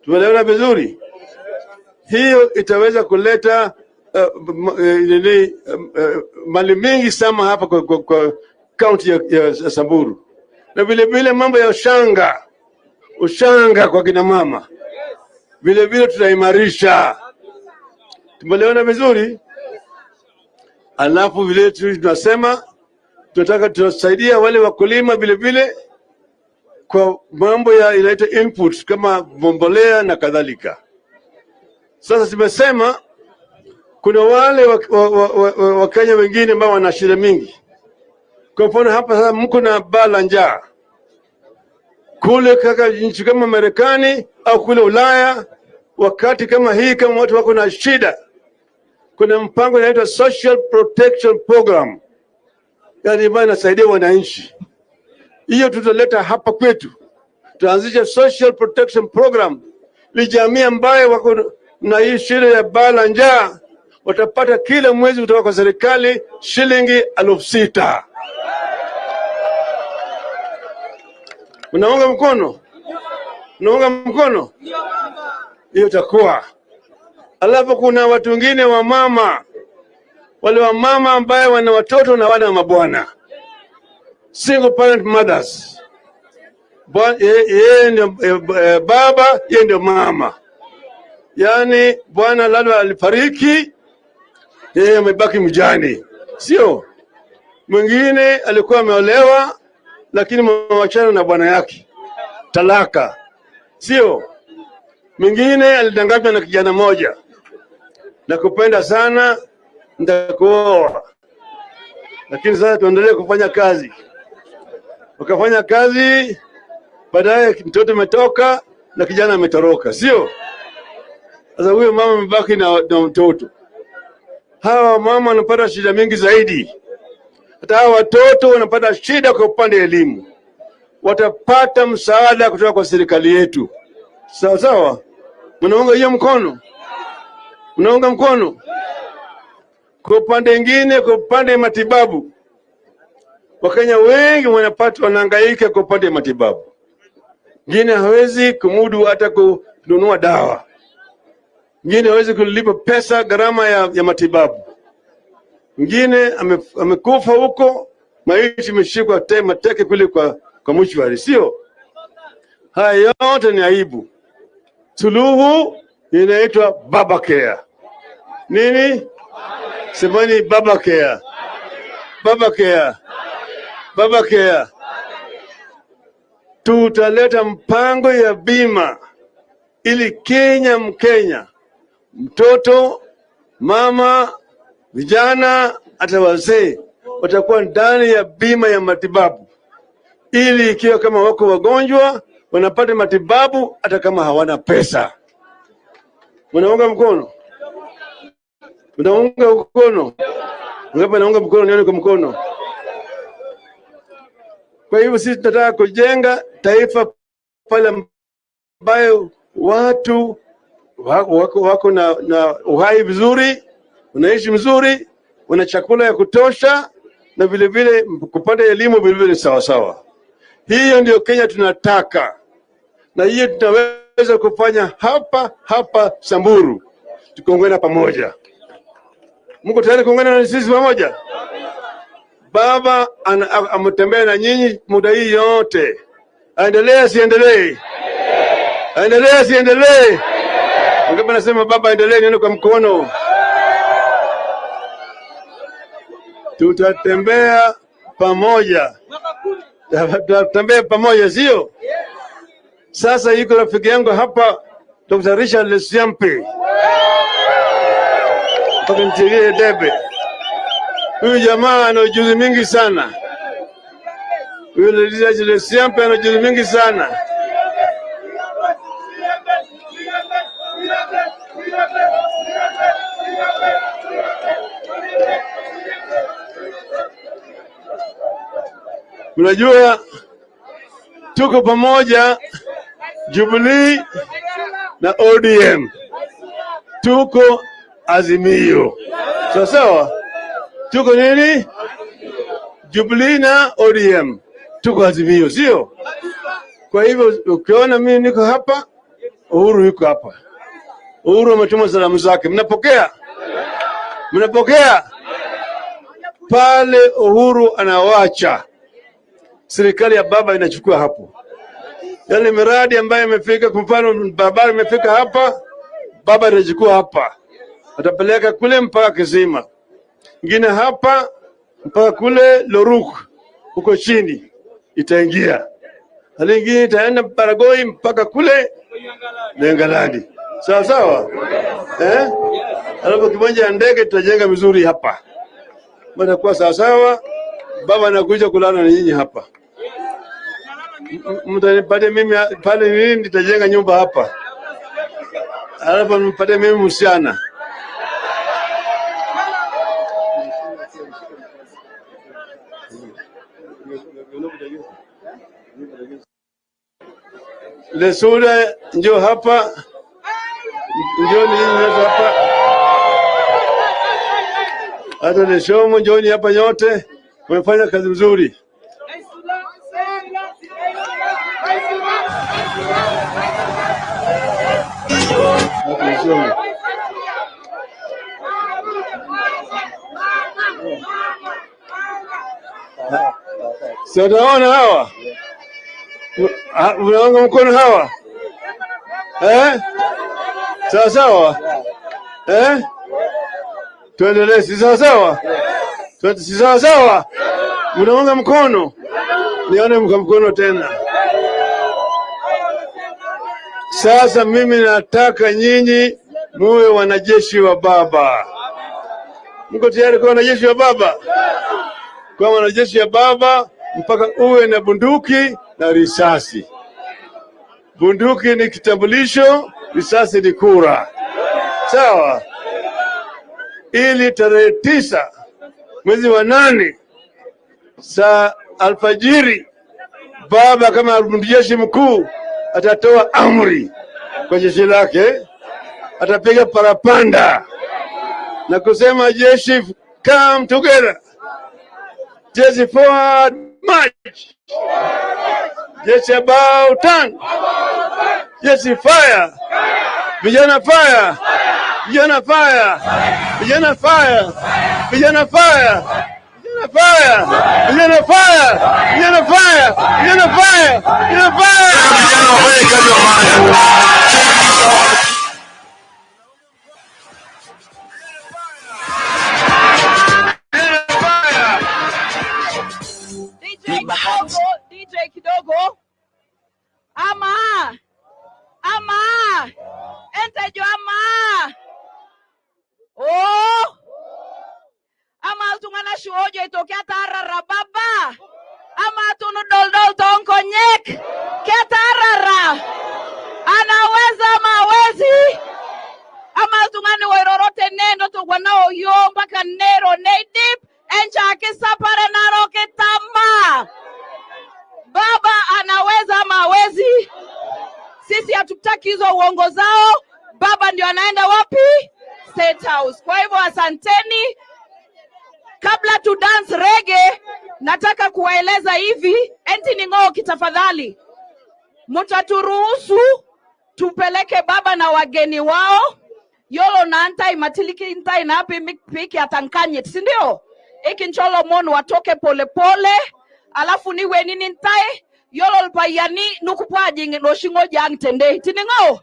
Tumeelewana vizuri? Hiyo itaweza kuleta mali mingi sana hapa kwa kaunti ya Samburu, na vile vile mambo ya ushanga kwa kina mama vile vile tutaimarisha. Tumeelewana vizuri? Alafu vile tunasema tunataka tuwasaidia wale wakulima vile vile kwa mambo ya inaitwa input kama mbolea na kadhalika. Sasa tumesema kuna wale Wakenya wengine ambao wana shida mingi. Kwa mfano hapa sasa mko na baa la njaa kule kaka nchi kama Marekani au kule Ulaya, wakati kama hii, kama watu wako na shida, kuna mpango unaitwa Social Protection Program, yani ambayo inasaidia wananchi. Hiyo tutaleta hapa kwetu, tuanzisha Social Protection Program. Ni jamii ambayo wako na hii shida ya baa la njaa watapata kila mwezi kutoka kwa serikali shilingi 6,000. Unaunga mkono? Unaunga mkono? Hiyo itakuwa. Alafu kuna watu wengine wa mama, wale wa mama ambaye wana watoto na wana mabwana, single parent mothers. Yeye ndio baba, yeye ndio mama. Yani bwana labda alifariki, yeye amebaki mjane, sio? Mwingine alikuwa ameolewa lakini mwachana na bwana yake, talaka, sio? Mwingine alidanganywa na kijana moja, nakupenda sana, nitakuoa, lakini sasa tuendelee kufanya kazi. Wakafanya kazi, baadaye mtoto umetoka na kijana ametoroka, sio? Sasa huyo mama amebaki na mtoto. Hawa mama wanapata shida mingi zaidi. Hata hawa watoto wanapata shida kwa upande elimu. Watapata msaada kutoka kwa serikali yetu. Sawa sawa? Mnaunga hiyo mkono? Mnaunga mkono? Kwa upande mwingine, kwa upande wa matibabu, Wakenya wengi wanahangaika kwa upande wa matibabu. Mwingine hawezi kumudu hata kununua dawa. Mwingine hawezi kulipa pesa gharama ya matibabu. Mwingine amekufa huko, maiti imeshikwa mateke kule kwa mshwari, sio? Haya yote ni aibu. Suluhu inaitwa baba care. Nini? Semani baba care. Baba care. Baba care. Tutaleta mpango ya bima ili Kenya Mkenya, mtoto, mama, vijana hata wazee watakuwa ndani ya bima ya matibabu, ili ikiwa kama wako wagonjwa wanapata matibabu hata kama hawana pesa. Unaunga mkono? Unaunga mkono? Ngapa naunga mkono, nione kwa mkono. Kwa hivyo sisi tunataka kujenga taifa pale ambayo watu wako na uhai vizuri, unaishi mzuri, una chakula ya kutosha, na vile vile kupata elimu vile vile sawa sawa. Hiyo ndio Kenya tunataka, na hiyo tutaweza kufanya hapa Samburu, tukiungana pamoja. Mko tayari kuungana na sisi pamoja? Baba ametembea na nyinyi muda hii yote. Aendelee siendelee? Aendelee siendelee? Ngapi nasema baba aendelee, nione kwa mkono. Tutatembea pamoja. Tutatembea pamoja, sio? Sasa yuko rafiki yangu hapa Dr. Richard Lesiampe. Tukamtilie debe. Huyu jamaa ana ujuzi mingi sana. Huyu Richard Lesiampe ana ujuzi mingi sana. Unajua tuko pamoja Jubilee na ODM. Tuko Azimio. Sawa sawa? Tuko nini? Jubilee na ODM. Tuko Azimio, sio? Kwa hivyo ukiona mimi niko hapa, Uhuru yuko hapa. Uhuru ametuma salamu zake. Mnapokea? Mnapokea? Pale Uhuru anawacha, serikali ya baba inachukua hapo. Yale miradi ambayo imefika, kwa mfano barabara imefika hapa, baba anachukua hapa, atapeleka kule mpaka Kisima, ingine hapa mpaka kule Loruk huko chini itaingia, hali ingine itaenda Baragoi mpaka kule Lengalani. Sawa sawa, alafu kiwanja ya ndege tutajenga vizuri hapa, mtakuwa sawa sawa. Baba anakuja kulala na nyinyi hapa, mtanipate mimi pale, mimi nitajenga nyumba hapa, alafu mpate mimi msichana. Lesuda njoo hapa, njoo ni hapa, hata Leshomo njoo hapa, nyote wamefanya kazi nzuri. Sio taona hawa? Unaunga mkono hawa? Sawa sawa? Tuendelee, si sawa sawa? Si sawa sawa? Unaunga mkono? Nione mkono tena. Sasa mimi nataka nyinyi muwe wanajeshi wa baba. Mko tayari kuwa wanajeshi wa baba? Kwa wanajeshi wa baba mpaka uwe na bunduki na risasi. Bunduki ni kitambulisho, risasi ni kura. Sawa? Ili tarehe 9 mwezi wa 8 saa alfajiri, baba kama jeshi mkuu atatoa amri kwa jeshi lake, atapiga parapanda na kusema jeshi come together, jeshi forward march, jeshi about turn, jeshi fire, vijana fire, vijana fire, vijana fire, vijana fire, vijana fire, vijana fire, vijana fire, vijana fire, vijana fire. DJ kidogo. Ama ente jo ama. Ama tungana shuojo itokea tarara baba. Ama tunu doldol tonko nyek. Kia tarara. Anaweza mawezi. Ama tungani wairorote nendo tu wanao yomba kanero neidip. Encha kisapare naroke tama. Baba anaweza mawezi. Sisi hatutaki hizo uongo zao. Baba ndio anaenda wapi? State House. Kwa hivyo asanteni. Kabla tu dance reggae, nataka kuwaeleza hivi, enti ning'oo kitafadhali. Mutaturuhusu tupeleke baba na wageni wao. Yolo na antai matiliki intai na hapi piki atankanyet, si ndio? Iki ncholo mono watoke pole pole, alafu niwe nini ntai, yolo lpayani nukupaji no shingo jang tende. Tining'oo?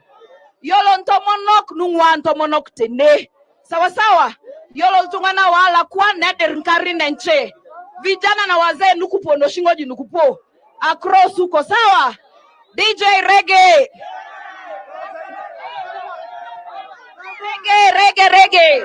Yolo ntomonok nungwa ntomonok tende. Sawa sawa? Yolo tungana wala kwa neder nkari nenche. Vijana na wazee nukupo no shingoji nukupo. Across uko sawa? DJ reggae. Reggae.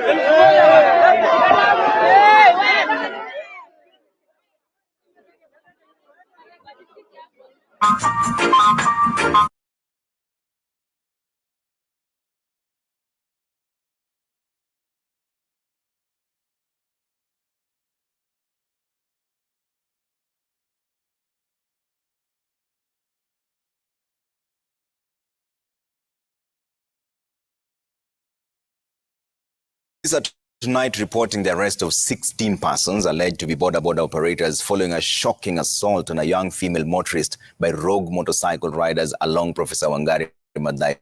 Tonight reporting the arrest of 16 persons alleged to be border operators following a shocking assault on a young female motorist by rogue motorcycle riders along Professor Wangari Maathai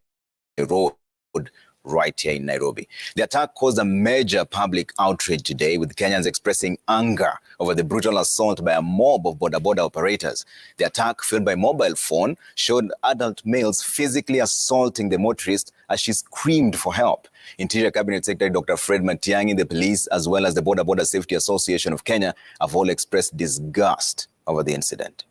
Road right here in Nairobi. The attack caused a major public outrage today, with Kenyans expressing anger over the brutal assault by a mob of boda operators. The attack, filmed by mobile phone, showed adult males physically assaulting the motorist as she screamed for help. Interior Cabinet Secretary Dr. Fred Matiang'i, the police, as well as the Boda Safety Association of Kenya have all expressed disgust over the incident.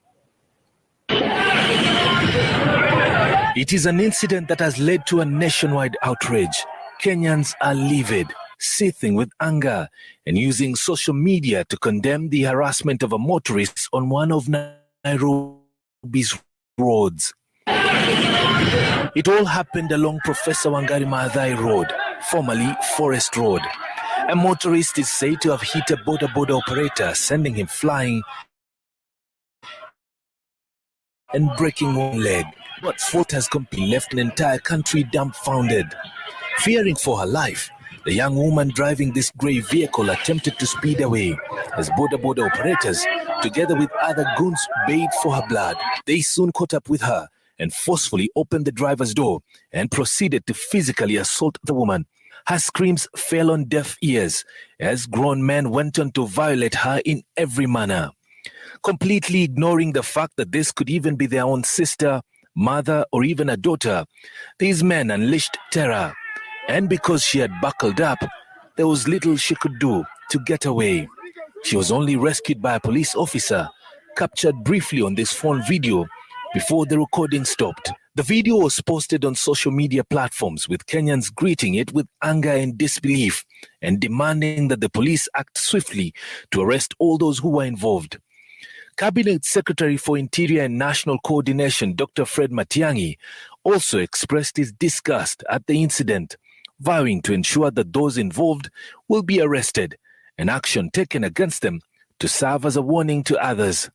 It is an incident that has led to a nationwide outrage. Kenyans are livid, seething with anger, and using social media to condemn the harassment of a motorist on one of Nairobi's roads. It all happened along Professor Wangari Maathai Road, formerly Forest Road. A motorist is said to have hit a boda operator, sending him flying and breaking one leg. But fault has completely left an entire country dumbfounded. Fearing for her life, the young woman driving this grey vehicle attempted to speed away as boda operators, together with other goons, bayed for her blood. They soon caught up with her and forcefully opened the driver's door and proceeded to physically assault the woman. Her screams fell on deaf ears as grown men went on to violate her in every manner. Completely ignoring the fact that this could even be their own sister, mother, or even a daughter, these men unleashed terror. And because she had buckled up, there was little she could do to get away. She was only rescued by a police officer, captured briefly on this phone video before the recording stopped. The video was posted on social media platforms, with Kenyans greeting it with anger and disbelief and demanding that the police act swiftly to arrest all those who were involved. Cabinet Secretary for Interior and National Coordination, Dr. Fred Matiang'i, also expressed his disgust at the incident, vowing to ensure that those involved will be arrested and action taken against them to serve as a warning to others.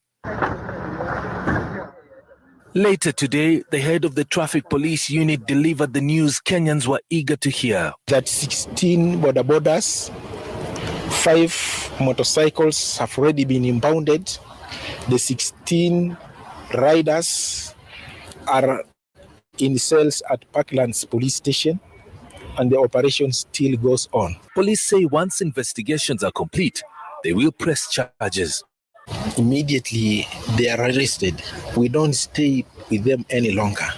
Later today, the head of the Traffic Police Unit delivered the news Kenyans were eager to hear. That 16 bodas, 5 motorcycles have already been impounded. The 16 riders are in cells at Parklands Police Station, and the operation still goes on. Police say once investigations are complete, they will press charges. Immediately they are arrested. We don't stay with them any longer.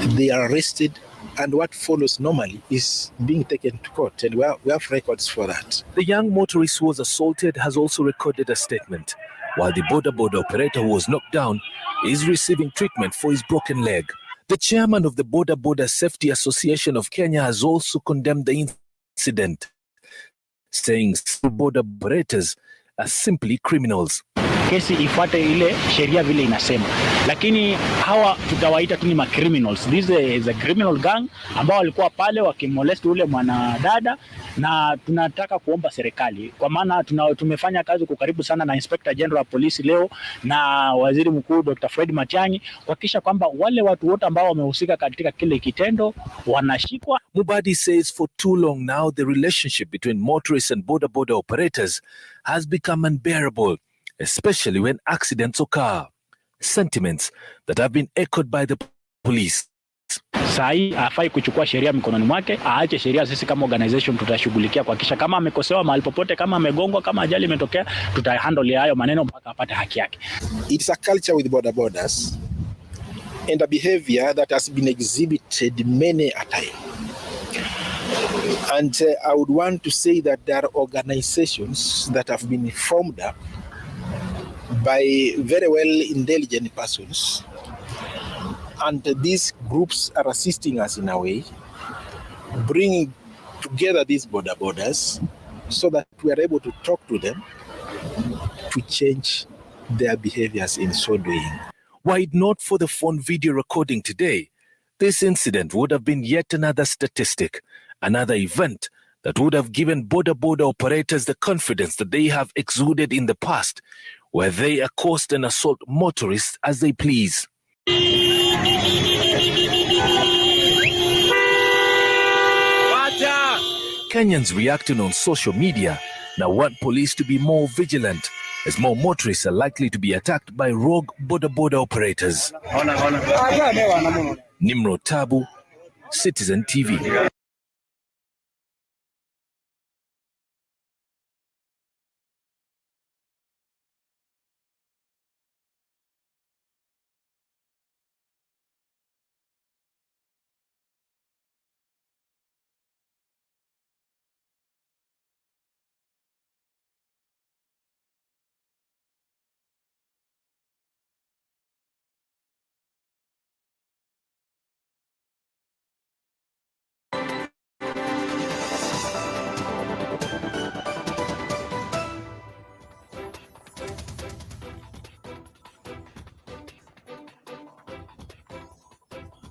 They are arrested, and what follows normally is being taken to court, and we have records for that. The young motorist who was assaulted has also recorded a statement, while the boda operator who was knocked down is receiving treatment for his broken leg. The chairman of the Boda Safety Association of Kenya has also condemned the incident, saying boda operators are simply criminals. Kesi ifuate ile sheria vile inasema, lakini hawa tutawaita tu ni criminals. This is a criminal gang ambao walikuwa pale wakimolest ule mwanadada, na tunataka kuomba serikali, kwa maana tumefanya kazi kwa karibu sana na Inspector General wa Polisi leo na Waziri Mkuu Dr. Fred Matiang'i kuhakikisha kwamba wale watu wote ambao wamehusika katika kile kitendo wanashikwa. Mubadi says for too long now the relationship between motorists and boda operators has become unbearable, especially when accidents occur. Sentiments that have been echoed by the police. Sai afai kuchukua sheria mikononi mwake, aache sheria. Sisi kama organization tutashughulikia kuhakikisha kama amekosewa mahali popote, kama amegongwa, kama ajali imetokea, tutahandle hayo maneno mpaka apate haki yake. It's a culture with bodas and a behavior that has been exhibited many a time. And I would want to say that there are organizations that have been formed up by very well intelligent persons, and these groups are assisting us in a way, bringing together these bodas so that we are able to talk to them to change their behaviors in so doing. Were it not for the phone video recording today, this incident would have been yet another statistic, another event that would have given boda operators the confidence that they have exuded in the past, where they accost and assault motorists as they please. Kenyans reacting on social media now want police to be more vigilant, as more motorists are likely to be attacked by rogue boda operators. Nimrod Tabu, Citizen TV.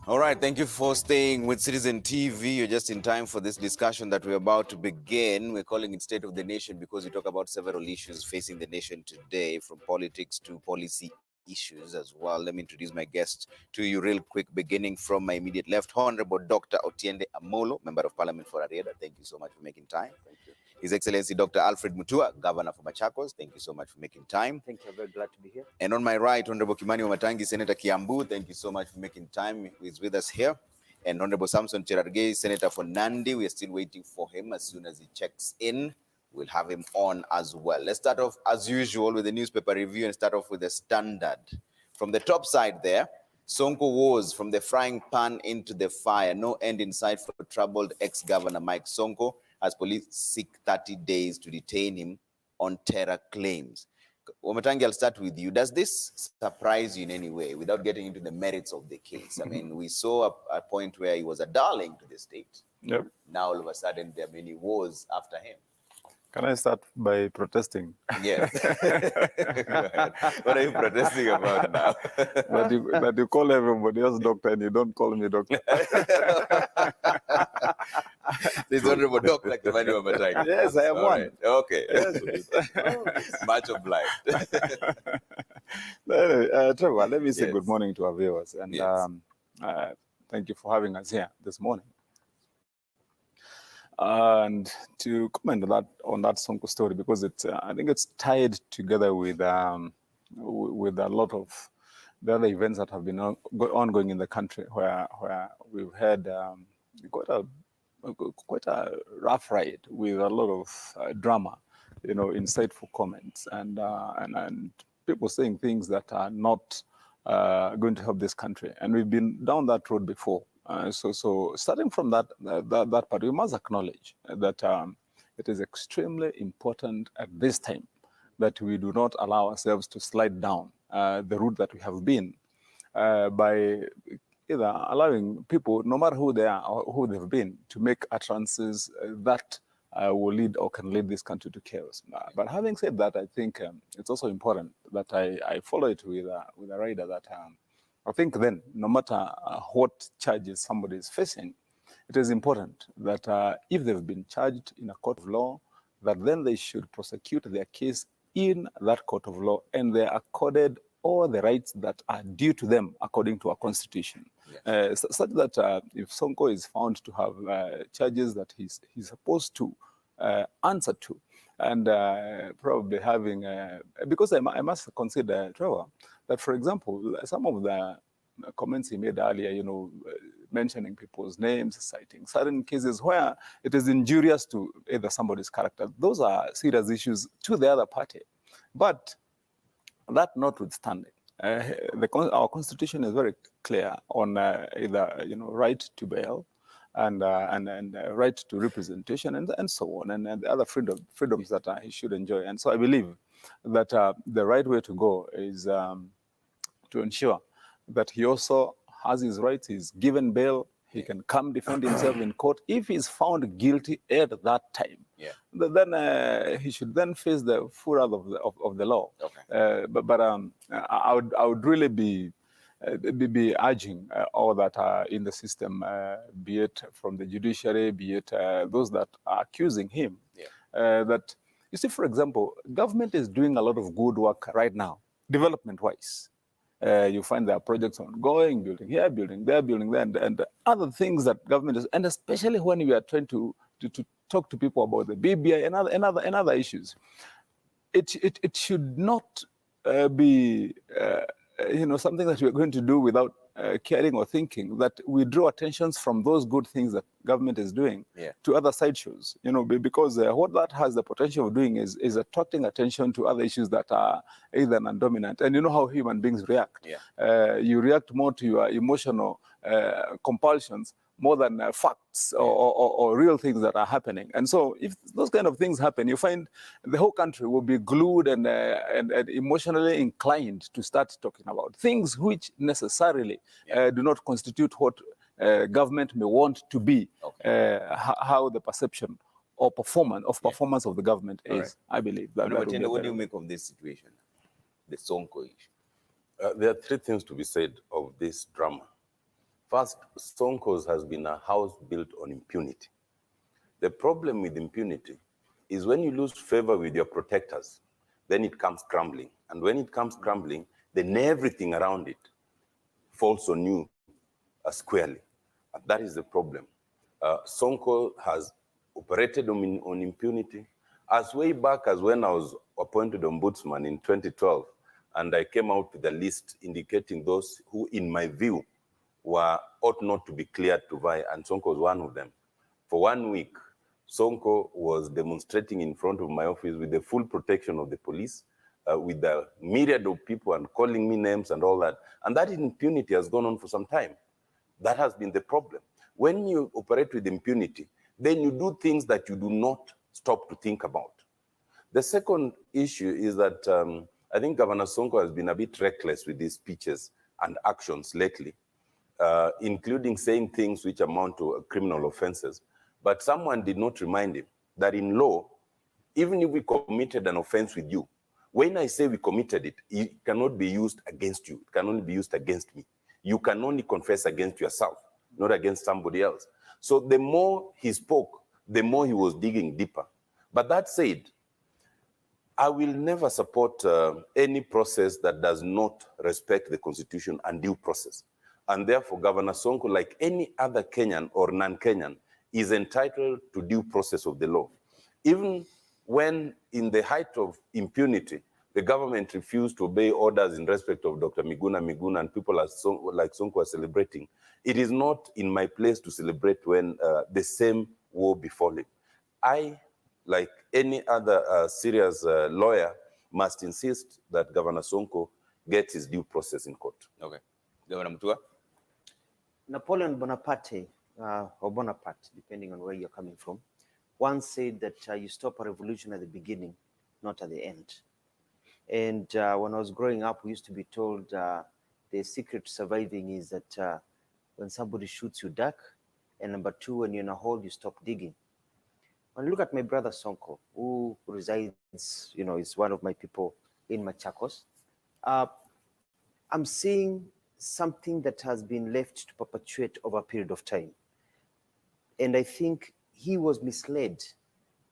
All right, thank you for staying with Citizen TV. You're just in time for this discussion that we're about to begin. We're calling it State of the Nation because we talk about several issues facing the nation today, from politics to policy issues as well. Let me introduce my guest to you real quick, beginning from my immediate left, Honorable Dr. Otiende Amolo, Member of Parliament for Ariada. Thank you so much for making time. Thank you. His Excellency Dr. Alfred Mutua, Governor for Machakos. Thank you so much for making time. Thank you. I'm very glad to be here. And on my right, Honorable Kimani Wamatangi, Senator Kiambu. Thank you so much for making time. He's with us here. And Honorable Samson Cherargei, Senator for Nandi. We are still waiting for him. As soon as he checks in, we'll have him on as well. Let's start off, as usual, with the newspaper review and start off with the Standard. From the top side there, Sonko wars from the frying pan into the fire. No end in sight for troubled ex-governor Mike Sonko, as police seek 30 days to detain him on terror claims. Wamatangi, I'll start with you. Does this surprise you in any way, without getting into the merits of the case? I mean, we saw a point where he was a darling to the state. Yep. Now, all of a sudden, there are many wars after him. Can I start by protesting? Yes. What are you protesting about now? that you call everybody else doctor and you don't call me doctor. This honorable doctor, Kimani Wamatangi. Yes, I am All one. Right. Okay. Yes. Much obliged. Anyway, Trevor, let me say Yes. good morning to our viewers. And Yes. thank you for having us here this morning. And to comment on that Sonko story, because it's I think it's tied together with a lot of the other events that have been ongoing in the country, where we've had quite a rough ride with a lot of drama, insightful comments and people saying things that are not going to help this country, and we've been down that road before. So starting from that part, we must acknowledge that it is extremely important at this time that we do not allow ourselves to slide down the route that we have been by either allowing people, no matter who they are or who they've been, to make utterances that will lead or can lead this country to chaos. But having said that, I think it's also important that I follow it with a rider that I think then, no matter what charges somebody is facing, it is important that if they've been charged in a court of law, that then they should prosecute their case in that court of law, and they are accorded all the rights that are due to them according to our constitution. Yes. Such that if Sonko is found to have charges that he's supposed to answer to, and probably having, because I must consider, Trevor, that, for example, some of the comments he made earlier, mentioning people's names, citing certain cases where it is injurious to either somebody's character, those are serious issues to the other party. But that notwithstanding, our constitution is very clear on either right to bail and right to representation and so on, and the other freedoms that he should enjoy. And so I believe that the right way to go is to ensure that he also has his rights, he's given bail, he can come defend himself in court. If he's found guilty at that time, then he should then face the full wrath of the law. Okay. But I would really be urging all that are in the system, be it from the judiciary, be it those that are accusing him, that, you see, for example, government is doing a lot of good work right now, development-wise. You find there are projects ongoing, building here, building there, building there, and other things that government is, and especially when we are trying to talk to people about the BBI and other issues. It should not be something that we are going to do without caring or thinking that we draw attentions from those good things that government is doing to other sideshows, you know, because what that has the potential of doing is attracting attention to other issues that are either non-dominant. And you know how human beings react. You react more to your emotional compulsions more than facts or real things that are happening. And so if those kind of things happen, you find the whole country will be glued and emotionally inclined to start talking about things which necessarily do not constitute what government may want to be, how the perception or performance of the government is. I believe that. What do you make of this situation, the Sonko issue? There are three things to be said of this drama. First, Sonko's has been a house built on impunity. The problem with impunity is when you lose favor with your protectors, then it comes crumbling. And when it comes crumbling, then everything around it falls on you squarely. And that is the problem. Sonko has operated on impunity as way back as when I was appointed ombudsman in 2012, and I came out with a list indicating those who, in my view, ought not to be cleared to vie, and Sonko was one of them. For 1 week, Sonko was demonstrating in front of my office with the full protection of the police, with a myriad of people and calling me names and all that. And that impunity has gone on for some time. That has been the problem. When you operate with impunity, then you do things that you do not stop to think about. The second issue is that I think Governor Sonko has been a bit reckless with his speeches and actions lately, including saying things which amount to criminal offenses. But someone did not remind him that in law, even if we committed an offense with you, when I say we committed it, it cannot be used against you. It can only be used against me. You can only confess against yourself, not against somebody else. So the more he spoke, the more he was digging deeper. But that said, I will never support any process that does not respect the Constitution and due process. And therefore, Governor Sonko, like any other Kenyan or non-Kenyan, is entitled to due process of the law. Even when, in the height of impunity, the government refused to obey orders in respect of Dr. Miguna and people like Sonko are celebrating, it is not in my place to celebrate when the same war befall him. I, like any other serious lawyer, must insist that Governor Sonko gets his due process in court. Okay. Governor Mutua? Napoleon Bonaparte, or Bonaparte, depending on where you're coming from, once said that you stop a revolution at the beginning, not at the end. And when I was growing up, we used to be told the secret to surviving is that when somebody shoots you duck, and number two, when you're in a hole, you stop digging. When I look at my brother Sonko, who resides, you know, is one of my people in Machakos, I'm seeing something that has been left to perpetuate over a period of time. And I think he was misled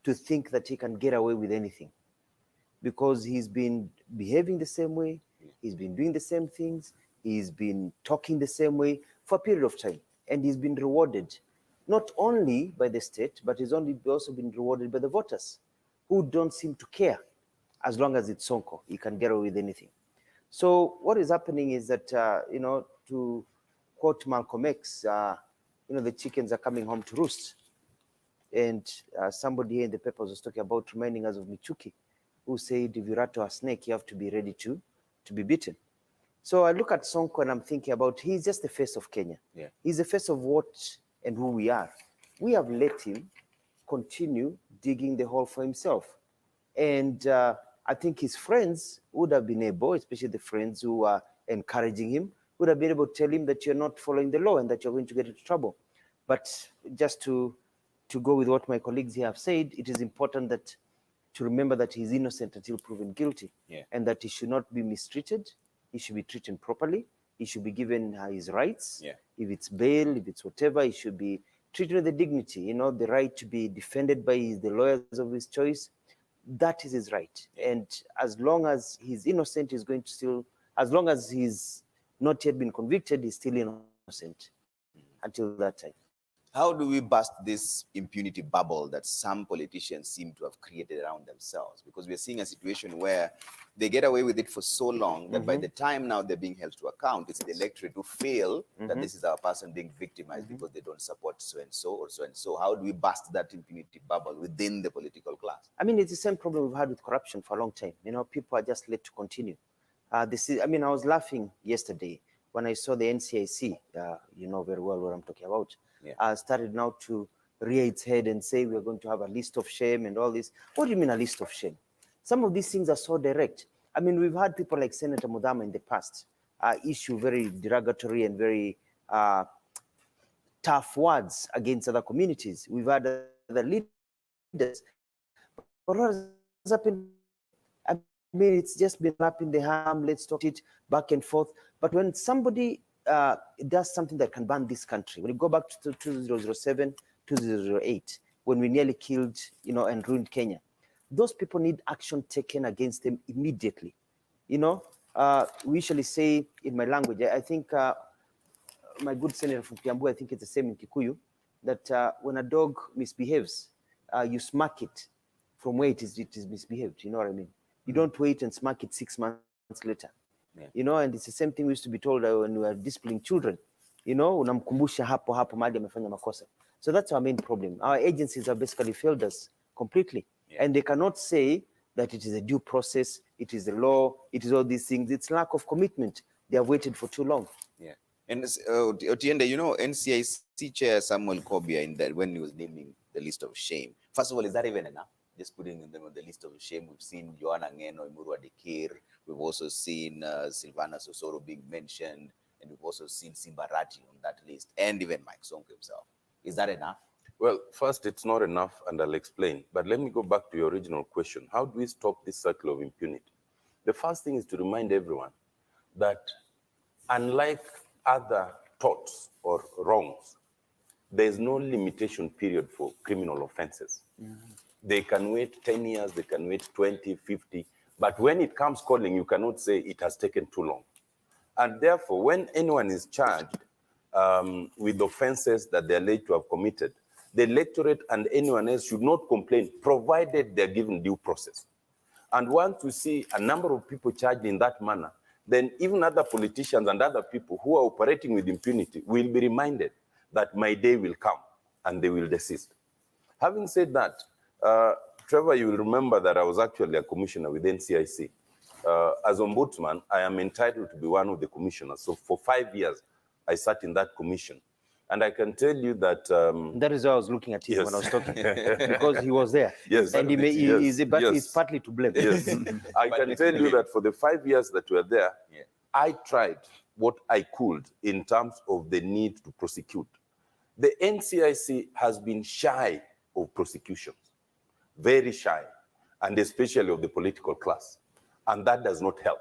to think that he can get away with anything, because he's been behaving the same way, he's been doing the same things, he's been talking the same way for a period of time, and he's been rewarded not only by the state, but he's also been rewarded by the voters, who don't seem to care. As long as it's Sonko, he can get away with anything. So what is happening is that, you know, to quote Malcolm X, you know, the chickens are coming home to roost. And somebody here in the papers was talking about reminding us of Michuki, who said, if you rattle a snake, you have to be ready to be beaten. So I look at Sonko and I'm thinking about, he's just the face of Kenya. Yeah. He's the face of what and who we are. We have let him continue digging the hole for himself. And I think his friends would have been able, especially the friends who are encouraging him, would have been able to tell him that you're not following the law and that you're going to get into trouble. But just to go with what my colleagues here have said, it is important that to remember that he's innocent until proven guilty, and that he should not be mistreated. He should be treated properly. He should be given his rights. If it's bail, if it's whatever, he should be treated with the dignity, you know, the right to be defended by the lawyers of his choice. That is his right. And as long as he's innocent, he's going to still, as long as he's not yet been convicted, he's still innocent until that time. How do we bust this impunity bubble that some politicians seem to have created around themselves? Because we're seeing a situation where they get away with it for so long that by the time now they're being held to account, it's the electorate who feel that this is our person being victimized because they don't support so-and-so or so-and-so. How do we bust that impunity bubble within the political class? I mean, it's the same problem we've had with corruption for a long time. You know, people are just let to continue. I was laughing yesterday when I saw the NCIC, you know very well what I'm talking about, started now to rear its head and say we're going to have a list of shame and all this. What do you mean a list of shame? Some of these things are so direct. I mean, we've had people like Senator Mudama in the past issue very derogatory and very tough words against other communities. We've had other leaders. But what has happened? I mean, it's just been up in the ham, let's talk it back and forth. But when somebody does something that can burn this country, when you go back to 2007, 2008, when we nearly killed, you know, and ruined Kenya, those people need action taken against them immediately. You know, we usually say in my language, I think my good senator from Kiambu, I think it's the same in Kikuyu, that when a dog misbehaves, you smack it from where it is misbehaved. You know what I mean? You don't wait and smack it 6 months later. You know, and it's the same thing we used to be told when we were disciplining children. You know, unamkumbusha hapo mahali amefanya makosa. So that's our main problem. Our agencies have basically failed us completely. And they cannot say that it is a due process, it is the law, it is all these things. It's lack of commitment. They have waited for too long. Yeah. And Otiende, you know, NCIC Chair Samuel Kobia, in that when he was naming the list of shame, first of all, is that even enough? Just putting them on the list of shame. We've seen Joanna Ngeno, Imuru Adikir. We've also seen Silvana Sosoro being mentioned. And we've also seen Simbarati on that list. And even Mike Sonko himself. Is that enough? Well, first, it's not enough, and I'll explain. But let me go back to your original question. How do we stop this cycle of impunity? The first thing is to remind everyone that unlike other torts or wrongs, there is no limitation period for criminal offenses. They can wait 10 years, they can wait 20, 50, but when it comes calling, you cannot say it has taken too long. And therefore, when anyone is charged with offenses that they are alleged to have committed, the electorate and anyone else should not complain, provided they're given due process. And once we see a number of people charged in that manner, then even other politicians and other people who are operating with impunity will be reminded that my day will come and they will desist. Having said that, Trevor, you will remember that I was actually a commissioner with NCIC. As ombudsman, I am entitled to be one of the commissioners. So for 5 years, I sat in that commission. And I can tell you that... that is why I was looking at him when I was talking, because he was there. Yes. And he's partly to blame. Yes. I can tell you that for the 5 years that we were there, I tried what I could in terms of the need to prosecute. The NCIC has been shy of prosecutions, very shy, and especially of the political class. And that does not help.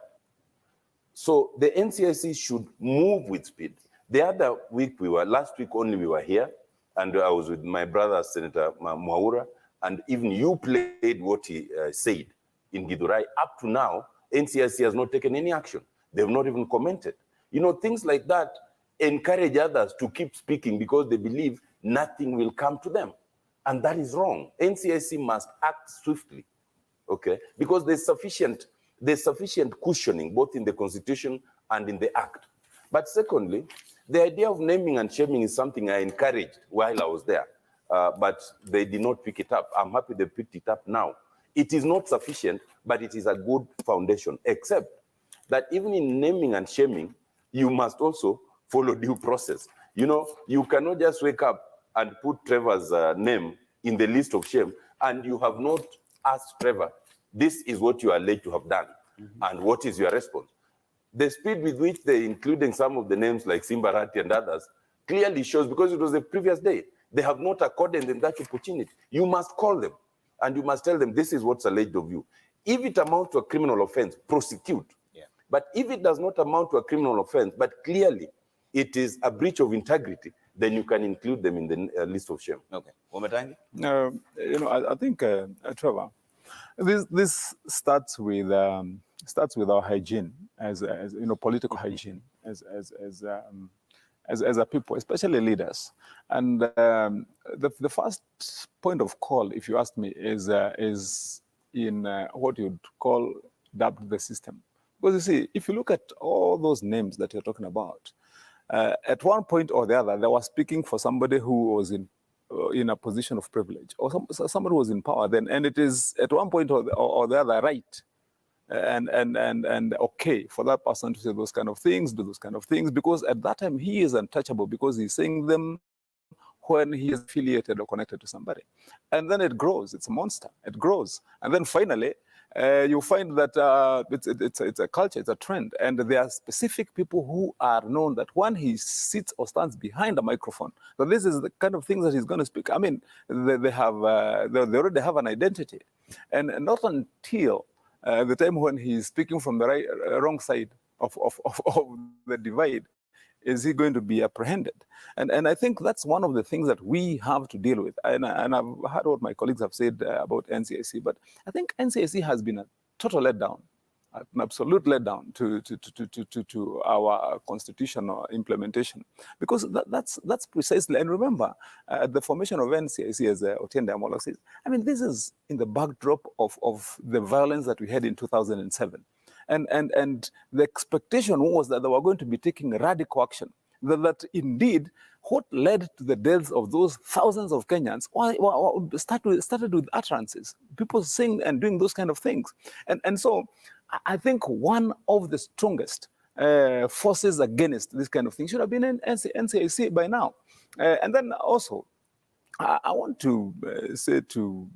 So the NCIC should move with speed. The other week last week only we were here, and I was with my brother, Senator Mwaura, and even you played what he said in Githurai. Up to now, NCIC has not taken any action. They've not even commented. You know, things like that encourage others to keep speaking because they believe nothing will come to them. And that is wrong. NCIC must act swiftly, okay? Because there's sufficient cushioning both in the Constitution and in the Act. But secondly, the idea of naming and shaming is something I encouraged while I was there, but they did not pick it up. I'm happy they picked it up now. It is not sufficient, but it is a good foundation, except that even in naming and shaming, you must also follow due process. You know, you cannot just wake up and put Trevor's name in the list of shame, and you have not asked Trevor, this is what you are alleged to have done, and what is your response? The speed with which they're including some of the names like Simbarati and others clearly shows, because it was the previous day, they have not accorded them that opportunity. You must call them and you must tell them this is what's alleged of you. If it amounts to a criminal offense, prosecute. But if it does not amount to a criminal offense, but clearly it is a breach of integrity, then you can include them in the list of shame. Okay. Womatangi? You know, I think, Trevor, this starts with our hygiene, as you know, political hygiene, as a people, especially leaders. And the first point of call, if you ask me, is in what you'd call dubbed the system. Because you see, if you look at all those names that you're talking about, at one point or the other, they were speaking for somebody who was in a position of privilege, or somebody who was in power then, and it is at one point or the other right and okay for that person to say those kind of things, do those kind of things, because at that time he is untouchable, because he's saying them when he is affiliated or connected to somebody. And then it grows, it's a monster, it grows. And then finally, you find that it's a culture, it's a trend. And there are specific people who are known that when he sits or stands behind a microphone, that this is the kind of things that he's going to speak. I mean, they already have an identity. And not until the time when he's speaking from the wrong side of the divide is he going to be apprehended. And I think that's one of the things that we have to deal with. And I've heard what my colleagues have said about NCIC, but I think NCIC has been a total letdown, an absolute letdown to our constitutional implementation, because that's precisely. And remember, the formation of NCIC, as Otiende Amolo says, I mean, this is in the backdrop of the violence that we had in 2007. And the expectation was that they were going to be taking radical action, that indeed what led to the deaths of those thousands of Kenyans started with utterances, people saying and doing those kind of things. And so I think one of the strongest forces against this kind of thing should have been in NCIC by now. And then also, I want to say to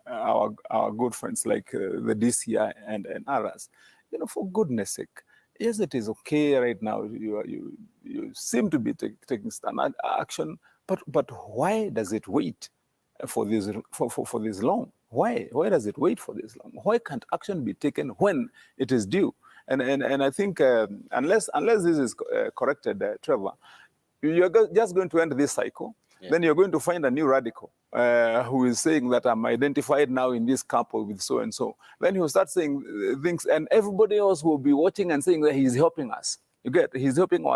our good friends like the DCI and others, you know, for goodness sake, yes, it is okay right now. You seem to be taking standard action, but why does it wait for this long? Why does it wait for this long? Why can't action be taken when it is due? And I think unless this is corrected, Trevor, you're just going to end this cycle. Yeah. Then you're going to find a new radical who is saying that I'm identified now in this couple with so and so. Then he'll start saying things, and everybody else will be watching and saying that he's helping us. You get, he's helping us.